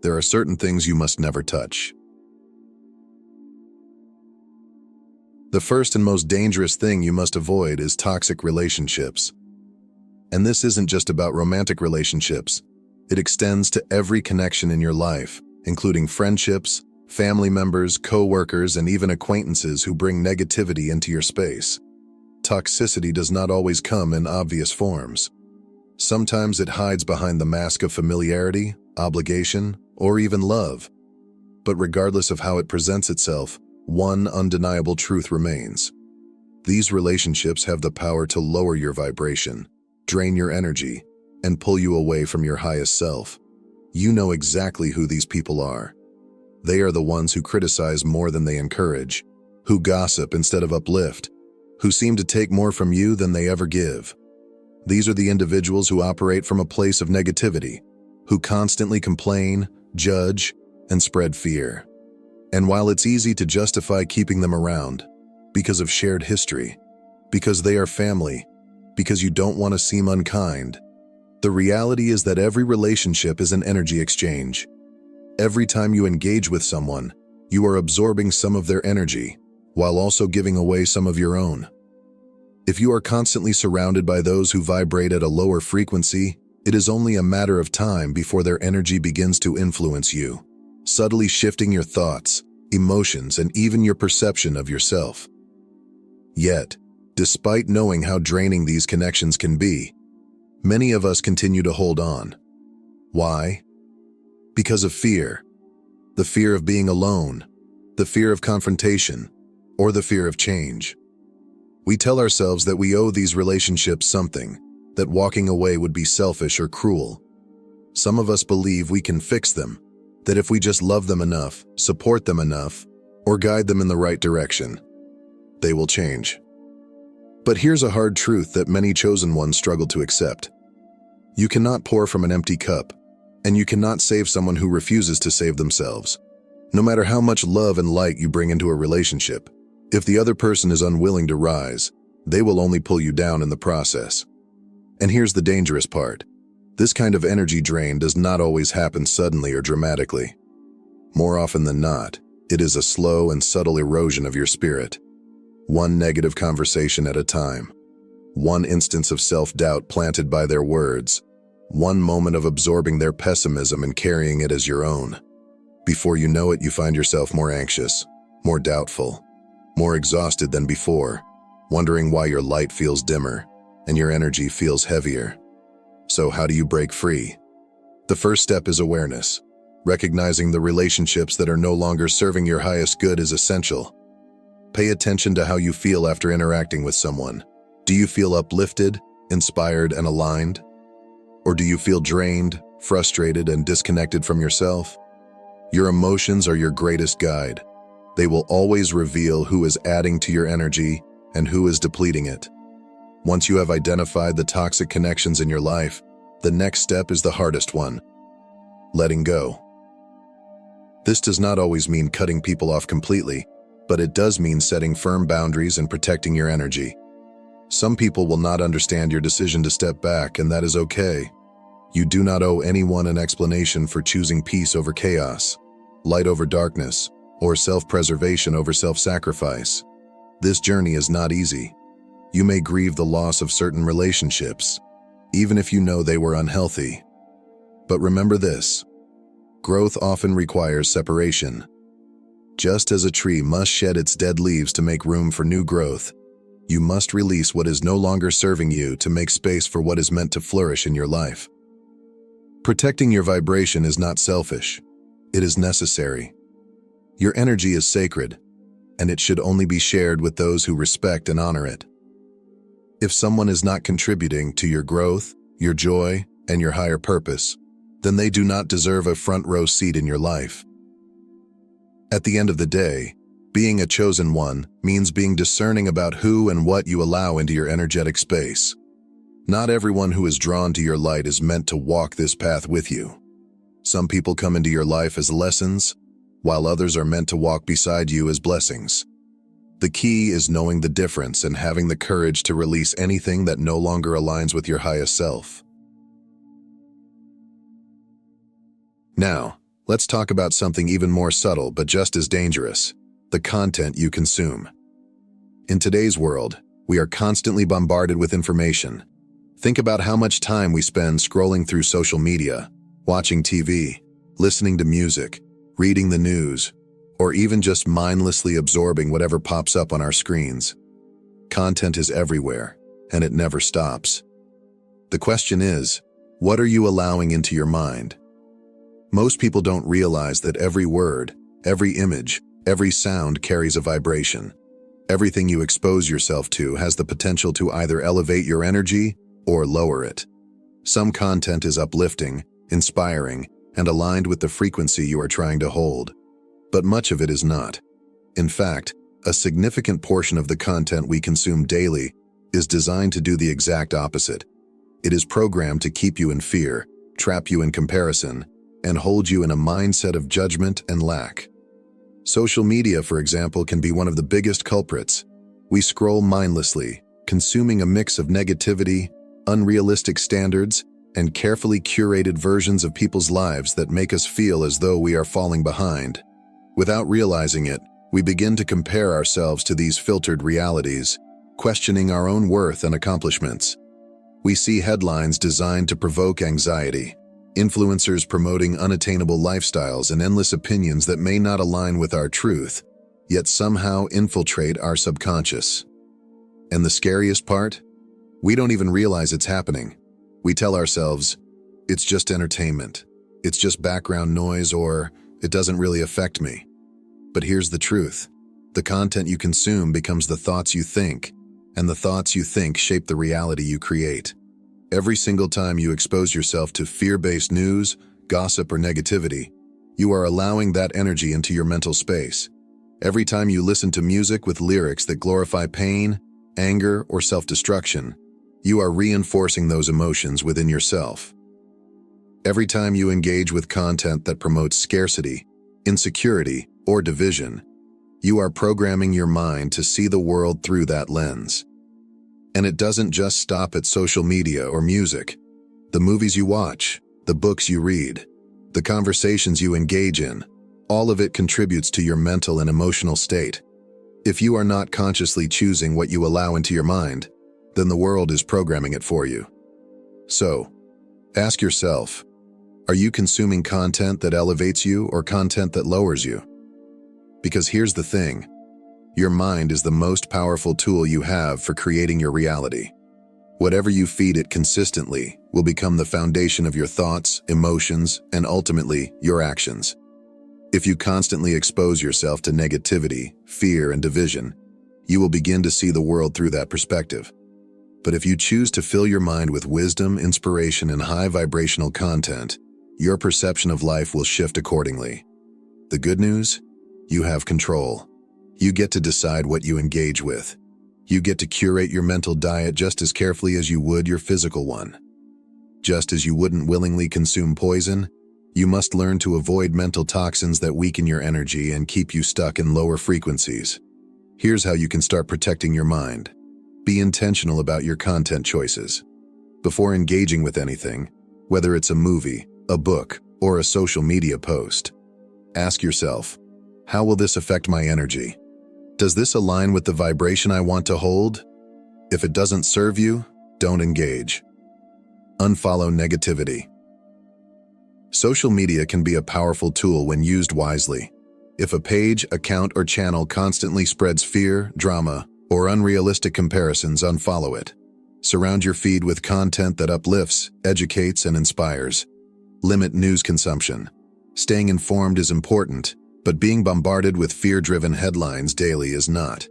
there are certain things you must never touch. The first and most dangerous thing you must avoid is toxic relationships. And this isn't just about romantic relationships. It extends to every connection in your life, including friendships, family members, co-workers, and even acquaintances who bring negativity into your space. Toxicity does not always come in obvious forms. Sometimes it hides behind the mask of familiarity, obligation, or even love. But regardless of how it presents itself, one undeniable truth remains. These relationships have the power to lower your vibration, drain your energy, and pull you away from your highest self. You know exactly who these people are. They are the ones who criticize more than they encourage, who gossip instead of uplift, who seem to take more from you than they ever give. These are the individuals who operate from a place of negativity, who constantly complain, judge, and spread fear. And while it's easy to justify keeping them around, because of shared history, because they are family, because you don't want to seem unkind, the reality is that every relationship is an energy exchange. Every time you engage with someone, you are absorbing some of their energy, while also giving away some of your own. If you are constantly surrounded by those who vibrate at a lower frequency, it is only a matter of time before their energy begins to influence you, subtly shifting your thoughts, emotions, and even your perception of yourself. Yet, despite knowing how draining these connections can be, many of us continue to hold on. Why? Because of fear. The fear of being alone, the fear of confrontation, or the fear of change. We tell ourselves that we owe these relationships something, that walking away would be selfish or cruel. Some of us believe we can fix them, that if we just love them enough, support them enough, or guide them in the right direction, they will change. But here's a hard truth that many chosen ones struggle to accept. You cannot pour from an empty cup, and you cannot save someone who refuses to save themselves. No matter how much love and light you bring into a relationship, if the other person is unwilling to rise, they will only pull you down in the process. And here's the dangerous part. This kind of energy drain does not always happen suddenly or dramatically. More often than not, it is a slow and subtle erosion of your spirit. One negative conversation at a time. One instance of self-doubt planted by their words. One moment of absorbing their pessimism and carrying it as your own. Before you know it, you find yourself more anxious, more doubtful, more exhausted than before, wondering why your light feels dimmer and your energy feels heavier. So how do you break free? The first step is awareness. Recognizing the relationships that are no longer serving your highest good is essential. Pay attention to how you feel after interacting with someone. Do you feel uplifted, inspired, and aligned? Or do you feel drained, frustrated, and disconnected from yourself? Your emotions are your greatest guide. They will always reveal who is adding to your energy and who is depleting it. Once you have identified the toxic connections in your life, the next step is the hardest one: letting go. This does not always mean cutting people off completely, but it does mean setting firm boundaries and protecting your energy. Some people will not understand your decision to step back, and that is okay. You do not owe anyone an explanation for choosing peace over chaos, light over darkness, or self-preservation over self-sacrifice. This journey is not easy. You may grieve the loss of certain relationships, even if you know they were unhealthy. But remember this: growth often requires separation. Just as a tree must shed its dead leaves to make room for new growth, you must release what is no longer serving you to make space for what is meant to flourish in your life. Protecting your vibration is not selfish. It is necessary. Your energy is sacred, and it should only be shared with those who respect and honor it. If someone is not contributing to your growth, your joy, and your higher purpose, then they do not deserve a front row seat in your life. At the end of the day, being a chosen one means being discerning about who and what you allow into your energetic space. Not everyone who is drawn to your light is meant to walk this path with you. Some people come into your life as lessons, while others are meant to walk beside you as blessings. The key is knowing the difference and having the courage to release anything that no longer aligns with your highest self. Now, let's talk about something even more subtle but just as dangerous: the content you consume. In today's world, we are constantly bombarded with information. Think about how much time we spend scrolling through social media, watching TV, listening to music, reading the news, or even just mindlessly absorbing whatever pops up on our screens. Content is everywhere, and it never stops. The question is, what are you allowing into your mind? Most people don't realize that every word, every image, every sound carries a vibration. Everything you expose yourself to has the potential to either elevate your energy or lower it. Some content is uplifting, inspiring, and aligned with the frequency you are trying to hold. But much of it is not. In fact, a significant portion of the content we consume daily is designed to do the exact opposite. It is programmed to keep you in fear, trap you in comparison, and hold you in a mindset of judgment and lack. Social media, for example, can be one of the biggest culprits. We scroll mindlessly, consuming a mix of negativity, unrealistic standards, and carefully curated versions of people's lives that make us feel as though we are falling behind. Without realizing it, we begin to compare ourselves to these filtered realities, questioning our own worth and accomplishments. We see headlines designed to provoke anxiety, influencers promoting unattainable lifestyles, and endless opinions that may not align with our truth, yet somehow infiltrate our subconscious. And the scariest part? We don't even realize it's happening. We tell ourselves, it's just entertainment. it's just background noise, or it doesn't really affect me. But here's the truth. The content you consume becomes the thoughts you think, and the thoughts you think shape the reality you create. Every single time you expose yourself to fear-based news, gossip, or negativity, you are allowing that energy into your mental space. Every time you listen to music with lyrics that glorify pain, anger, or self-destruction, you are reinforcing those emotions within yourself. Every time you engage with content that promotes scarcity, insecurity, or division, you are programming your mind to see the world through that lens. And it doesn't just stop at social media or music. The movies you watch, the books you read, the conversations you engage in, all of it contributes to your mental and emotional state. If you are not consciously choosing what you allow into your mind, then the world is programming it for you. So, ask yourself, are you consuming content that elevates you or content that lowers you? Because here's the thing, your mind is the most powerful tool you have for creating your reality. Whatever you feed it consistently will become the foundation of your thoughts, emotions, and ultimately, your actions. If you constantly expose yourself to negativity, fear, and division, you will begin to see the world through that perspective. But if you choose to fill your mind with wisdom, inspiration, and high vibrational content, your perception of life will shift accordingly. The good news? You have control. You get to decide what you engage with. You get to curate your mental diet just as carefully as you would your physical one. Just as you wouldn't willingly consume poison, you must learn to avoid mental toxins that weaken your energy and keep you stuck in lower frequencies. Here's how you can start protecting your mind. Be intentional about your content choices. Before engaging with anything, whether it's a movie, a book, or a social media post, ask yourself, how will this affect my energy? Does this align with the vibration I want to hold? If it doesn't serve you, don't engage. Unfollow negativity. Social media can be a powerful tool when used wisely. If a page, account, or channel constantly spreads fear, drama, or unrealistic comparisons, unfollow it. Surround your feed with content that uplifts, educates, and inspires. Limit news consumption. Staying informed is important, but being bombarded with fear-driven headlines daily is not.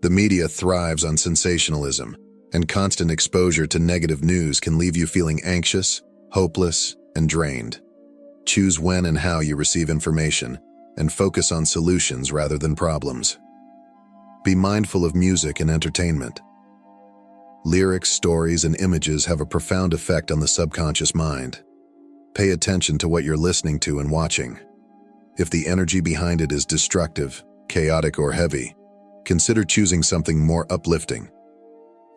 The media thrives on sensationalism, and constant exposure to negative news can leave you feeling anxious, hopeless, and drained. Choose when and how you receive information, and focus on solutions rather than problems. Be mindful of music and entertainment. Lyrics, stories, and images have a profound effect on the subconscious mind. Pay attention to what you're listening to and watching. If the energy behind it is destructive, chaotic, or heavy, consider choosing something more uplifting.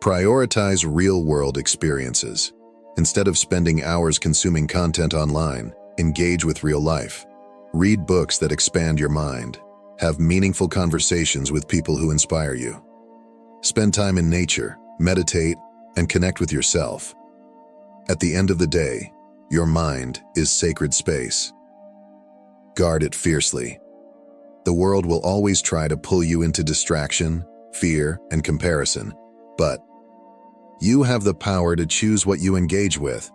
Prioritize real-world experiences. Instead of spending hours consuming content online, engage with real life. Read books that expand your mind. Have meaningful conversations with people who inspire you. Spend time in nature, meditate, and connect with yourself. At the end of the day, your mind is sacred space. Guard it fiercely. The world will always try to pull you into distraction, fear, and comparison, but you have the power to choose what you engage with.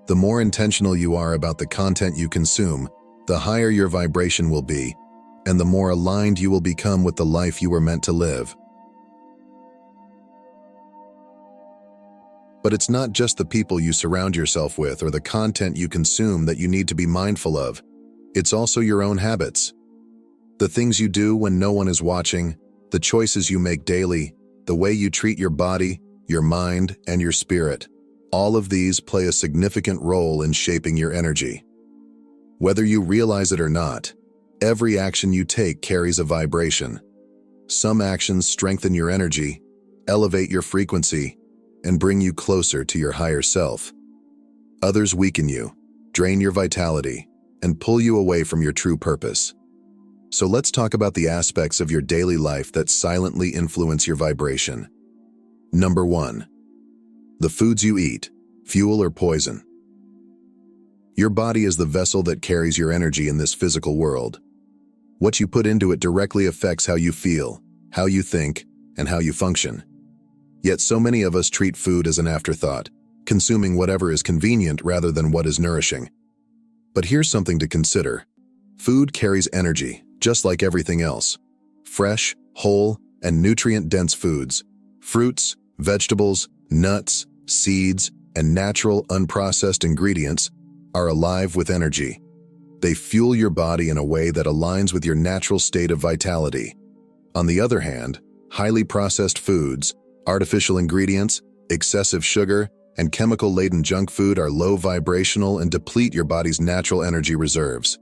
The more intentional you are about the content you consume, the higher your vibration will be, and the more aligned you will become with the life you were meant to live. But it's not just the people you surround yourself with or the content you consume that you need to be mindful of. It's also your own habits. The things you do when no one is watching, the choices you make daily, the way you treat your body, your mind, and your spirit. All of these play a significant role in shaping your energy. Whether you realize it or not, every action you take carries a vibration. Some actions strengthen your energy, elevate your frequency, and bring you closer to your higher self. Others weaken you, drain your vitality, and pull you away from your true purpose. So let's talk about the aspects of your daily life that silently influence your vibration. Number 1. The foods you eat, fuel or poison. Your body is the vessel that carries your energy in this physical world. What you put into it directly affects how you feel, how you think, and how you function. Yet so many of us treat food as an afterthought, consuming whatever is convenient rather than what is nourishing. But here's something to consider. Food carries energy, just like everything else. Fresh, whole, and nutrient-dense foods, fruits, vegetables, nuts, seeds, and natural, unprocessed ingredients are alive with energy. They fuel your body in a way that aligns with your natural state of vitality. On the other hand, highly processed foods, artificial ingredients, excessive sugar, and chemical-laden junk food are low vibrational and deplete your body's natural energy reserves.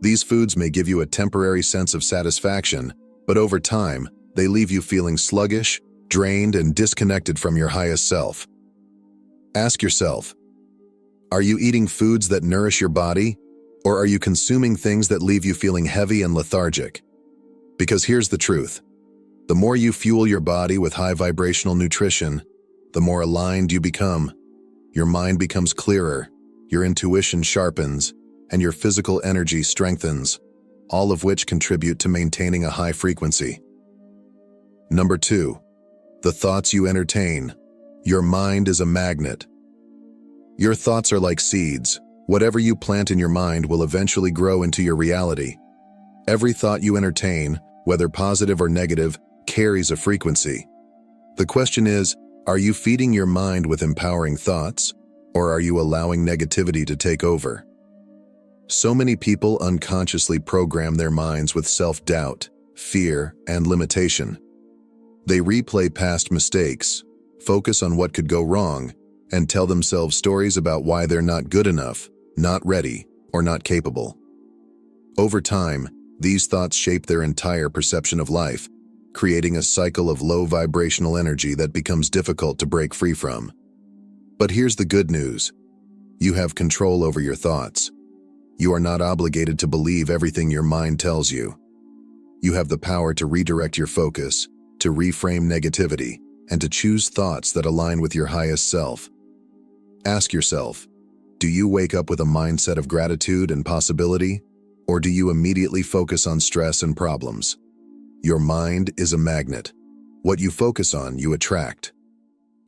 These foods may give you a temporary sense of satisfaction, but over time, they leave you feeling sluggish, drained, and disconnected from your highest self. Ask yourself, are you eating foods that nourish your body, or are you consuming things that leave you feeling heavy and lethargic? Because here's the truth. The more you fuel your body with high vibrational nutrition, the more aligned you become. Your mind becomes clearer, your intuition sharpens, and your physical energy strengthens, all of which contribute to maintaining a high frequency. Number 2, the thoughts you entertain. Your mind is a magnet. Your thoughts are like seeds. Whatever you plant in your mind will eventually grow into your reality. Every thought you entertain, whether positive or negative, carries a frequency. The question is, are you feeding your mind with empowering thoughts, or are you allowing negativity to take over? So many people unconsciously program their minds with self-doubt, fear, and limitation. They replay past mistakes, focus on what could go wrong, and tell themselves stories about why they're not good enough, not ready, or not capable. Over time, these thoughts shape their entire perception of life, creating a cycle of low vibrational energy that becomes difficult to break free from. But here's the good news. You have control over your thoughts. You are not obligated to believe everything your mind tells you. You have the power to redirect your focus, to reframe negativity, and to choose thoughts that align with your highest self. Ask yourself, do you wake up with a mindset of gratitude and possibility, or do you immediately focus on stress and problems? Your mind is a magnet. What you focus on, you attract.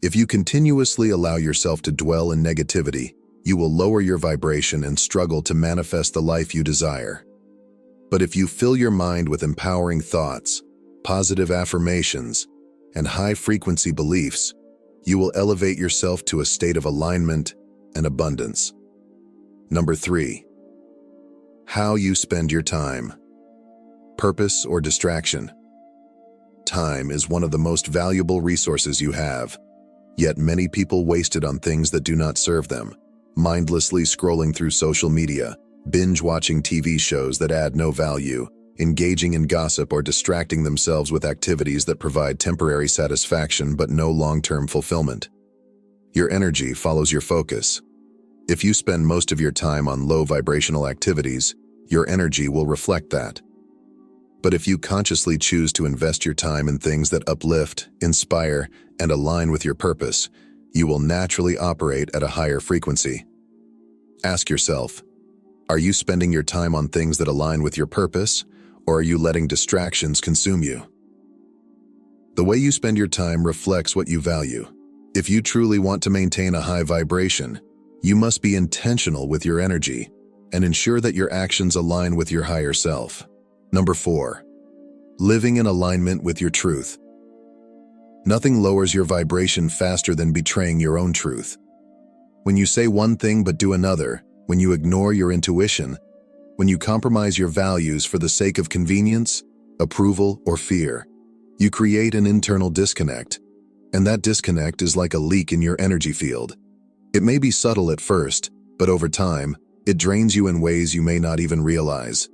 If you continuously allow yourself to dwell in negativity, you will lower your vibration and struggle to manifest the life you desire. But if you fill your mind with empowering thoughts, positive affirmations, and high-frequency beliefs, you will elevate yourself to a state of alignment and abundance. Number 3, how you spend your time. Purpose or distraction. Time is one of the most valuable resources you have, yet many people waste it on things that do not serve them, mindlessly scrolling through social media, binge-watching TV shows that add no value, engaging in gossip, or distracting themselves with activities that provide temporary satisfaction but no long-term fulfillment. Your energy follows your focus. If you spend most of your time on low vibrational activities, your energy will reflect that. But if you consciously choose to invest your time in things that uplift, inspire, and align with your purpose, you will naturally operate at a higher frequency. Ask yourself, are you spending your time on things that align with your purpose, or are you letting distractions consume you? The way you spend your time reflects what you value. If you truly want to maintain a high vibration, you must be intentional with your energy and ensure that your actions align with your higher self. Number 4, living in alignment with your truth. Nothing lowers your vibration faster than betraying your own truth. When you say one thing but do another, when you ignore your intuition, when you compromise your values for the sake of convenience, approval, or fear, you create an internal disconnect. And that disconnect is like a leak in your energy field. It may be subtle at first, but over time, it drains you in ways you may not even realize.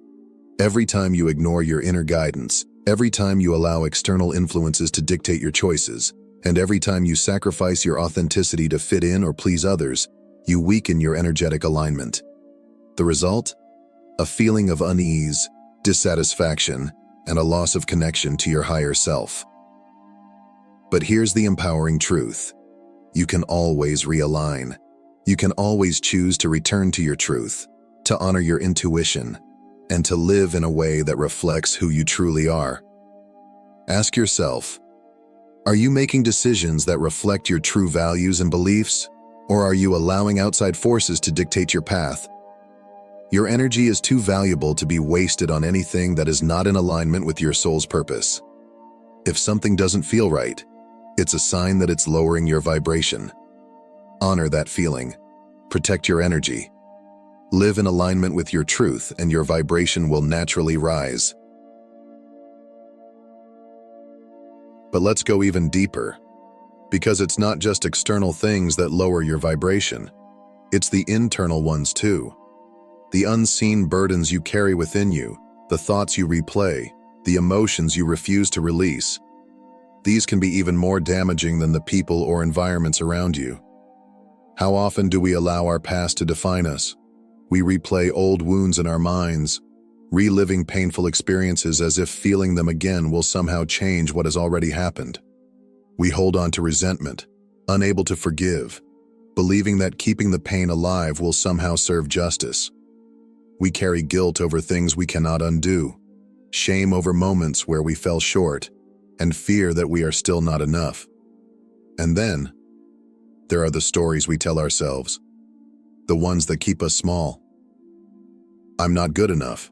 Every time you ignore your inner guidance, every time you allow external influences to dictate your choices, and every time you sacrifice your authenticity to fit in or please others, you weaken your energetic alignment. The result? A feeling of unease, dissatisfaction, and a loss of connection to your higher self. But here's the empowering truth. You can always realign. You can always choose to return to your truth, to honor your intuition, and to live in a way that reflects who you truly are. Ask yourself, are you making decisions that reflect your true values and beliefs, or are you allowing outside forces to dictate your path? Your energy is too valuable to be wasted on anything that is not in alignment with your soul's purpose. If something doesn't feel right, it's a sign that it's lowering your vibration. Honor that feeling. Protect your energy. Live in alignment with your truth, and your vibration will naturally rise. But let's go even deeper, because it's not just external things that lower your vibration. It's the internal ones too. The unseen burdens you carry within you, the thoughts you replay, the emotions you refuse to release. These can be even more damaging than the people or environments around you. How often do we allow our past to define us? We replay old wounds in our minds, reliving painful experiences as if feeling them again will somehow change what has already happened. We hold on to resentment, unable to forgive, believing that keeping the pain alive will somehow serve justice. We carry guilt over things we cannot undo, shame over moments where we fell short, and fear that we are still not enough. And then, there are the stories we tell ourselves, the ones that keep us small. I'm not good enough.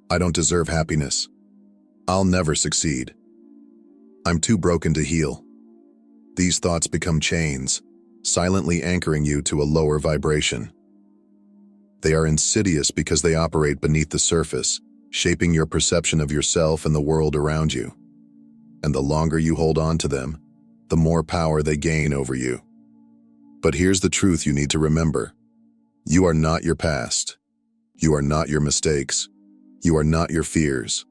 I don't deserve happiness. I'll never succeed. I'm too broken to heal. These thoughts become chains, silently anchoring you to a lower vibration. They are insidious because they operate beneath the surface, shaping your perception of yourself and the world around you. And the longer you hold on to them, the more power they gain over you. But here's the truth you need to remember. You are not your past. You are not your mistakes. You are not your fears.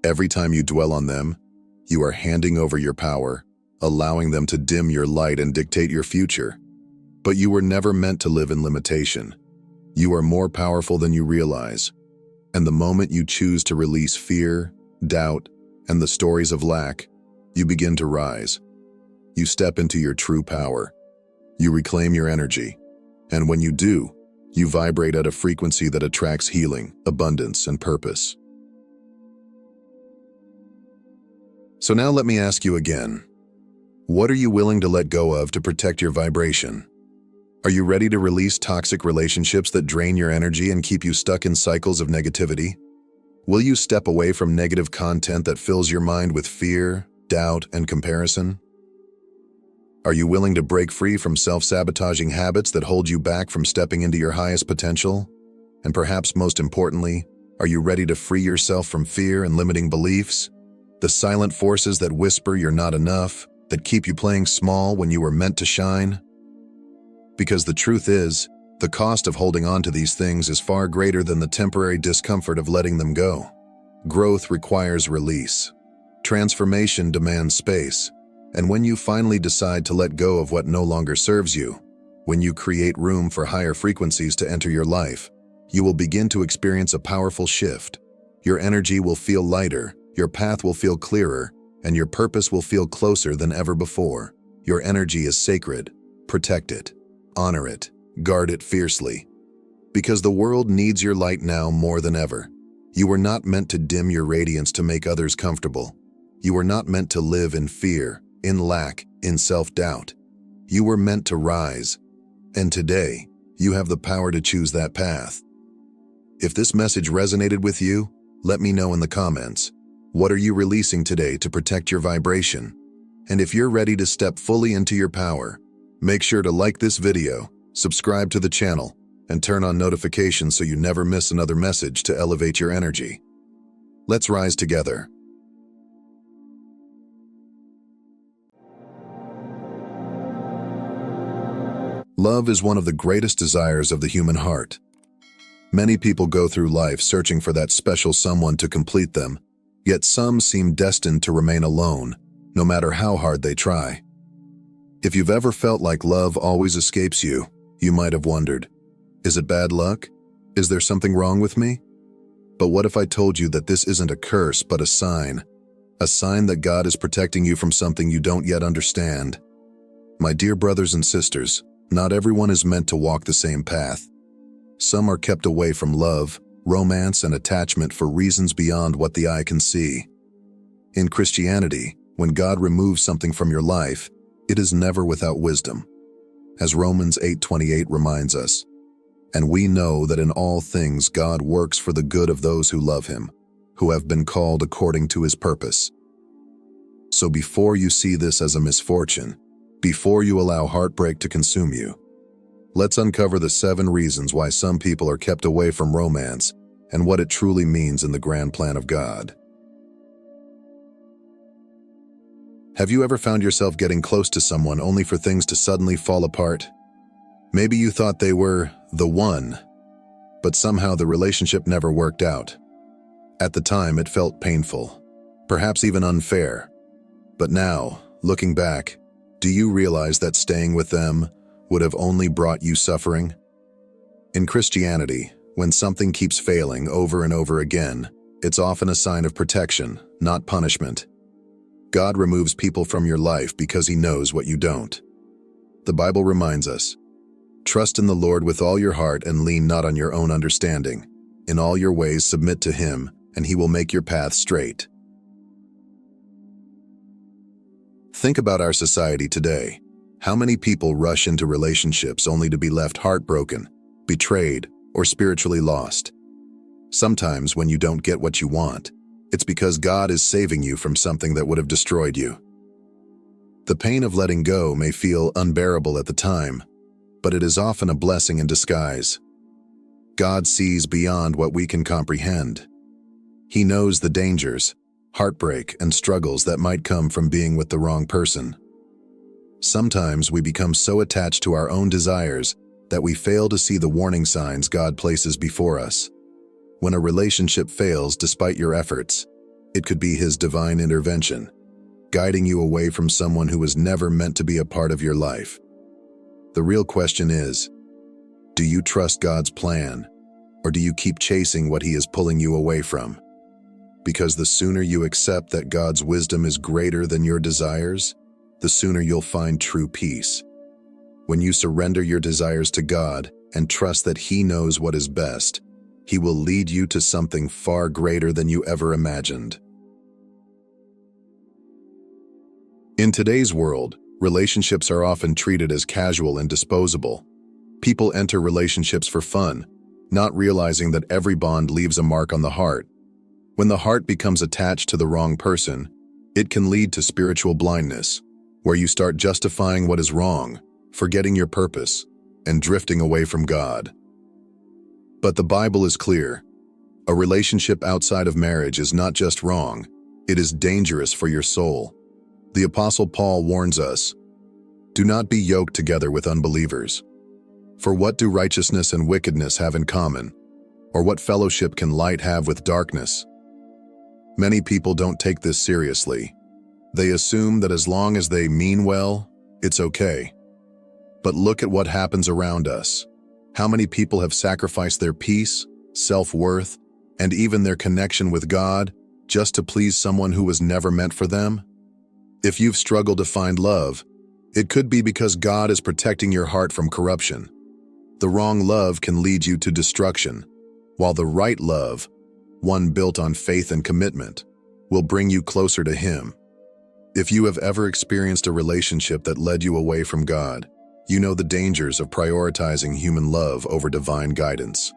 Every time you dwell on them, you are handing over your power, allowing them to dim your light and dictate your future. But you were never meant to live in limitation. You are more powerful than you realize. And the moment you choose to release fear, doubt, and the stories of lack, you begin to rise. You step into your true power. You reclaim your energy. And when you do, you vibrate at a frequency that attracts healing, abundance, and purpose. So now let me ask you again. What are you willing to let go of to protect your vibration? Are you ready to release toxic relationships that drain your energy and keep you stuck in cycles of negativity? Will you step away from negative content that fills your mind with fear, doubt, and comparison? Are you willing to break free from self-sabotaging habits that hold you back from stepping into your highest potential? And perhaps most importantly, are you ready to free yourself from fear and limiting beliefs? The silent forces that whisper you're not enough, that keep you playing small when you were meant to shine? Because the truth is, the cost of holding on to these things is far greater than the temporary discomfort of letting them go. Growth requires release. Transformation demands space. And when you finally decide to let go of what no longer serves you, when you create room for higher frequencies to enter your life, you will begin to experience a powerful shift. Your energy will feel lighter, your path will feel clearer, and your purpose will feel closer than ever before. Your energy is sacred. Protect it. Honor it. Guard it fiercely. Because the world needs your light now more than ever. You were not meant to dim your radiance to make others comfortable. You were not meant to live in fear, in lack, in self-doubt. You were meant to rise. And today, you have the power to choose that path. If this message resonated with you, let me know in the comments. What are you releasing today to protect your vibration? And if you're ready to step fully into your power, make sure to like this video, subscribe to the channel, and turn on notifications so you never miss another message to elevate your energy. Let's rise together. Love is one of the greatest desires of the human heart. Many people go through life searching for that special someone to complete them, yet some seem destined to remain alone, no matter how hard they try. If you've ever felt like love always escapes you, you might have wondered, is it bad luck? Is there something wrong with me? But what if I told you that this isn't a curse but a sign that God is protecting you from something you don't yet understand? My dear brothers and sisters, not everyone is meant to walk the same path. Some are kept away from love, romance, and attachment for reasons beyond what the eye can see. In Christianity, when God removes something from your life, it is never without wisdom. As Romans 8:28 reminds us, And we know that in all things God works for the good of those who love him, who have been called according to his purpose. So before you see this as a misfortune, before you allow heartbreak to consume you, let's uncover the 7 reasons why some people are kept away from romance and what it truly means in the grand plan of God. Have you ever found yourself getting close to someone only for things to suddenly fall apart? Maybe you thought they were the one, but somehow the relationship never worked out. At the time, it felt painful, perhaps even unfair. But now, looking back, do you realize that staying with them would have only brought you suffering? In Christianity, when something keeps failing over and over again, it's often a sign of protection, not punishment. God removes people from your life because he knows what you don't. The Bible reminds us, "Trust in the Lord with all your heart and lean not on your own understanding. In all your ways submit to him, and he will make your path straight." Think about our society today. How many people rush into relationships only to be left heartbroken, betrayed, or spiritually lost? Sometimes when you don't get what you want, it's because God is saving you from something that would have destroyed you. The pain of letting go may feel unbearable at the time, but it is often a blessing in disguise. God sees beyond what we can comprehend. He knows the dangers, heartbreak, and struggles that might come from being with the wrong person. Sometimes we become so attached to our own desires that we fail to see the warning signs God places before us. When a relationship fails despite your efforts, it could be his divine intervention, guiding you away from someone who was never meant to be a part of your life. The real question is, do you trust God's plan, or do you keep chasing what he is pulling you away from? Because the sooner you accept that God's wisdom is greater than your desires, the sooner you'll find true peace. When you surrender your desires to God and trust that he knows what is best, he will lead you to something far greater than you ever imagined. In today's world, relationships are often treated as casual and disposable. People enter relationships for fun, not realizing that every bond leaves a mark on the heart. When the heart becomes attached to the wrong person, it can lead to spiritual blindness, where you start justifying what is wrong, forgetting your purpose, and drifting away from God. But the Bible is clear. A relationship outside of marriage is not just wrong, it is dangerous for your soul. The Apostle Paul warns us, "Do not be yoked together with unbelievers. For what do righteousness and wickedness have in common? Or what fellowship can light have with darkness?" Many people don't take this seriously. They assume that as long as they mean well, it's okay. But look at what happens around us. How many people have sacrificed their peace, self-worth, and even their connection with God just to please someone who was never meant for them? If you've struggled to find love, it could be because God is protecting your heart from corruption. The wrong love can lead you to destruction, while the right love, one built on faith and commitment, will bring you closer to him. If you have ever experienced a relationship that led you away from God, you know the dangers of prioritizing human love over divine guidance.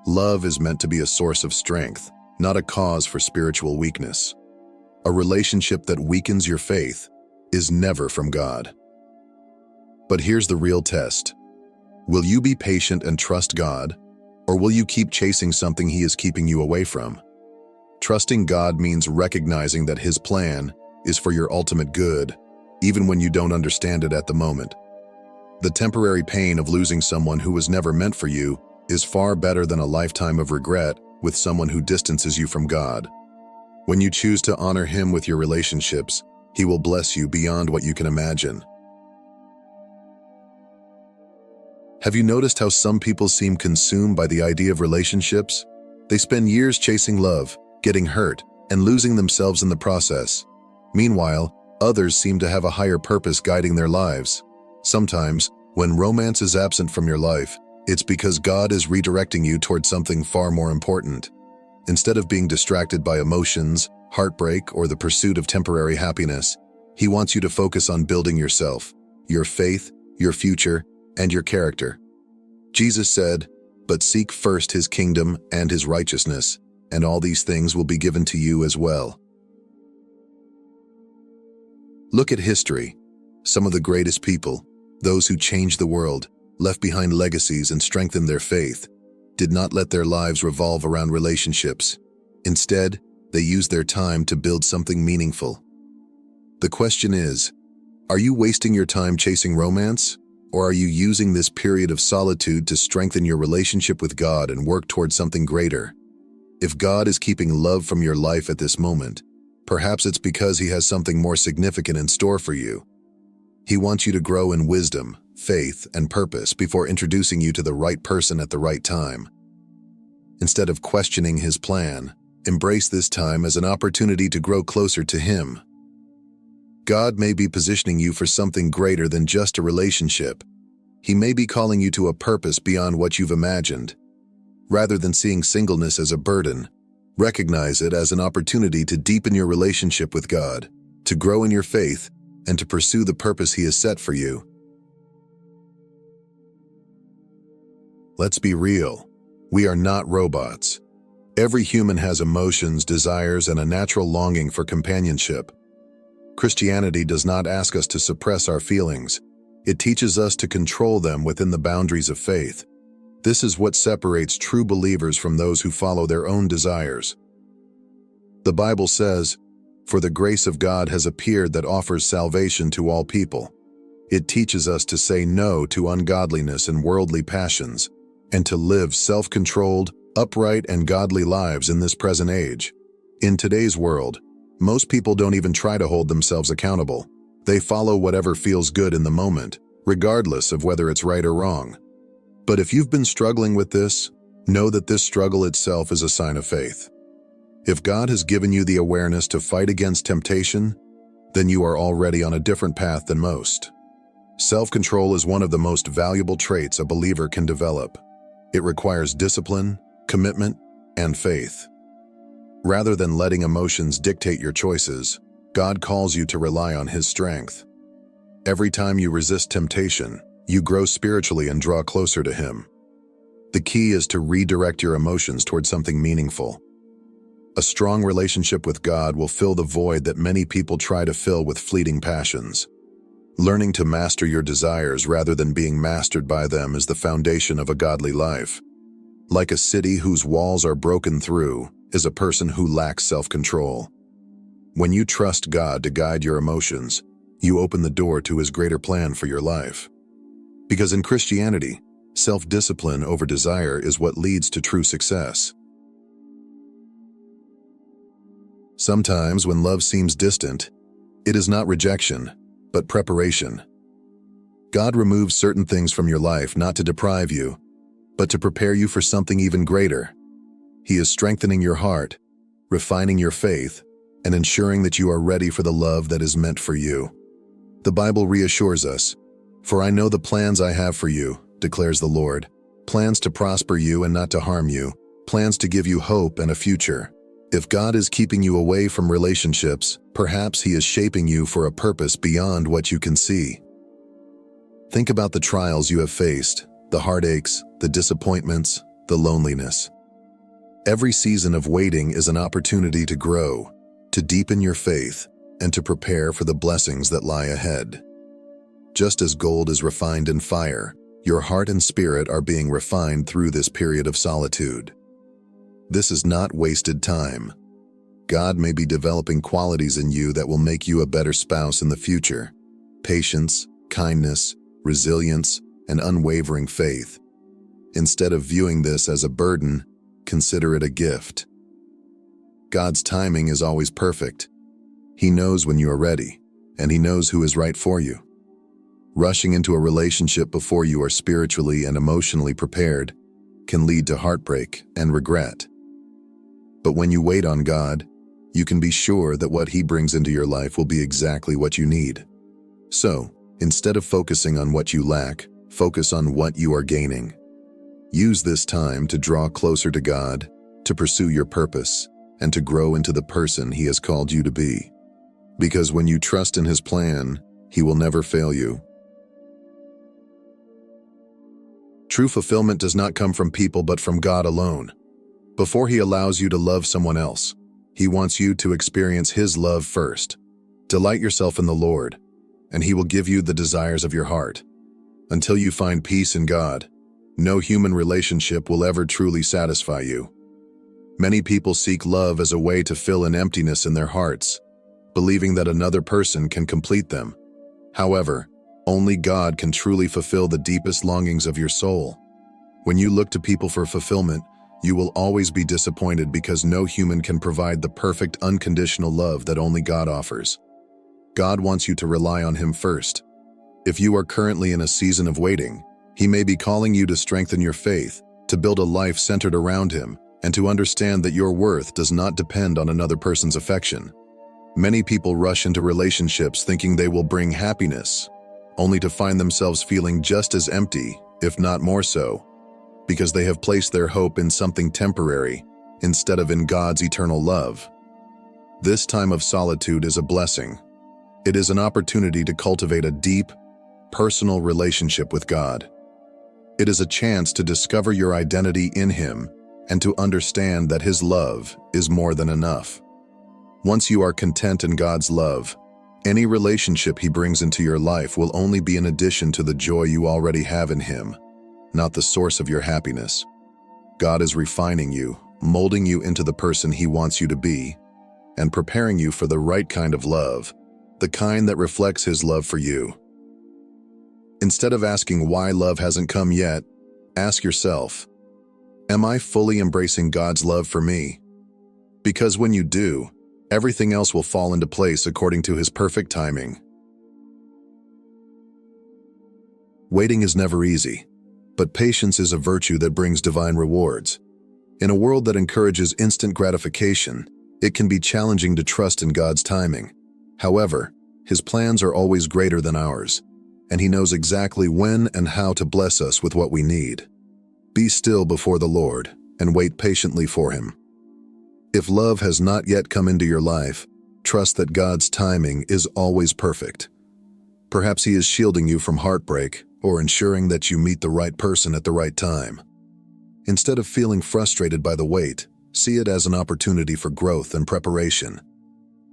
Love is meant to be a source of strength, not a cause for spiritual weakness. A relationship that weakens your faith is never from God. But here's the real test. Will you be patient and trust God, or will you keep chasing something he is keeping you away from? Trusting God means recognizing that his plan is for your ultimate good, even when you don't understand it at the moment. The temporary pain of losing someone who was never meant for you is far better than a lifetime of regret with someone who distances you from God. When you choose to honor him with your relationships, he will bless you beyond what you can imagine. Have you noticed how some people seem consumed by the idea of relationships? They spend years chasing love, getting hurt, and losing themselves in the process. Meanwhile, others seem to have a higher purpose guiding their lives. Sometimes, when romance is absent from your life, it's because God is redirecting you toward something far more important. Instead of being distracted by emotions, heartbreak, or the pursuit of temporary happiness, he wants you to focus on building yourself, your faith, your future, and your character. Jesus said, "But seek first his kingdom and his righteousness, and all these things will be given to you as well." Look at history. Some of the greatest people, those who changed the world, left behind legacies and strengthened their faith, did not let their lives revolve around relationships. Instead, they used their time to build something meaningful. The question is, are you wasting your time chasing romance? Or are you using this period of solitude to strengthen your relationship with God and work towards something greater? If God is keeping love from your life at this moment, perhaps it's because he has something more significant in store for you. He wants you to grow in wisdom, faith, and purpose before introducing you to the right person at the right time. Instead of questioning his plan, embrace this time as an opportunity to grow closer to him. God may be positioning you for something greater than just a relationship. He may be calling you to a purpose beyond what you've imagined. Rather than seeing singleness as a burden, recognize it as an opportunity to deepen your relationship with God, to grow in your faith, and to pursue the purpose he has set for you. Let's be real. We are not robots. Every human has emotions, desires, and a natural longing for companionship. Christianity does not ask us to suppress our feelings. It teaches us to control them within the boundaries of faith. This is what separates true believers from those who follow their own desires. The Bible says, "For the grace of God has appeared that offers salvation to all people." It teaches us to say no to ungodliness and worldly passions, and to live self-controlled, upright, and godly lives in this present age. In today's world, most people don't even try to hold themselves accountable. They follow whatever feels good in the moment, regardless of whether it's right or wrong. But if you've been struggling with this, know that this struggle itself is a sign of faith. If God has given you the awareness to fight against temptation, then you are already on a different path than most. Self-control is one of the most valuable traits a believer can develop. It requires discipline, commitment, and faith. Rather than letting emotions dictate your choices, God calls you to rely on his strength. Every time you resist temptation, you grow spiritually and draw closer to him. The key is to redirect your emotions towards something meaningful. A strong relationship with God will fill the void that many people try to fill with fleeting passions. Learning to master your desires rather than being mastered by them is the foundation of a godly life. Like a city whose walls are broken through is a person who lacks self-control. When you trust God to guide your emotions, you open the door to his greater plan for your life. Because in Christianity, self-discipline over desire is what leads to true success. Sometimes when love seems distant, it is not rejection, but preparation. God removes certain things from your life not to deprive you, but to prepare you for something even greater. He is strengthening your heart, refining your faith, and ensuring that you are ready for the love that is meant for you. The Bible reassures us, "For I know the plans I have for you, declares the Lord, plans to prosper you and not to harm you, plans to give you hope and a future." If God is keeping you away from relationships, perhaps he is shaping you for a purpose beyond what you can see. Think about the trials you have faced, the heartaches, the disappointments, the loneliness. Every season of waiting is an opportunity to grow, to deepen your faith, and to prepare for the blessings that lie ahead. Just as gold is refined in fire, your heart and spirit are being refined through this period of solitude. This is not wasted time. God may be developing qualities in you that will make you a better spouse in the future. Patience, kindness, resilience, and unwavering faith. Instead of viewing this as a burden, consider it a gift. God's timing is always perfect. He knows when you are ready, and he knows who is right for you. Rushing into a relationship before you are spiritually and emotionally prepared can lead to heartbreak and regret. But when you wait on God, you can be sure that what he brings into your life will be exactly what you need. So, instead of focusing on what you lack, focus on what you are gaining. Use this time to draw closer to God, to pursue your purpose, and to grow into the person he has called you to be. Because when you trust in his plan, he will never fail you. True fulfillment does not come from people but from God alone. Before He allows you to love someone else, He wants you to experience His love first. Delight yourself in the Lord, and He will give you the desires of your heart. Until you find peace in God, no human relationship will ever truly satisfy you. Many people seek love as a way to fill an emptiness in their hearts, believing that another person can complete them. However, only God can truly fulfill the deepest longings of your soul. When you look to people for fulfillment, you will always be disappointed because no human can provide the perfect unconditional love that only God offers. God wants you to rely on Him first. If you are currently in a season of waiting, He may be calling you to strengthen your faith, to build a life centered around Him, and to understand that your worth does not depend on another person's affection. Many people rush into relationships thinking they will bring happiness, only to find themselves feeling just as empty, if not more so, because they have placed their hope in something temporary instead of in God's eternal love. This time of solitude is a blessing. It is an opportunity to cultivate a deep, personal relationship with God. It is a chance to discover your identity in Him and to understand that His love is more than enough. Once you are content in God's love, any relationship He brings into your life will only be an addition to the joy you already have in Him, not the source of your happiness. God is refining you, molding you into the person He wants you to be, and preparing you for the right kind of love, the kind that reflects His love for you. Instead of asking why love hasn't come yet, ask yourself, am I fully embracing God's love for me? Because when you do, everything else will fall into place according to His perfect timing. Waiting is never easy, but patience is a virtue that brings divine rewards. In a world that encourages instant gratification, it can be challenging to trust in God's timing. However, His plans are always greater than ours, and He knows exactly when and how to bless us with what we need. Be still before the Lord and wait patiently for Him. If love has not yet come into your life, trust that God's timing is always perfect. Perhaps He is shielding you from heartbreak or ensuring that you meet the right person at the right time. Instead of feeling frustrated by the wait, see it as an opportunity for growth and preparation.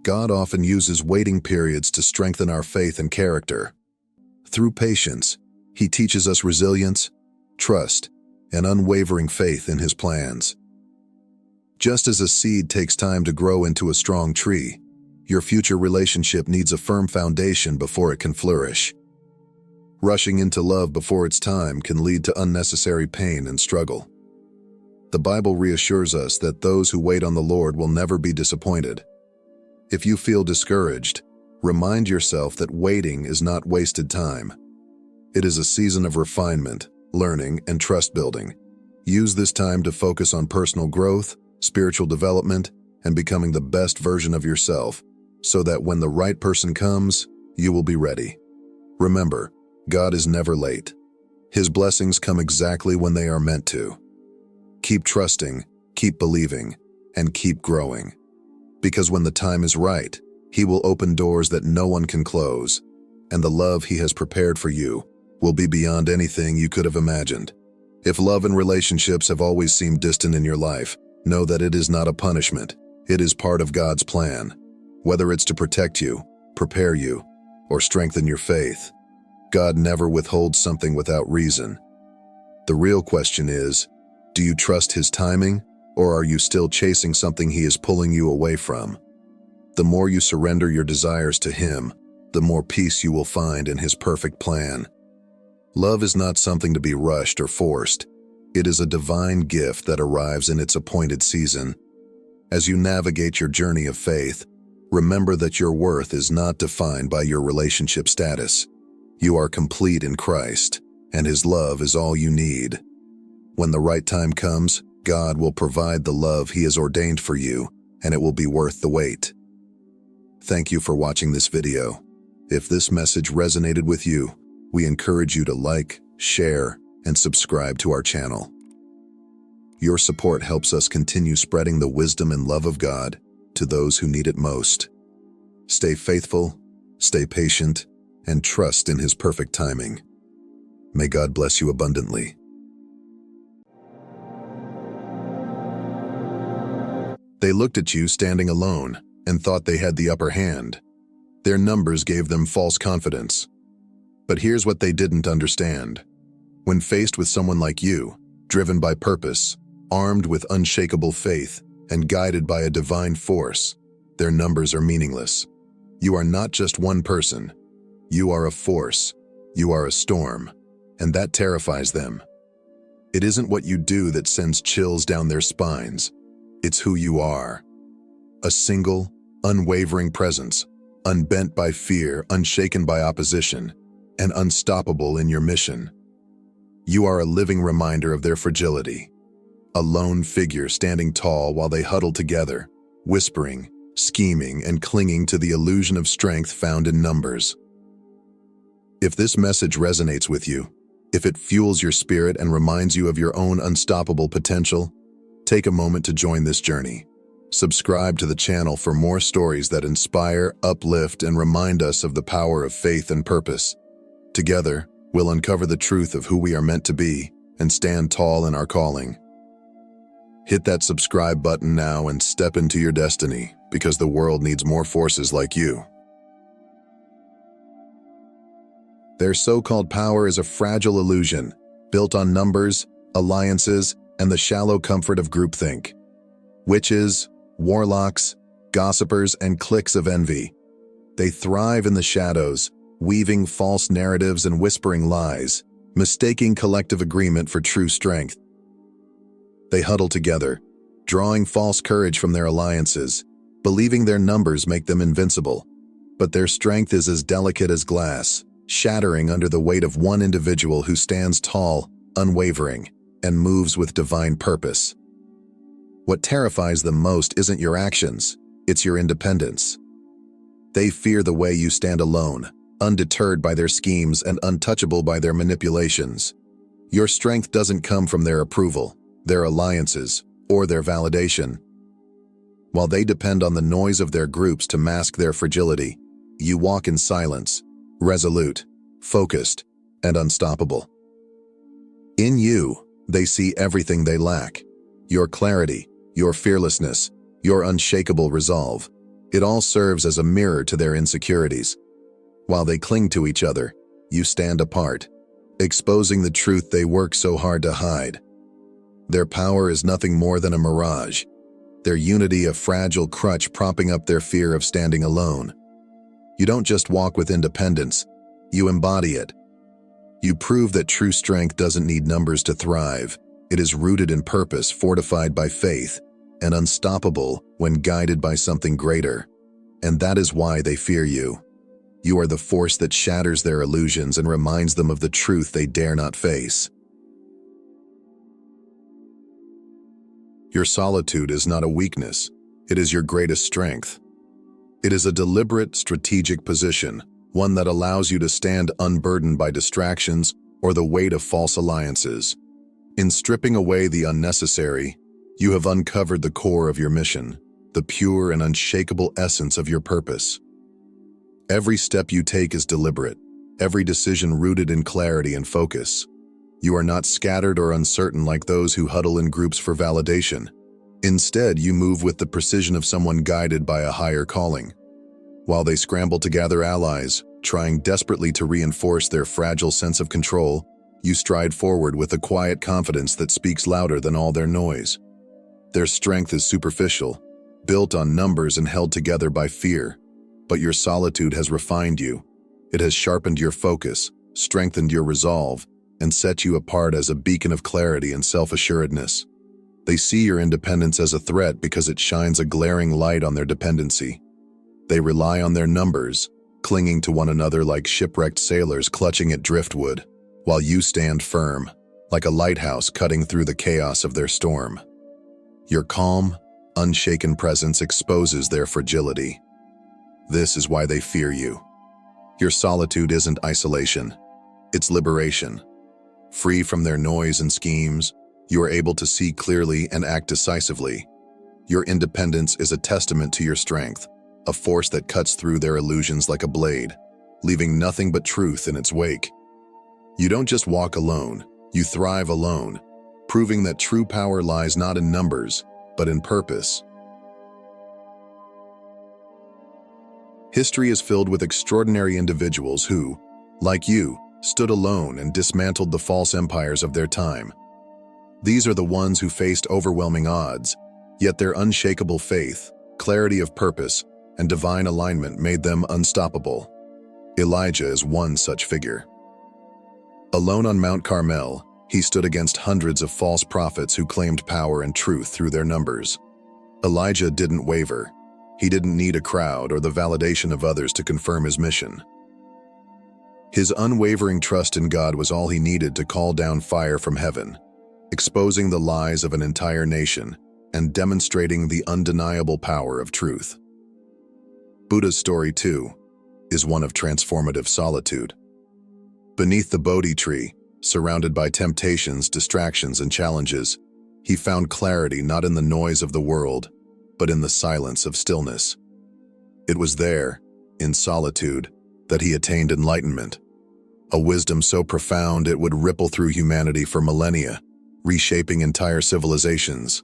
God often uses waiting periods to strengthen our faith and character. Through patience, He teaches us resilience, trust, and unwavering faith in His plans. Just as a seed takes time to grow into a strong tree, your future relationship needs a firm foundation before it can flourish. Rushing into love before its time can lead to unnecessary pain and struggle. The Bible reassures us that those who wait on the Lord will never be disappointed. If you feel discouraged, remind yourself that waiting is not wasted time. It is a season of refinement, learning, and trust building. Use this time to focus on personal growth, spiritual development, and becoming the best version of yourself, so that when the right person comes, you will be ready. Remember, God is never late. His blessings come exactly when they are meant to. Keep trusting, keep believing, and keep growing. Because when the time is right, He will open doors that no one can close, and the love He has prepared for you will be beyond anything you could have imagined. If love and relationships have always seemed distant in your life, know that it is not a punishment. It is part of God's plan. Whether it's to protect you, prepare you, or strengthen your faith, God never withholds something without reason. The real question is, do you trust His timing, or are you still chasing something He is pulling you away from? The more you surrender your desires to Him, the more peace you will find in His perfect plan. Love is not something to be rushed or forced. It is a divine gift that arrives in its appointed season. As you navigate your journey of faith, remember that your worth is not defined by your relationship status. You are complete in Christ, and His love is all you need. When the right time comes, God will provide the love He has ordained for you, and it will be worth the wait. Thank you for watching this video. If this message resonated with you, we encourage you to like, share, and subscribe to our channel. Your support helps us continue spreading the wisdom and love of God to those who need it most. Stay faithful, stay patient, and trust in His perfect timing. May God bless you abundantly. They looked at you standing alone and thought they had the upper hand. Their numbers gave them false confidence. But here's what they didn't understand. When faced with someone like you, driven by purpose, armed with unshakable faith, and guided by a divine force, their numbers are meaningless. You are not just one person. You are a force. You are a storm. And that terrifies them. It isn't what you do that sends chills down their spines. It's who you are. A single, unwavering presence, unbent by fear, unshaken by opposition, and unstoppable in your mission. You are a living reminder of their fragility. A lone figure standing tall while they huddle together, whispering, scheming, and clinging to the illusion of strength found in numbers. If this message resonates with you, if it fuels your spirit and reminds you of your own unstoppable potential, take a moment to join this journey. Subscribe to the channel for more stories that inspire, uplift, and remind us of the power of faith and purpose. Together, we'll uncover the truth of who we are meant to be and stand tall in our calling. Hit that subscribe button now and step into your destiny, because the world needs more forces like you. Their so-called power is a fragile illusion, built on numbers, alliances, and the shallow comfort of groupthink. Witches, warlocks, gossipers, and cliques of envy. They thrive in the shadows, weaving false narratives and whispering lies, mistaking collective agreement for true strength. They huddle together, drawing false courage from their alliances, believing their numbers make them invincible. But their strength is as delicate as glass, shattering under the weight of one individual who stands tall, unwavering, and moves with divine purpose. What terrifies them most isn't your actions, it's your independence. They fear the way you stand alone, undeterred by their schemes and untouchable by their manipulations. Your strength doesn't come from their approval, their alliances, or their validation. While they depend on the noise of their groups to mask their fragility, you walk in silence, resolute, focused, and unstoppable. In you, they see everything they lack. Your clarity, your fearlessness, your unshakable resolve. It all serves as a mirror to their insecurities. While they cling to each other, you stand apart, exposing the truth they work so hard to hide. Their power is nothing more than a mirage, their unity a fragile crutch propping up their fear of standing alone. You don't just walk with independence, you embody it. You prove that true strength doesn't need numbers to thrive. It is rooted in purpose, fortified by faith, and unstoppable when guided by something greater. And that is why they fear you. You are the force that shatters their illusions and reminds them of the truth they dare not face. Your solitude is not a weakness, it is your greatest strength. It is a deliberate, strategic position, one that allows you to stand unburdened by distractions or the weight of false alliances. In stripping away the unnecessary, you have uncovered the core of your mission, the pure and unshakable essence of your purpose. Every step you take is deliberate, every decision rooted in clarity and focus. You are not scattered or uncertain like those who huddle in groups for validation. Instead, you move with the precision of someone guided by a higher calling. While they scramble to gather allies, trying desperately to reinforce their fragile sense of control, you stride forward with a quiet confidence that speaks louder than all their noise. Their strength is superficial, built on numbers and held together by fear. But your solitude has refined you. It has sharpened your focus, strengthened your resolve, and set you apart as a beacon of clarity and self-assuredness. They see your independence as a threat because it shines a glaring light on their dependency. They rely on their numbers, clinging to one another like shipwrecked sailors clutching at driftwood, while you stand firm, like a lighthouse cutting through the chaos of their storm. Your calm, unshaken presence exposes their fragility. This is why they fear you. Your solitude isn't isolation, it's liberation. Free from their noise and schemes, you are able to see clearly and act decisively. Your independence is a testament to your strength, a force that cuts through their illusions like a blade, leaving nothing but truth in its wake. You don't just walk alone, you thrive alone, proving that true power lies not in numbers, but in purpose. History is filled with extraordinary individuals who, like you, stood alone and dismantled the false empires of their time. These are the ones who faced overwhelming odds, yet their unshakable faith, clarity of purpose, and divine alignment made them unstoppable. Elijah is one such figure. Alone on Mount Carmel, he stood against hundreds of false prophets who claimed power and truth through their numbers. Elijah didn't waver. He didn't need a crowd or the validation of others to confirm his mission. His unwavering trust in God was all he needed to call down fire from heaven, exposing the lies of an entire nation and demonstrating the undeniable power of truth. Buddha's story, too, is one of transformative solitude. Beneath the Bodhi tree, surrounded by temptations, distractions, and challenges, he found clarity not in the noise of the world, but in the silence of stillness. It was there, in solitude, that he attained enlightenment, a wisdom so profound it would ripple through humanity for millennia, reshaping entire civilizations.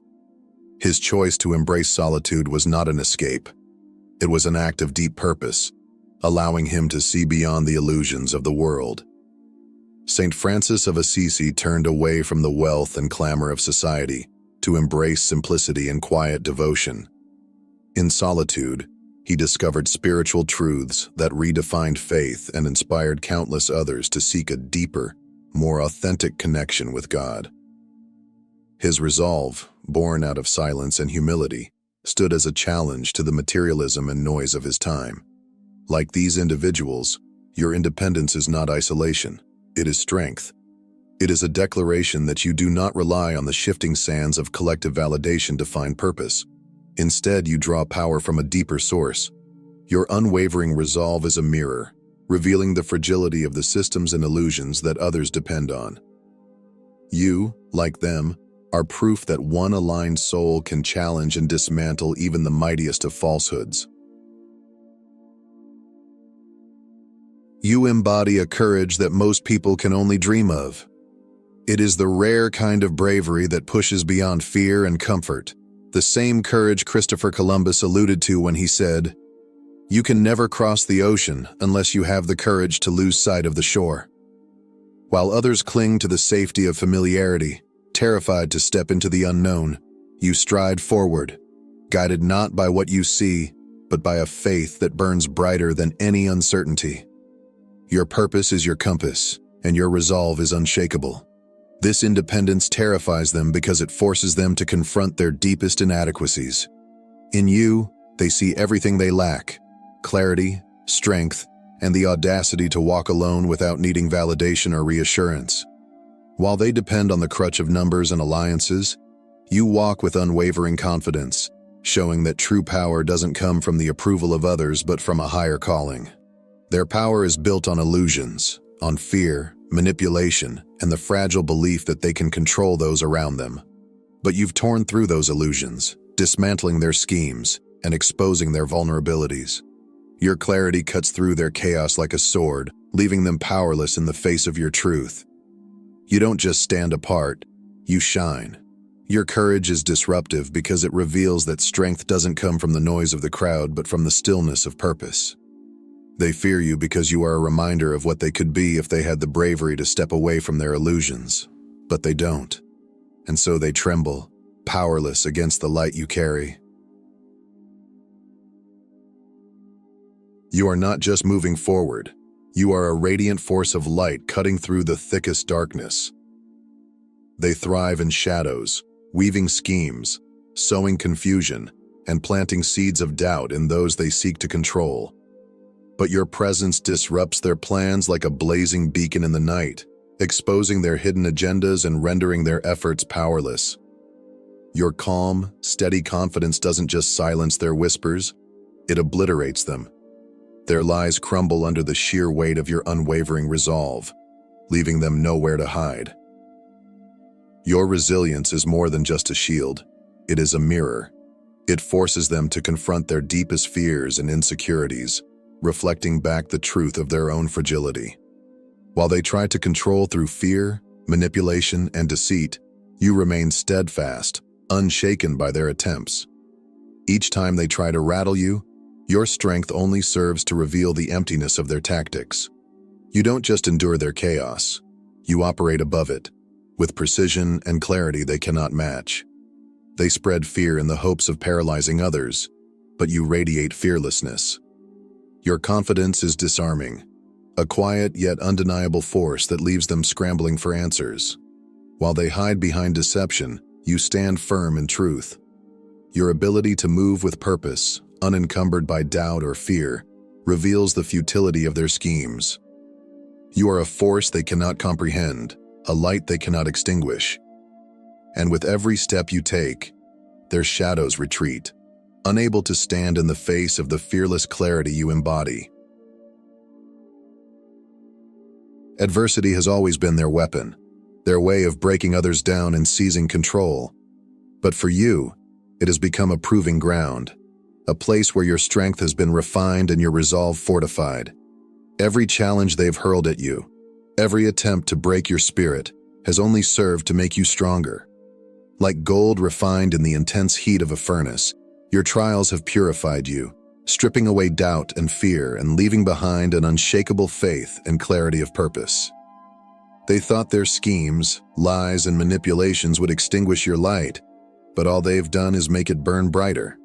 His choice to embrace solitude was not an escape. It was an act of deep purpose, allowing him to see beyond the illusions of the world. Saint Francis of Assisi turned away from the wealth and clamor of society to embrace simplicity and quiet devotion. In solitude, he discovered spiritual truths that redefined faith and inspired countless others to seek a deeper, more authentic connection with God. His resolve, born out of silence and humility, stood as a challenge to the materialism and noise of his time. Like these individuals, your independence is not isolation, it is strength. It is a declaration that you do not rely on the shifting sands of collective validation to find purpose. Instead, you draw power from a deeper source. Your unwavering resolve is a mirror, revealing the fragility of the systems and illusions that others depend on. You, like them, are proof that one aligned soul can challenge and dismantle even the mightiest of falsehoods. You embody a courage that most people can only dream of. It is the rare kind of bravery that pushes beyond fear and comfort, the same courage Christopher Columbus alluded to when he said, "You can never cross the ocean unless you have the courage to lose sight of the shore." While others cling to the safety of familiarity, terrified to step into the unknown, you stride forward, guided not by what you see, but by a faith that burns brighter than any uncertainty. Your purpose is your compass, and your resolve is unshakable. This independence terrifies them because it forces them to confront their deepest inadequacies. In you, they see everything they lack: clarity, strength, and the audacity to walk alone without needing validation or reassurance. While they depend on the crutch of numbers and alliances, you walk with unwavering confidence, showing that true power doesn't come from the approval of others but from a higher calling. Their power is built on illusions, on fear, manipulation, and the fragile belief that they can control those around them. But you've torn through those illusions, dismantling their schemes and exposing their vulnerabilities. Your clarity cuts through their chaos like a sword, leaving them powerless in the face of your truth. You don't just stand apart, you shine. Your courage is disruptive because it reveals that strength doesn't come from the noise of the crowd but from the stillness of purpose. They fear you because you are a reminder of what they could be if they had the bravery to step away from their illusions. But they don't. And so they tremble, powerless against the light you carry. You are not just moving forward. You are a radiant force of light cutting through the thickest darkness. They thrive in shadows, weaving schemes, sowing confusion, and planting seeds of doubt in those they seek to control. But your presence disrupts their plans like a blazing beacon in the night, exposing their hidden agendas and rendering their efforts powerless. Your calm, steady confidence doesn't just silence their whispers, it obliterates them. Their lies crumble under the sheer weight of your unwavering resolve, leaving them nowhere to hide. Your resilience is more than just a shield, it is a mirror. It forces them to confront their deepest fears and insecurities, reflecting back the truth of their own fragility. While they try to control through fear, manipulation, and deceit, you remain steadfast, unshaken by their attempts. Each time they try to rattle you, Your strength only serves to reveal the emptiness of their tactics. You don't just endure their chaos. You operate above it, with precision and clarity they cannot match. They spread fear in the hopes of paralyzing others, but you radiate fearlessness. Your confidence is disarming, a quiet yet undeniable force that leaves them scrambling for answers. While they hide behind deception, you stand firm in truth. Your ability to move with purpose, unencumbered by doubt or fear, reveals the futility of their schemes. You are a force they cannot comprehend, a light they cannot extinguish. And with every step you take, their shadows retreat, unable to stand in the face of the fearless clarity you embody. Adversity has always been their weapon, their way of breaking others down and seizing control. But for you, it has become a proving ground, a place where your strength has been refined and your resolve fortified. Every challenge they've hurled at you, every attempt to break your spirit, has only served to make you stronger. Like gold refined in the intense heat of a furnace, your trials have purified you, stripping away doubt and fear and leaving behind an unshakable faith and clarity of purpose. They thought their schemes, lies, and manipulations would extinguish your light, but all they've done is make it burn brighter.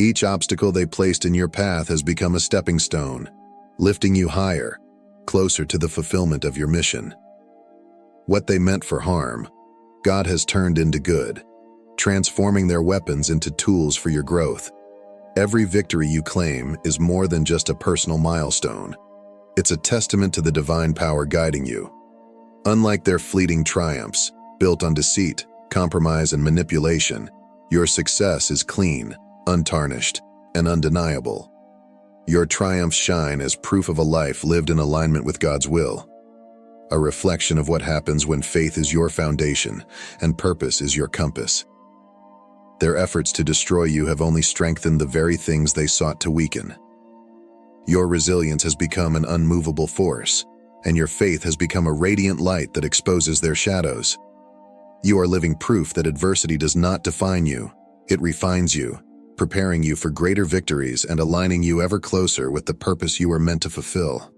Each obstacle they placed in your path has become a stepping stone, lifting you higher, closer to the fulfillment of your mission. What they meant for harm, God has turned into good, transforming their weapons into tools for your growth. Every victory you claim is more than just a personal milestone. It's a testament to the divine power guiding you. Unlike their fleeting triumphs, built on deceit, compromise, and manipulation, your success is clean, untarnished, and undeniable. Your triumphs shine as proof of a life lived in alignment with God's will, a reflection of what happens when faith is your foundation and purpose is your compass. Their efforts to destroy you have only strengthened the very things they sought to weaken. Your resilience has become an unmovable force, and your faith has become a radiant light that exposes their shadows. You are living proof that adversity does not define you, it refines you, preparing you for greater victories and aligning you ever closer with the purpose you are meant to fulfill.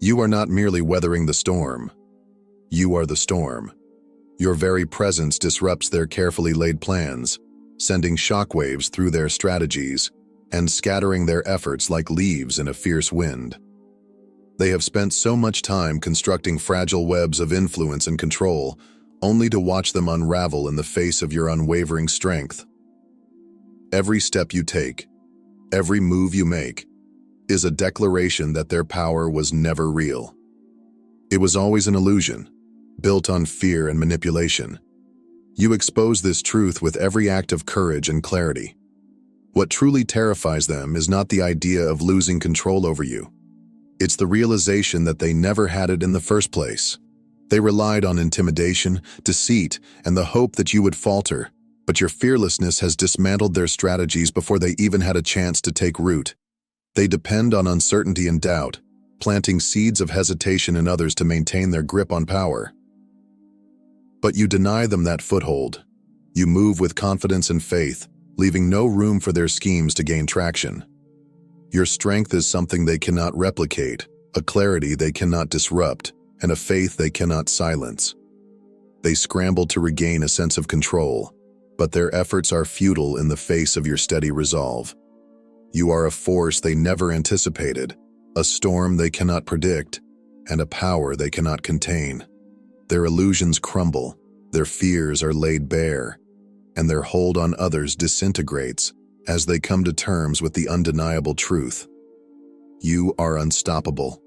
You are not merely weathering the storm. You are the storm. Your very presence disrupts their carefully laid plans, sending shockwaves through their strategies and scattering their efforts like leaves in a fierce wind. They have spent so much time constructing fragile webs of influence and control, only to watch them unravel in the face of your unwavering strength. Every step you take, every move you make, is a declaration that their power was never real. It was always an illusion, built on fear and manipulation. You expose this truth with every act of courage and clarity. What truly terrifies them is not the idea of losing control over you. It's the realization that they never had it in the first place. They relied on intimidation, deceit, and the hope that you would falter, but your fearlessness has dismantled their strategies before they even had a chance to take root. They depend on uncertainty and doubt, planting seeds of hesitation in others to maintain their grip on power. But you deny them that foothold. You move with confidence and faith, leaving no room for their schemes to gain traction. Your strength is something they cannot replicate, a clarity they cannot disrupt, and a faith they cannot silence. They scramble to regain a sense of control, but their efforts are futile in the face of your steady resolve. You are a force they never anticipated, a storm they cannot predict, and a power they cannot contain. Their illusions crumble, their fears are laid bare, and their hold on others disintegrates as they come to terms with the undeniable truth. You are unstoppable.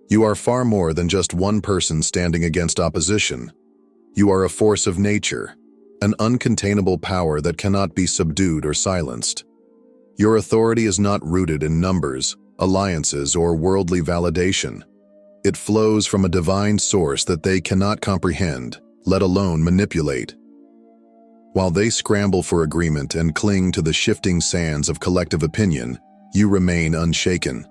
You are far more than just one person standing against opposition. You are a force of nature, an uncontainable power that cannot be subdued or silenced. Your authority is not rooted in numbers, alliances, or worldly validation. It flows from a divine source that they cannot comprehend, let alone manipulate. While they scramble for agreement and cling to the shifting sands of collective opinion, you remain unshaken.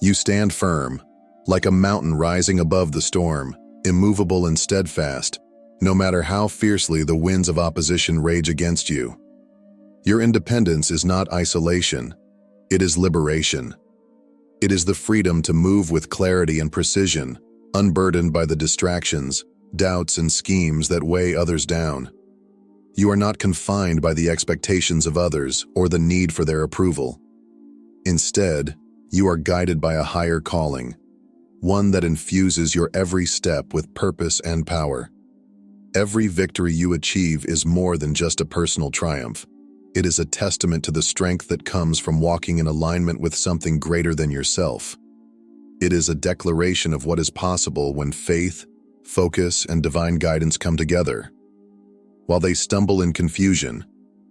You stand firm, like a mountain rising above the storm, immovable and steadfast, no matter how fiercely the winds of opposition rage against you. Your independence is not isolation, it is liberation. It is the freedom to move with clarity and precision, unburdened by the distractions, doubts, and schemes that weigh others down. You are not confined by the expectations of others or the need for their approval. Instead, you are guided by a higher calling, one that infuses your every step with purpose and power. Every victory you achieve is more than just a personal triumph. It is a testament to the strength that comes from walking in alignment with something greater than yourself. It is a declaration of what is possible when faith, focus, and divine guidance come together. While they stumble in confusion,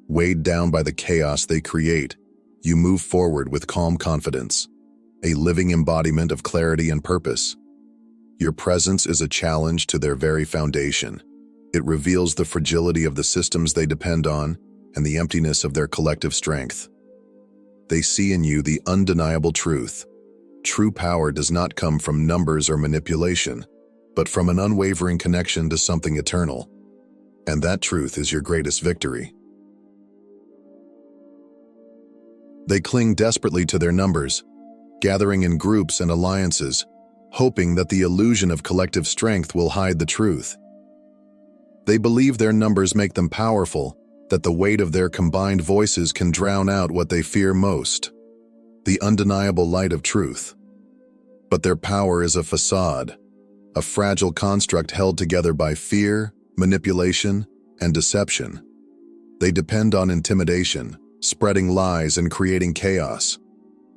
weighed down by the chaos they create, you move forward with calm confidence, a living embodiment of clarity and purpose. Your presence is a challenge to their very foundation. It reveals the fragility of the systems they depend on and the emptiness of their collective strength. They see in you the undeniable truth. True power does not come from numbers or manipulation, but from an unwavering connection to something eternal. And that truth is your greatest victory. They cling desperately to their numbers, gathering in groups and alliances, hoping that the illusion of collective strength will hide the truth. They believe their numbers make them powerful, that the weight of their combined voices can drown out what they fear most, the undeniable light of truth. But their power is a facade, a fragile construct held together by fear, manipulation, and deception. They depend on intimidation, spreading lies and creating chaos.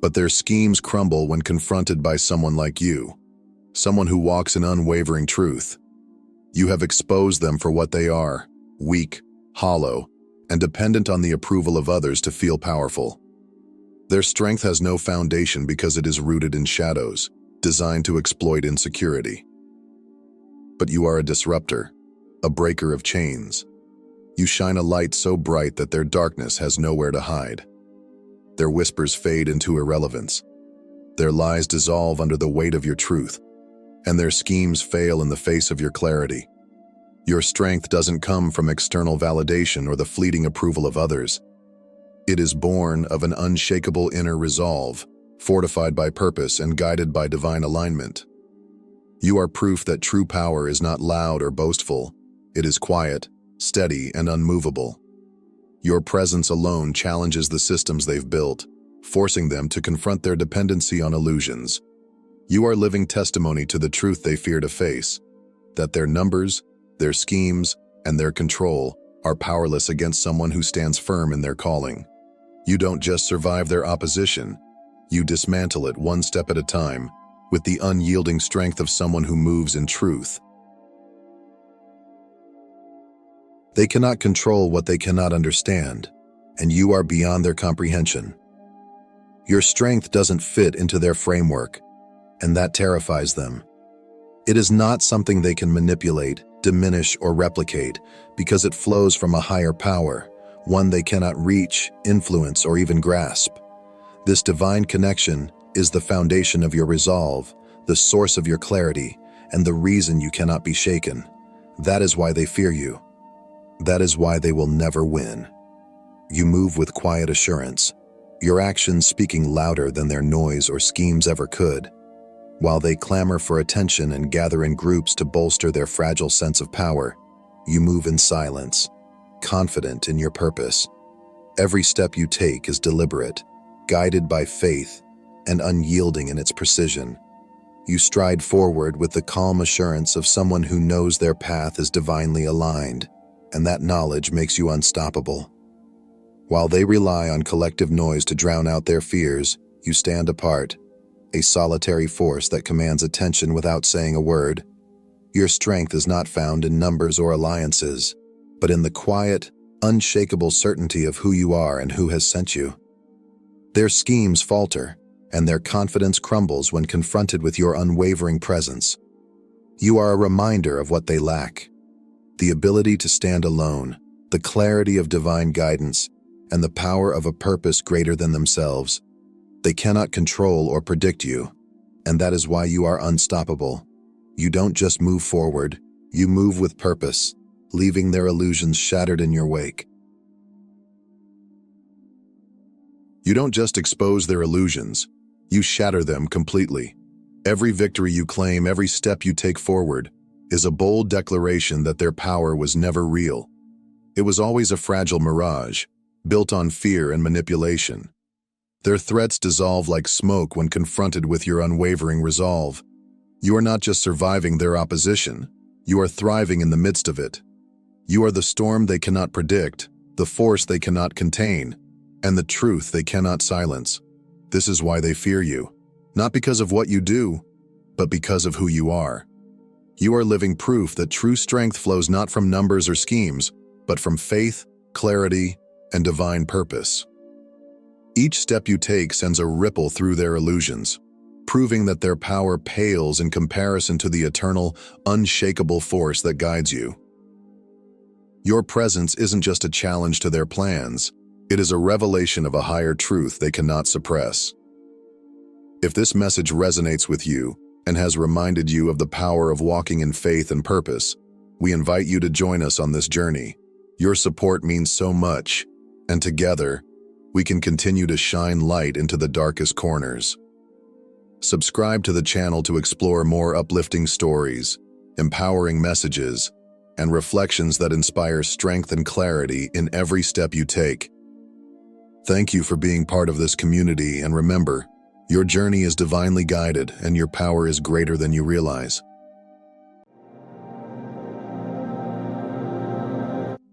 But their schemes crumble when confronted by someone like you, someone who walks in unwavering truth. You have exposed them for what they are, weak, hollow, and dependent on the approval of others to feel powerful. Their strength has no foundation because it is rooted in shadows, designed to exploit insecurity. But you are a disruptor, a breaker of chains. You shine a light so bright that their darkness has nowhere to hide. Their whispers fade into irrelevance. Their lies dissolve under the weight of your truth, and their schemes fail in the face of your clarity. Your strength doesn't come from external validation or the fleeting approval of others. It is born of an unshakable inner resolve, fortified by purpose and guided by divine alignment. You are proof that true power is not loud or boastful. It is quiet, steady, and unmovable. Your presence alone challenges the systems they've built, forcing them to confront their dependency on illusions. You are living testimony to the truth they fear to face, that their numbers, their schemes, and their control are powerless against someone who stands firm in their calling. You don't just survive their opposition, you dismantle it one step at a time, with the unyielding strength of someone who moves in truth. They cannot control what they cannot understand, and you are beyond their comprehension. Your strength doesn't fit into their framework, and that terrifies them. It is not something they can manipulate, diminish, or replicate because it flows from a higher power, one they cannot reach, influence, or even grasp. This divine connection is the foundation of your resolve, the source of your clarity, and the reason you cannot be shaken. That is why they fear you. That is why they will never win. You move with quiet assurance, your actions speaking louder than their noise or schemes ever could. While they clamor for attention and gather in groups to bolster their fragile sense of power, you move in silence, confident in your purpose. Every step you take is deliberate, guided by faith, and unyielding in its precision. You stride forward with the calm assurance of someone who knows their path is divinely aligned, and that knowledge makes you unstoppable. While they rely on collective noise to drown out their fears, you stand apart, a solitary force that commands attention without saying a word. Your strength is not found in numbers or alliances, but in the quiet, unshakable certainty of who you are and who has sent you. Their schemes falter, and their confidence crumbles when confronted with your unwavering presence. You are a reminder of what they lack: the ability to stand alone, the clarity of divine guidance, and the power of a purpose greater than themselves. They cannot control or predict you, and that is why you are unstoppable. You don't just move forward, you move with purpose, leaving their illusions shattered in your wake. You don't just expose their illusions, you shatter them completely. Every victory you claim, every step you take forward, is a bold declaration that their power was never real. It was always a fragile mirage, built on fear and manipulation. Their threats dissolve like smoke when confronted with your unwavering resolve. You are not just surviving their opposition, you are thriving in the midst of it. You are the storm they cannot predict, the force they cannot contain, and the truth they cannot silence. This is why they fear you, not because of what you do, but because of who you are. You are living proof that true strength flows not from numbers or schemes, but from faith, clarity, and divine purpose. Each step you take sends a ripple through their illusions, proving that their power pales in comparison to the eternal, unshakable force that guides you. Your presence isn't just a challenge to their plans, it is a revelation of a higher truth they cannot suppress. If this message resonates with you and has reminded you of the power of walking in faith and purpose, we invite you to join us on this journey. Your support means so much, and together, we can continue to shine light into the darkest corners. Subscribe to the channel to explore more uplifting stories, empowering messages, and reflections that inspire strength and clarity in every step you take. Thank you for being part of this community, and remember, your journey is divinely guided and your power is greater than you realize.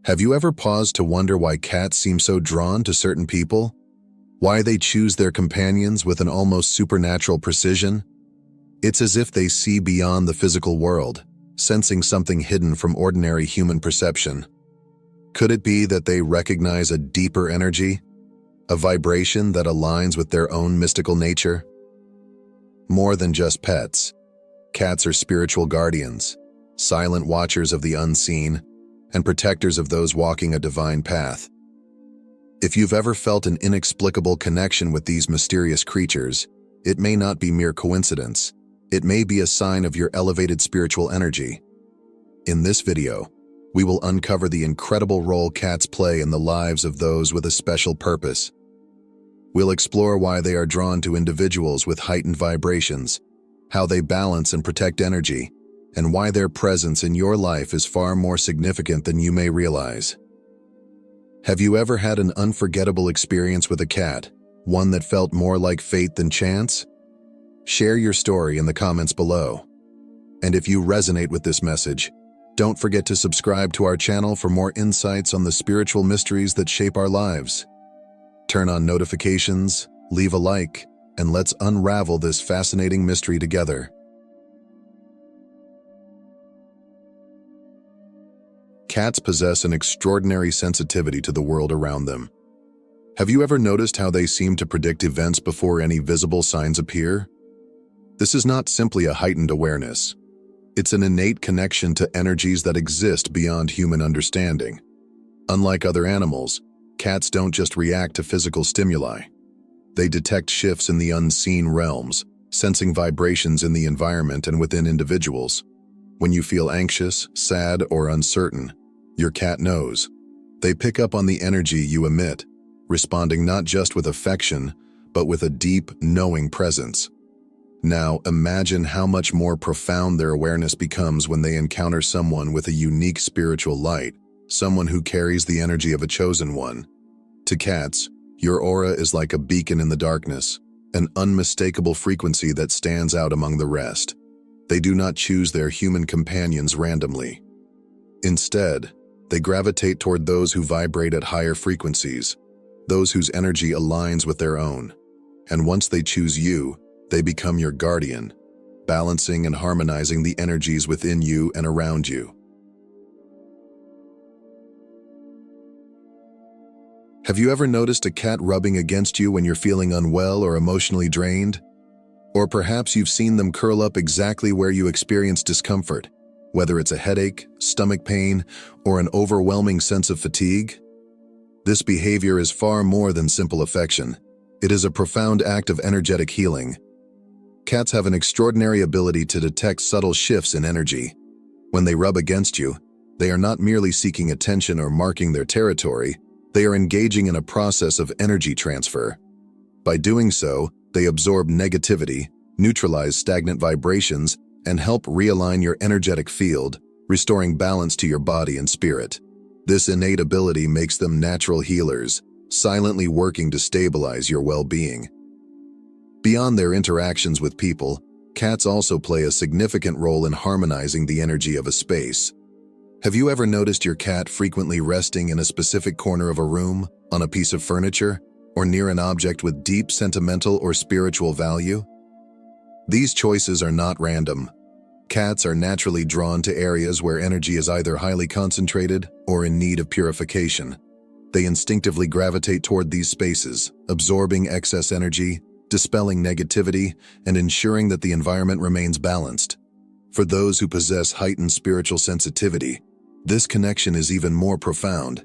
Have you ever paused to wonder why cats seem so drawn to certain people? Why they choose their companions with an almost supernatural precision? It's as if they see beyond the physical world, sensing something hidden from ordinary human perception. Could it be that they recognize a deeper energy, a vibration that aligns with their own mystical nature? More than just pets, cats are spiritual guardians, silent watchers of the unseen, and protectors of those walking a divine path. If you've ever felt an inexplicable connection with these mysterious creatures, it may not be mere coincidence. It may be a sign of your elevated spiritual energy. In this video, we will uncover the incredible role cats play in the lives of those with a special purpose. We'll explore why they are drawn to individuals with heightened vibrations, how they balance and protect energy, and why their presence in your life is far more significant than you may realize. Have you ever had an unforgettable experience with a cat, one that felt more like fate than chance? Share your story in the comments below. And if you resonate with this message, don't forget to subscribe to our channel for more insights on the spiritual mysteries that shape our lives. Turn on notifications, leave a like, and let's unravel this fascinating mystery together. Cats possess an extraordinary sensitivity to the world around them. Have you ever noticed how they seem to predict events before any visible signs appear? This is not simply a heightened awareness. It's an innate connection to energies that exist beyond human understanding. Unlike other animals, cats don't just react to physical stimuli. They detect shifts in the unseen realms, sensing vibrations in the environment and within individuals. When you feel anxious, sad, or uncertain, your cat knows. They pick up on the energy you emit, responding not just with affection, but with a deep, knowing presence. Now, imagine how much more profound their awareness becomes when they encounter someone with a unique spiritual light, someone who carries the energy of a chosen one. To cats, your aura is like a beacon in the darkness, an unmistakable frequency that stands out among the rest. They do not choose their human companions randomly. Instead, they gravitate toward those who vibrate at higher frequencies, those whose energy aligns with their own. And once they choose you, they become your guardian, balancing and harmonizing the energies within you and around you. Have you ever noticed a cat rubbing against you when you're feeling unwell or emotionally drained? Or perhaps you've seen them curl up exactly where you experience discomfort, whether it's a headache, stomach pain, or an overwhelming sense of fatigue. This behavior is far more than simple affection. It is a profound act of energetic healing. Cats have an extraordinary ability to detect subtle shifts in energy. When they rub against you, They are not merely seeking attention or marking their territory, they are engaging in a process of energy transfer. By doing so, they absorb negativity, neutralize stagnant vibrations, and help realign your energetic field, restoring balance to your body and spirit. This innate ability makes them natural healers, silently working to stabilize your well-being. Beyond their interactions with people, cats also play a significant role in harmonizing the energy of a space. Have you ever noticed your cat frequently resting in a specific corner of a room, on a piece of furniture, or near an object with deep sentimental or spiritual value? These choices are not random. Cats are naturally drawn to areas where energy is either highly concentrated or in need of purification. They instinctively gravitate toward these spaces, absorbing excess energy, dispelling negativity, and ensuring that the environment remains balanced. For those who possess heightened spiritual sensitivity, this connection is even more profound.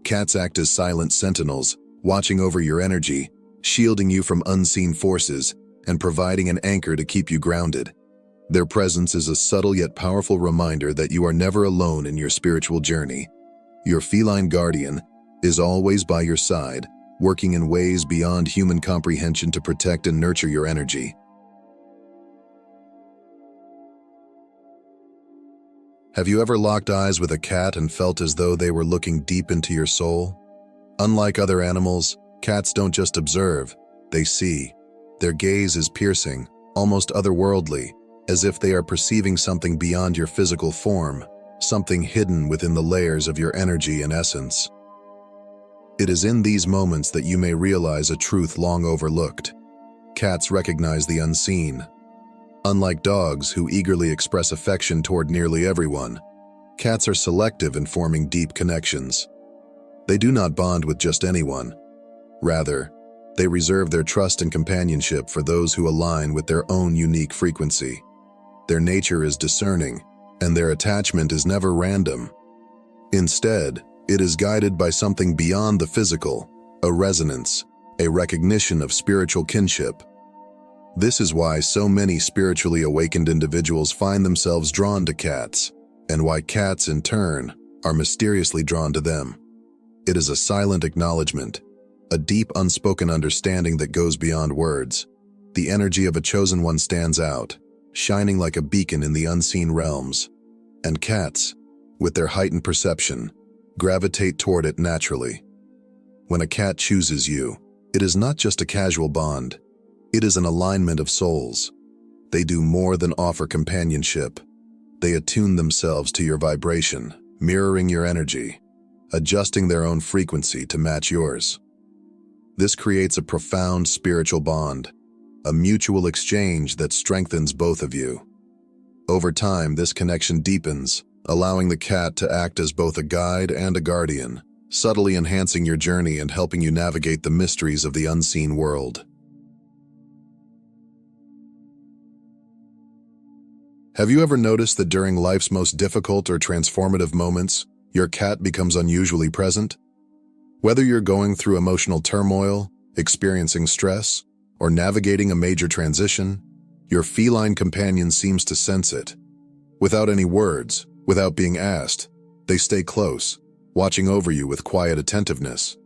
Cats act as silent sentinels, watching over your energy, shielding you from unseen forces, and providing an anchor to keep you grounded. Their presence is a subtle yet powerful reminder that you are never alone in your spiritual journey. Your feline guardian is always by your side, working in ways beyond human comprehension to protect and nurture your energy. Have you ever locked eyes with a cat and felt as though they were looking deep into your soul? Unlike other animals, cats don't just observe, they see. Their gaze is piercing, almost otherworldly, as if they are perceiving something beyond your physical form, something hidden within the layers of your energy and essence. It is in these moments that you may realize a truth long overlooked. Cats recognize the unseen. Unlike dogs who eagerly express affection toward nearly everyone, cats are selective in forming deep connections. They do not bond with just anyone. Rather, they reserve their trust and companionship for those who align with their own unique frequency. Their nature is discerning, and their attachment is never random. Instead, it is guided by something beyond the physical, a resonance, a recognition of spiritual kinship. This is why so many spiritually awakened individuals find themselves drawn to cats, and why cats, in turn, are mysteriously drawn to them. It is a silent acknowledgement, a deep unspoken understanding that goes beyond words. The energy of a chosen one stands out, shining like a beacon in the unseen realms. And cats, with their heightened perception, gravitate toward it naturally. When a cat chooses you, it is not just a casual bond. It is an alignment of souls. They do more than offer companionship. They attune themselves to your vibration, mirroring your energy, adjusting their own frequency to match yours. This creates a profound spiritual bond, a mutual exchange that strengthens both of you. Over time, this connection deepens, allowing the cat to act as both a guide and a guardian, subtly enhancing your journey and helping you navigate the mysteries of the unseen world. Have you ever noticed that during life's most difficult or transformative moments, your cat becomes unusually present? Whether you're going through emotional turmoil, experiencing stress, or navigating a major transition, your feline companion seems to sense it. Without any words, without being asked, they stay close, watching over you with quiet attentiveness.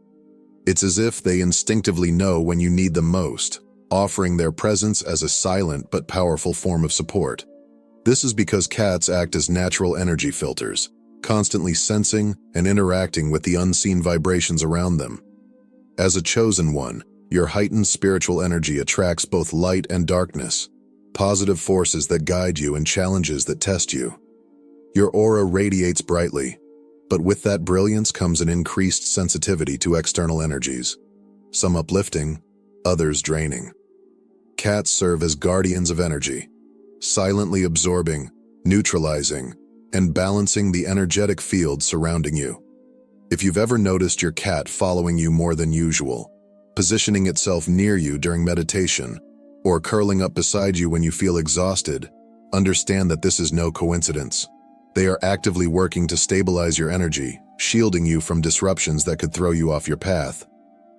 It's as if they instinctively know when you need them most, offering their presence as a silent but powerful form of support. This is because cats act as natural energy filters, constantly sensing and interacting with the unseen vibrations around them. As a chosen one, your heightened spiritual energy attracts both light and darkness, positive forces that guide you and challenges that test you. Your aura radiates brightly, but with that brilliance comes an increased sensitivity to external energies, some uplifting, others draining. Cats serve as guardians of energy, silently absorbing, neutralizing, and balancing the energetic field surrounding you. If you've ever noticed your cat following you more than usual, positioning itself near you during meditation, or curling up beside you when you feel exhausted, understand that this is no coincidence. They are actively working to stabilize your energy, shielding you from disruptions that could throw you off your path.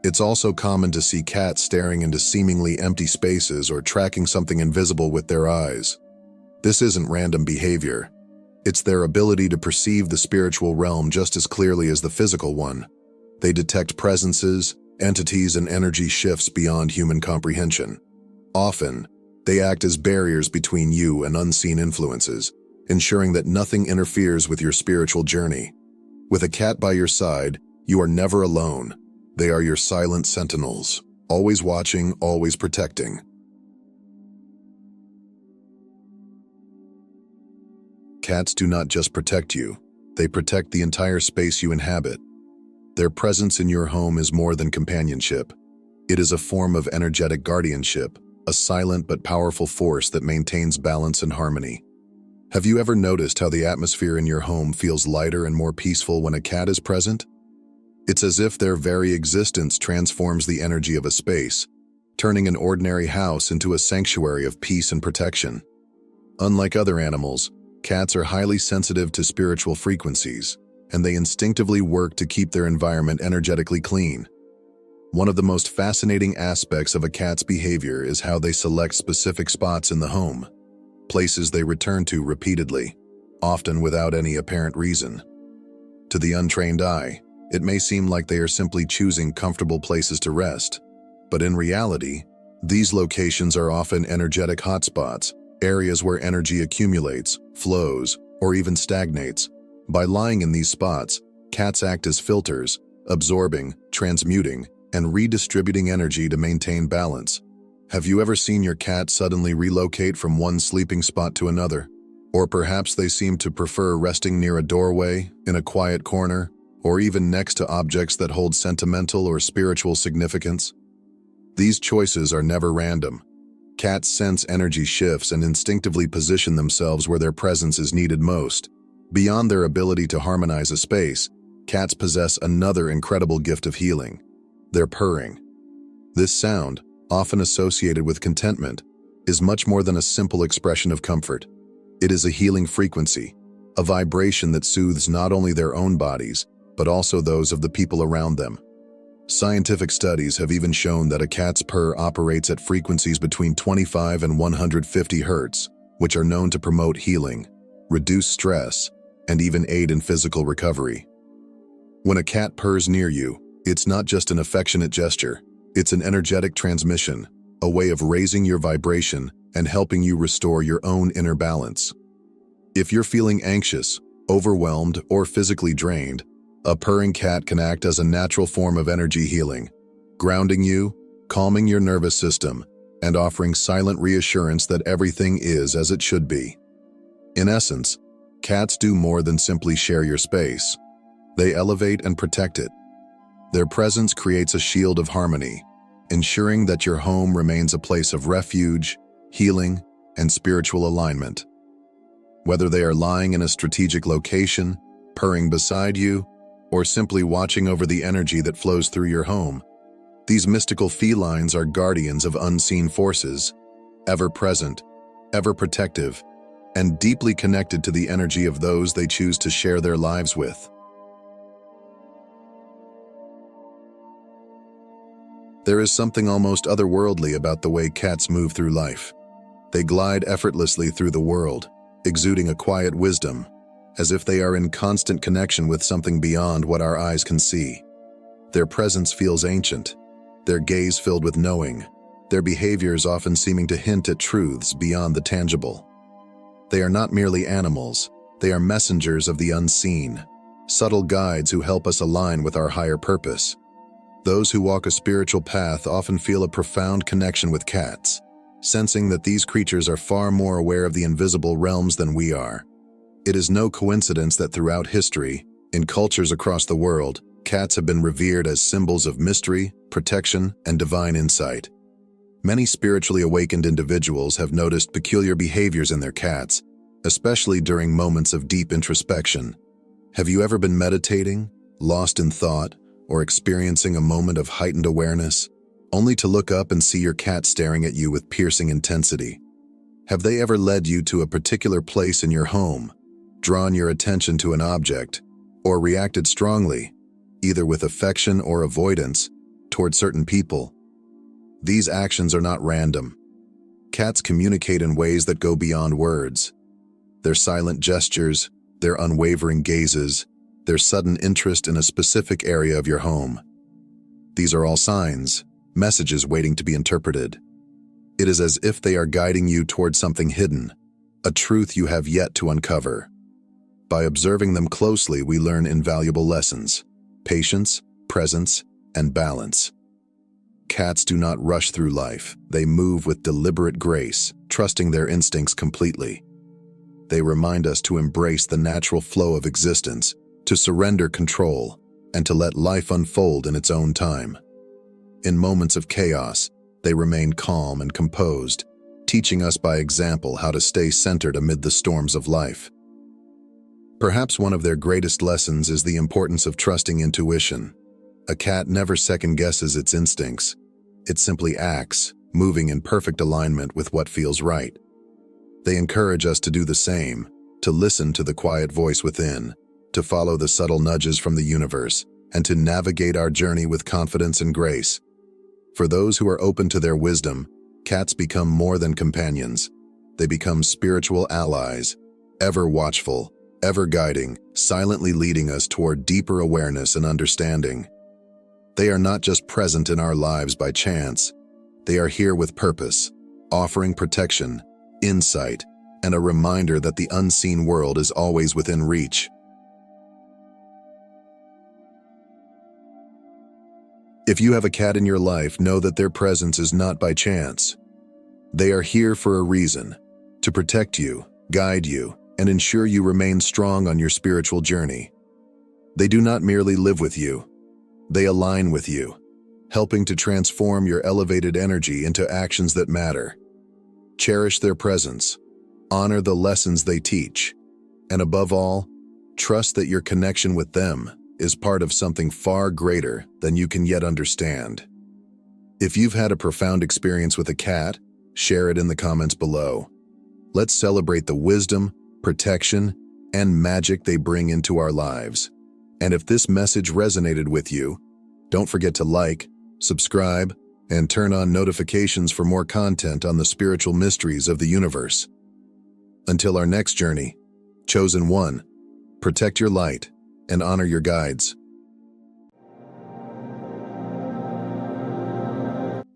It's also common to see cats staring into seemingly empty spaces or tracking something invisible with their eyes. This isn't random behavior. It's their ability to perceive the spiritual realm just as clearly as the physical one. They detect presences, entities, and energy shifts beyond human comprehension. Often, they act as barriers between you and unseen influences, ensuring that nothing interferes with your spiritual journey. With a cat by your side, you are never alone. They are your silent sentinels, always watching, always protecting. Cats do not just protect you, they protect the entire space you inhabit. Their presence in your home is more than companionship. It is a form of energetic guardianship, a silent but powerful force that maintains balance and harmony. Have you ever noticed how the atmosphere in your home feels lighter and more peaceful when a cat is present? It's as if their very existence transforms the energy of a space, turning an ordinary house into a sanctuary of peace and protection. Unlike other animals, cats are highly sensitive to spiritual frequencies, and they instinctively work to keep their environment energetically clean. One of the most fascinating aspects of a cat's behavior is how they select specific spots in the home, places they return to repeatedly, often without any apparent reason. To the untrained eye, it may seem like they are simply choosing comfortable places to rest, but in reality, these locations are often energetic hotspots, areas where energy accumulates, flows, or even stagnates. By lying in these spots, cats act as filters, absorbing, transmuting, and redistributing energy to maintain balance. Have you ever seen your cat suddenly relocate from one sleeping spot to another? Or perhaps they seem to prefer resting near a doorway, in a quiet corner, or even next to objects that hold sentimental or spiritual significance? These choices are never random. Cats sense energy shifts and instinctively position themselves where their presence is needed most. Beyond their ability to harmonize a space, cats possess another incredible gift of healing: their purring. This sound, often associated with contentment, is much more than a simple expression of comfort. It is a healing frequency, a vibration that soothes not only their own bodies, but also those of the people around them. Scientific studies have even shown that a cat's purr operates at frequencies between 25 and 150 Hz, which are known to promote healing, reduce stress, and even aid in physical recovery. When a cat purrs near you, it's not just an affectionate gesture, it's an energetic transmission, a way of raising your vibration and helping you restore your own inner balance. If you're feeling anxious, overwhelmed, or physically drained, a purring cat can act as a natural form of energy healing, grounding you, calming your nervous system, and offering silent reassurance that everything is as it should be. In essence, cats do more than simply share your space. They elevate and protect it. Their presence creates a shield of harmony, ensuring that your home remains a place of refuge, healing, and spiritual alignment. Whether they are lying in a strategic location, purring beside you, or simply watching over the energy that flows through your home, these mystical felines are guardians of unseen forces, ever present, ever protective, and deeply connected to the energy of those they choose to share their lives with. There is something almost otherworldly about the way cats move through life. They glide effortlessly through the world, exuding a quiet wisdom, as if they are in constant connection with something beyond what our eyes can see. Their presence feels ancient, their gaze filled with knowing, their behaviors often seeming to hint at truths beyond the tangible. They are not merely animals, they are messengers of the unseen, subtle guides who help us align with our higher purpose. Those who walk a spiritual path often feel a profound connection with cats, sensing that these creatures are far more aware of the invisible realms than we are. It is no coincidence that throughout history, in cultures across the world, cats have been revered as symbols of mystery, protection, and divine insight. Many spiritually awakened individuals have noticed peculiar behaviors in their cats, especially during moments of deep introspection. Have you ever been meditating, lost in thought, or experiencing a moment of heightened awareness, only to look up and see your cat staring at you with piercing intensity? Have they ever led you to a particular place in your home, drawn your attention to an object, or reacted strongly, either with affection or avoidance, toward certain people? These actions are not random. Cats communicate in ways that go beyond words. Their silent gestures, their unwavering gazes, their sudden interest in a specific area of your home. These are all signs, messages waiting to be interpreted. It is as if they are guiding you toward something hidden, a truth you have yet to uncover. By observing them closely, we learn invaluable lessons: patience, presence, and balance. Cats do not rush through life. They move with deliberate grace, trusting their instincts completely. They remind us to embrace the natural flow of existence, to surrender control, and to let life unfold in its own time. In moments of chaos, they remain calm and composed, teaching us by example how to stay centered amid the storms of life. Perhaps one of their greatest lessons is the importance of trusting intuition. A cat never second-guesses its instincts. It simply acts, moving in perfect alignment with what feels right. They encourage us to do the same, to listen to the quiet voice within, to follow the subtle nudges from the universe, and to navigate our journey with confidence and grace. For those who are open to their wisdom, cats become more than companions. They become spiritual allies, ever watchful, ever guiding, silently leading us toward deeper awareness and understanding. They are not just present in our lives by chance. They are here with purpose, offering protection, insight, and a reminder that the unseen world is always within reach. If you have a cat in your life, know that their presence is not by chance. They are here for a reason, to protect you, guide you, and ensure you remain strong on your spiritual journey. They do not merely live with you. They align with you, helping to transform your elevated energy into actions that matter. Cherish their presence, honor the lessons they teach, and above all, trust that your connection with them is part of something far greater than you can yet understand. If you've had a profound experience with a cat, share it in the comments below. Let's celebrate the wisdom, protection, and magic they bring into our lives. And if this message resonated with you, don't forget to like, subscribe, and turn on notifications for more content on the spiritual mysteries of the universe. Until our next journey, Chosen One, protect your light and honor your guides.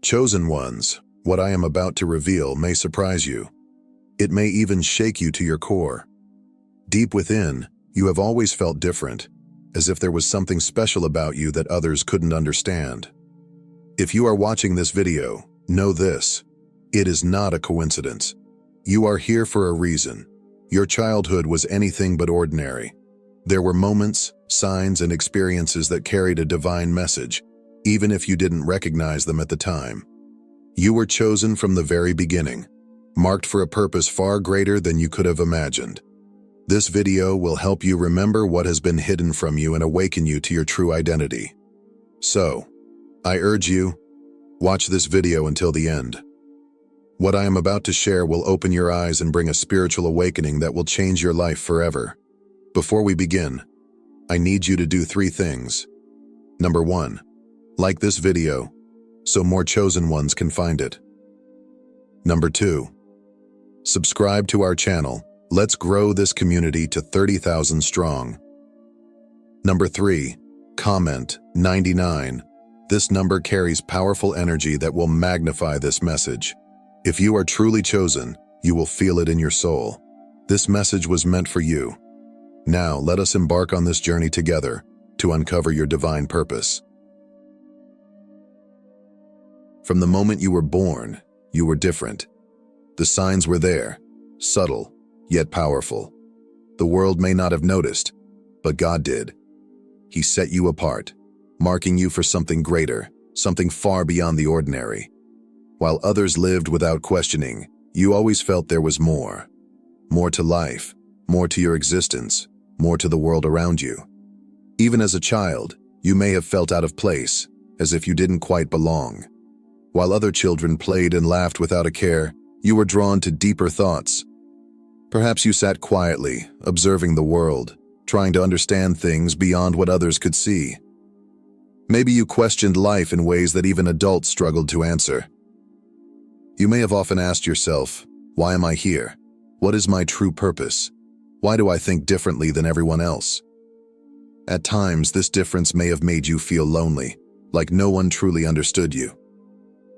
Chosen Ones, what I am about to reveal may surprise you. It may even shake you to your core. Deep within, you have always felt different, as if there was something special about you that others couldn't understand. If you are watching this video, know this: it is not a coincidence. You are here for a reason. Your childhood was anything but ordinary. There were moments, signs, and experiences that carried a divine message, even if you didn't recognize them at the time. You were chosen from the very beginning, marked for a purpose far greater than you could have imagined. This video will help you remember what has been hidden from you and awaken you to your true identity. So, I urge you, watch this video until the end. What I am about to share will open your eyes and bring a spiritual awakening that will change your life forever. Before we begin, I need you to do 3 things. Number 1, like this video, so more chosen ones can find it. Number 2, subscribe to our channel. Let's grow this community to 30,000 strong. Number 3, comment 99. This number carries powerful energy that will magnify this message. If you are truly chosen, you will feel it in your soul. This message was meant for you. Now, let us embark on this journey together to uncover your divine purpose. From the moment you were born, you were different. The signs were there, subtle, yet powerful. The world may not have noticed, but God did. He set you apart, marking you for something greater, something far beyond the ordinary. While others lived without questioning, you always felt there was more. More to life, more to your existence, more to the world around you. Even as a child, you may have felt out of place, as if you didn't quite belong. While other children played and laughed without a care, you were drawn to deeper thoughts. Perhaps you sat quietly, observing the world, trying to understand things beyond what others could see. Maybe you questioned life in ways that even adults struggled to answer. You may have often asked yourself, why am I here? What is my true purpose? Why do I think differently than everyone else? At times, this difference may have made you feel lonely, like no one truly understood you.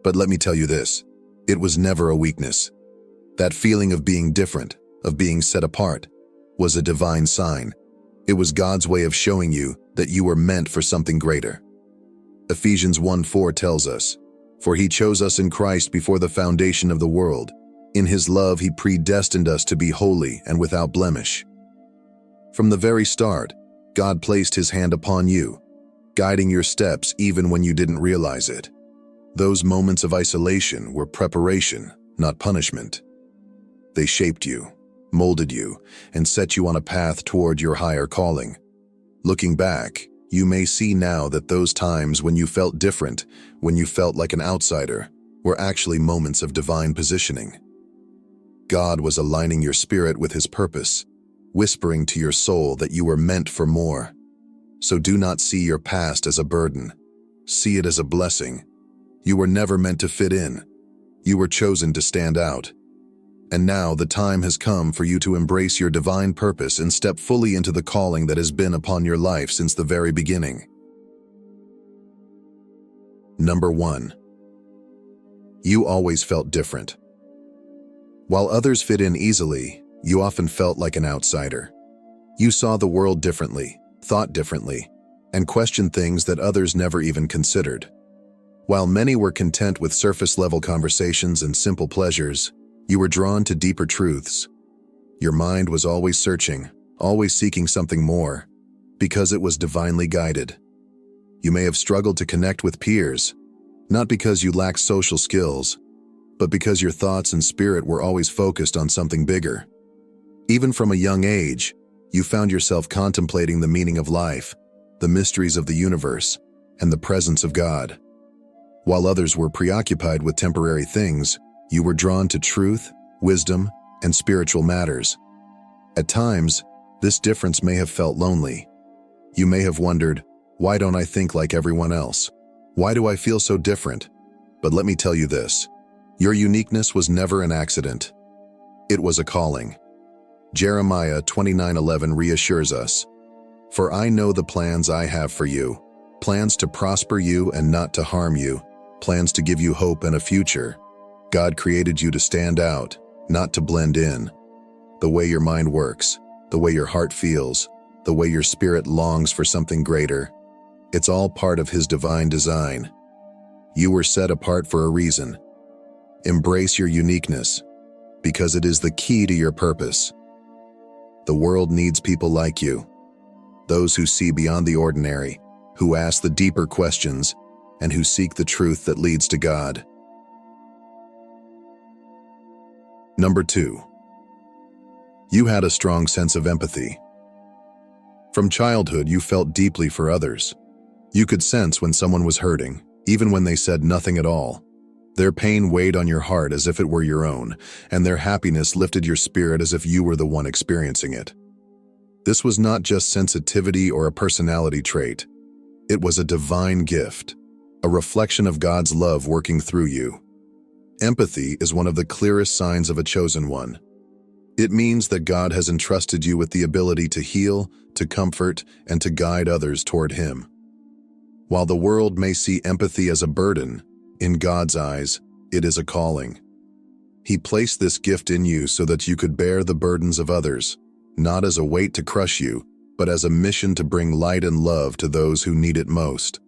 But let me tell you this, it was never a weakness. That feeling of being different, of being set apart, was a divine sign. It was God's way of showing you that you were meant for something greater. Ephesians 1:4 tells us, "For he chose us in Christ before the foundation of the world. In his love he predestined us to be holy and without blemish." From the very start, God placed his hand upon you, guiding your steps even when you didn't realize it. Those moments of isolation were preparation, not punishment. They shaped you, molded you, and set you on a path toward your higher calling. Looking back, you may see now that those times when you felt different, when you felt like an outsider, were actually moments of divine positioning. God was aligning your spirit with his purpose, whispering to your soul that you were meant for more. So do not see your past as a burden. See it as a blessing. You were never meant to fit in. You were chosen to stand out. And now the time has come for you to embrace your divine purpose and step fully into the calling that has been upon your life since the very beginning. Number 1. You always felt different. While others fit in easily, you often felt like an outsider. You saw the world differently, thought differently, and questioned things that others never even considered. While many were content with surface-level conversations and simple pleasures, you were drawn to deeper truths. Your mind was always searching, always seeking something more, because it was divinely guided. You may have struggled to connect with peers, not because you lacked social skills, but because your thoughts and spirit were always focused on something bigger. Even from a young age, you found yourself contemplating the meaning of life, the mysteries of the universe, and the presence of God. While others were preoccupied with temporary things, you were drawn to truth, wisdom, and spiritual matters. At times, this difference may have felt lonely. You may have wondered, why don't I think like everyone else? Why do I feel so different? But let me tell you this, your uniqueness was never an accident. It was a calling. Jeremiah 29:11 reassures us, "For I know the plans I have for you, plans to prosper you and not to harm you, plans to give you hope and a future." God created you to stand out, not to blend in. The way your mind works, the way your heart feels, the way your spirit longs for something greater, it's all part of his divine design. You were set apart for a reason. Embrace your uniqueness, because it is the key to your purpose. The world needs people like you, those who see beyond the ordinary, who ask the deeper questions, and who seek the truth that leads to God. Number 2. You had a strong sense of empathy. From childhood, you felt deeply for others. You could sense when someone was hurting, even when they said nothing at all. Their pain weighed on your heart as if it were your own, and their happiness lifted your spirit as if you were the one experiencing it. This was not just sensitivity or a personality trait. It was a divine gift, a reflection of God's love working through you. Empathy is one of the clearest signs of a chosen one. It means that God has entrusted you with the ability to heal, to comfort, and to guide others toward Him. While the world may see empathy as a burden, in God's eyes, it is a calling. He placed this gift in you so that you could bear the burdens of others, not as a weight to crush you, but as a mission to bring light and love to those who need it most.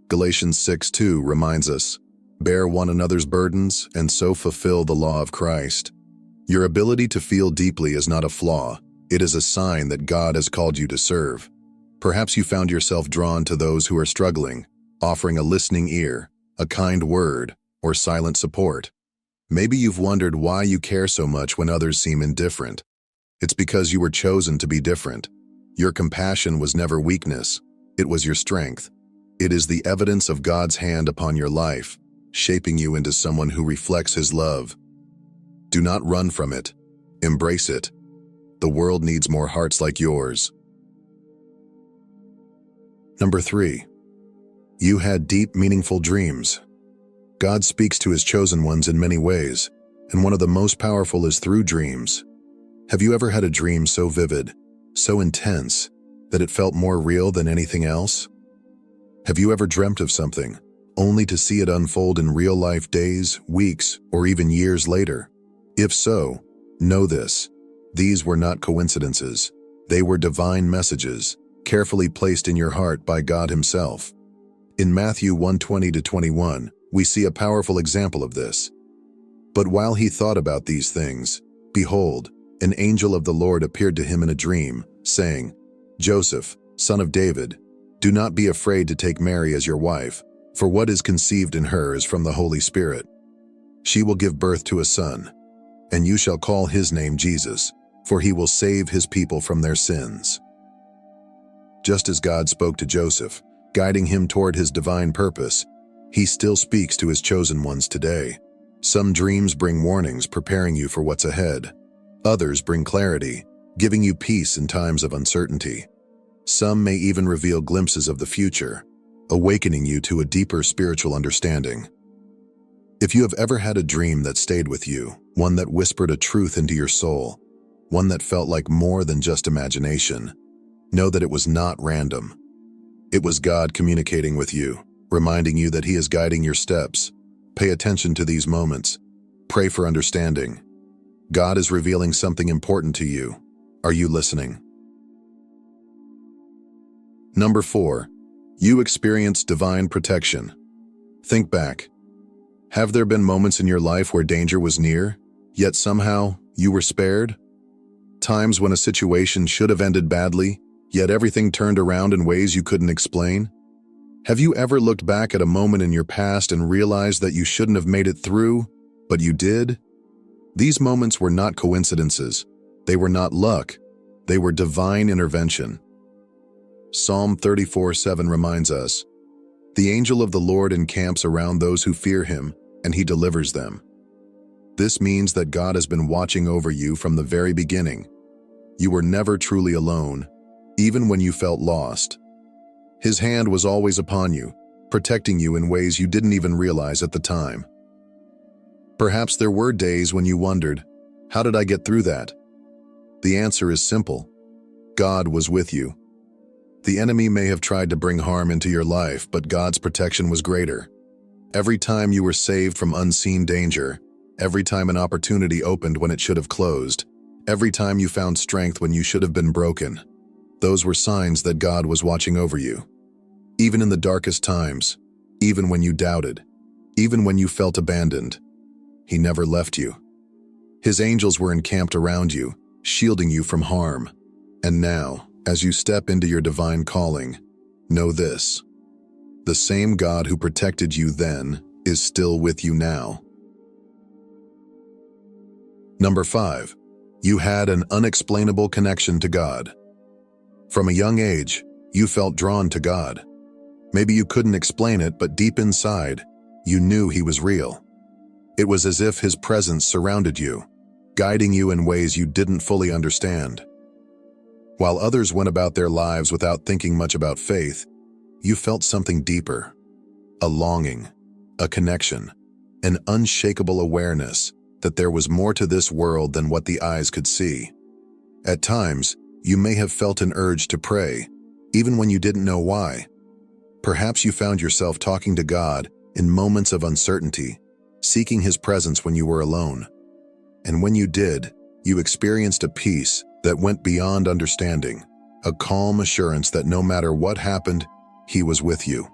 Galatians 6:2 reminds us, "Bear one another's burdens and so fulfill the law of Christ." Your ability to feel deeply is not a flaw. It is a sign that God has called you to serve. Perhaps you found yourself drawn to those who are struggling, offering a listening ear, a kind word, or silent support. Maybe you've wondered why you care so much when others seem indifferent. It's because you were chosen to be different. Your compassion was never weakness. It was your strength. It is the evidence of God's hand upon your life, shaping you into someone who reflects His love. Do not run from it. Embrace it. The world needs more hearts like yours. Number 3. You had deep, meaningful dreams. God speaks to His chosen ones in many ways, and one of the most powerful is through dreams. Have you ever had a dream so vivid, so intense, that it felt more real than anything else? Have you ever dreamt of something, only to see it unfold in real life days, weeks, or even years later? If so, know this: these were not coincidences. They were divine messages, carefully placed in your heart by God Himself. In Matthew 1:20-21, we see a powerful example of this. But while he thought about these things, behold, an angel of the Lord appeared to him in a dream, saying, "Joseph, son of David, do not be afraid to take Mary as your wife, for what is conceived in her is from the Holy Spirit. She will give birth to a son, and you shall call his name Jesus, for he will save his people from their sins." Just as God spoke to Joseph, guiding him toward his divine purpose, He still speaks to His chosen ones today. Some dreams bring warnings, preparing you for what's ahead. Others bring clarity, giving you peace in times of uncertainty. Some may even reveal glimpses of the future, awakening you to a deeper spiritual understanding. If you have ever had a dream that stayed with you, one that whispered a truth into your soul, one that felt like more than just imagination, know that it was not random. It was God communicating with you, reminding you that He is guiding your steps. Pay attention to these moments. Pray for understanding. God is revealing something important to you. Are you listening? Number 4, you experience divine protection. Think back. Have there been moments in your life where danger was near, yet somehow you were spared? Times when a situation should have ended badly, yet everything turned around in ways you couldn't explain? Have you ever looked back at a moment in your past and realized that you shouldn't have made it through, but you did? These moments were not coincidences. They were not luck. They were divine intervention. Psalm 34:7 reminds us, "The angel of the Lord encamps around those who fear Him, and He delivers them." This means that God has been watching over you from the very beginning. You were never truly alone, even when you felt lost. His hand was always upon you, protecting you in ways you didn't even realize at the time. Perhaps there were days when you wondered, "How did I get through that?" The answer is simple. God was with you. The enemy may have tried to bring harm into your life, but God's protection was greater. Every time you were saved from unseen danger, every time an opportunity opened when it should have closed, every time you found strength when you should have been broken, those were signs that God was watching over you. Even in the darkest times, even when you doubted, even when you felt abandoned, He never left you. His angels were encamped around you, shielding you from harm. And now, as you step into your divine calling, know this: the same God who protected you then is still with you now. Number 5, you had an unexplainable connection to God. From a young age, you felt drawn to God. Maybe you couldn't explain it, but deep inside, you knew He was real. It was as if His presence surrounded you, guiding you in ways you didn't fully understand. While others went about their lives without thinking much about faith, you felt something deeper. A longing, a connection, an unshakable awareness that there was more to this world than what the eyes could see. At times, you may have felt an urge to pray, even when you didn't know why. Perhaps you found yourself talking to God in moments of uncertainty, seeking His presence when you were alone. And when you did, you experienced a peace that went beyond understanding, a calm assurance that no matter what happened, He was with you.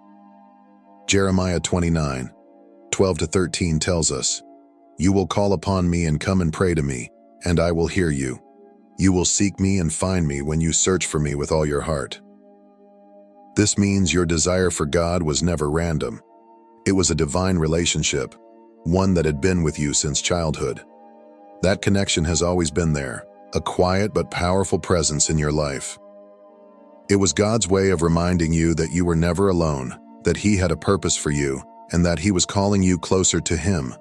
Jeremiah 29:12-13 tells us, "You will call upon me and come and pray to me, and I will hear you. You will seek me and find me when you search for me with all your heart." This means your desire for God was never random. It was a divine relationship, one that had been with you since childhood. That connection has always been there, a quiet but powerful presence in your life. It was God's way of reminding you that you were never alone, that He had a purpose for you, and that He was calling you closer to Him.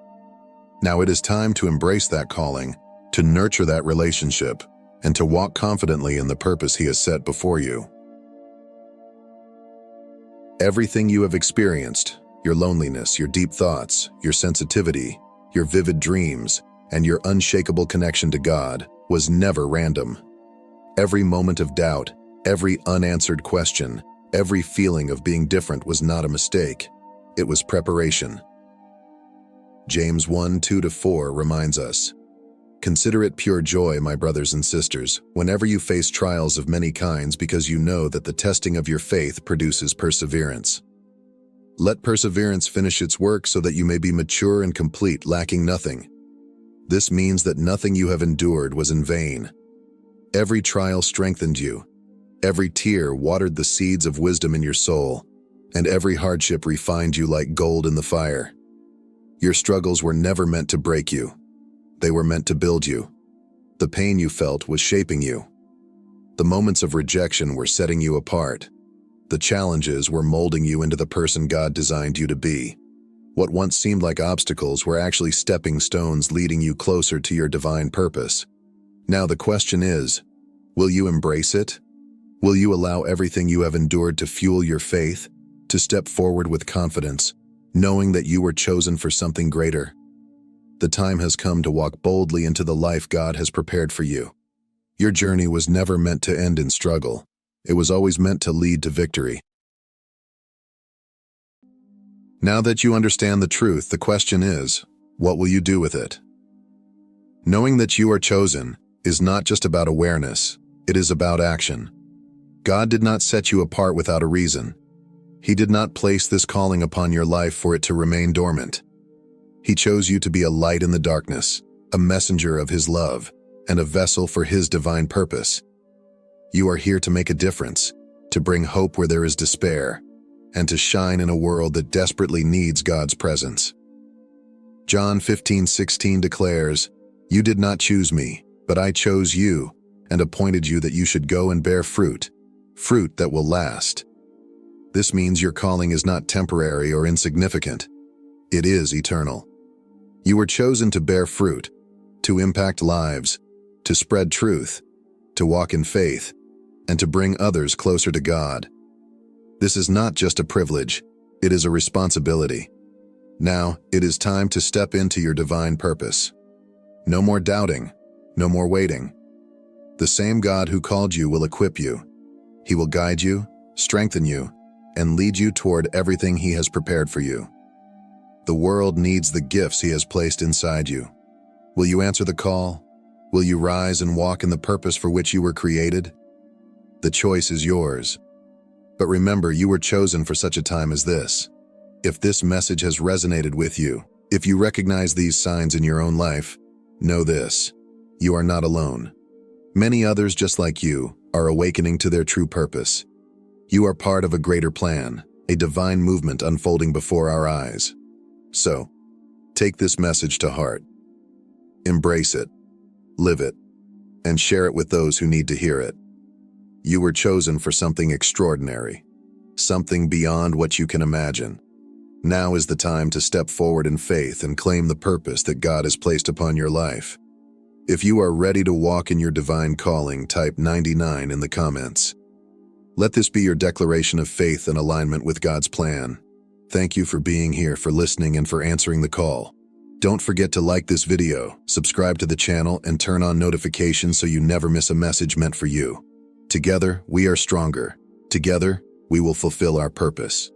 Now it is time to embrace that calling, to nurture that relationship, and to walk confidently in the purpose He has set before you. Everything you have experienced, your loneliness, your deep thoughts, your sensitivity, your vivid dreams, and your unshakable connection to God was never random. Every moment of doubt, every unanswered question, every feeling of being different was not a mistake. It was preparation. James 1:2-4 reminds us, "Consider it pure joy, my brothers and sisters, whenever you face trials of many kinds, because you know that the testing of your faith produces perseverance. Let perseverance finish its work so that you may be mature and complete, lacking nothing." This means that nothing you have endured was in vain. Every trial strengthened you. Every tear watered the seeds of wisdom in your soul, and every hardship refined you like gold in the fire. Your struggles were never meant to break you. They were meant to build you. The pain you felt was shaping you. The moments of rejection were setting you apart. The challenges were molding you into the person God designed you to be. What once seemed like obstacles were actually stepping stones leading you closer to your divine purpose. Now the question is, will you embrace it? Will you allow everything you have endured to fuel your faith, to step forward with confidence, knowing that you were chosen for something greater? The time has come to walk boldly into the life God has prepared for you. Your journey was never meant to end in struggle. It was always meant to lead to victory. Now that you understand the truth, the question is, what will you do with it? Knowing that you are chosen is not just about awareness, it is about action. God did not set you apart without a reason. He did not place this calling upon your life for it to remain dormant. He chose you to be a light in the darkness, a messenger of His love, and a vessel for His divine purpose. You are here to make a difference, to bring hope where there is despair, and to shine in a world that desperately needs God's presence. John 15:16 declares, "You did not choose me, but I chose you and appointed you that you should go and bear fruit, fruit that will last." This means your calling is not temporary or insignificant. It is eternal. You were chosen to bear fruit, to impact lives, to spread truth, to walk in faith, and to bring others closer to God. This is not just a privilege, it is a responsibility. Now, it is time to step into your divine purpose. No more doubting, no more waiting. The same God who called you will equip you. He will guide you, strengthen you, and lead you toward everything He has prepared for you. The world needs the gifts He has placed inside you. Will you answer the call? Will you rise and walk in the purpose for which you were created? The choice is yours. But remember, you were chosen for such a time as this. If this message has resonated with you, if you recognize these signs in your own life, know this: you are not alone. Many others just like you are awakening to their true purpose. You are part of a greater plan, a divine movement unfolding before our eyes. So, take this message to heart. Embrace it, live it, and share it with those who need to hear it. You were chosen for something extraordinary, something beyond what you can imagine. Now is the time to step forward in faith and claim the purpose that God has placed upon your life. If you are ready to walk in your divine calling, type 99 in the comments. Let this be your declaration of faith and alignment with God's plan. Thank you for being here, for listening, and for answering the call. Don't forget to like this video, subscribe to the channel, and turn on notifications so you never miss a message meant for you. Together, we are stronger. Together, we will fulfill our purpose.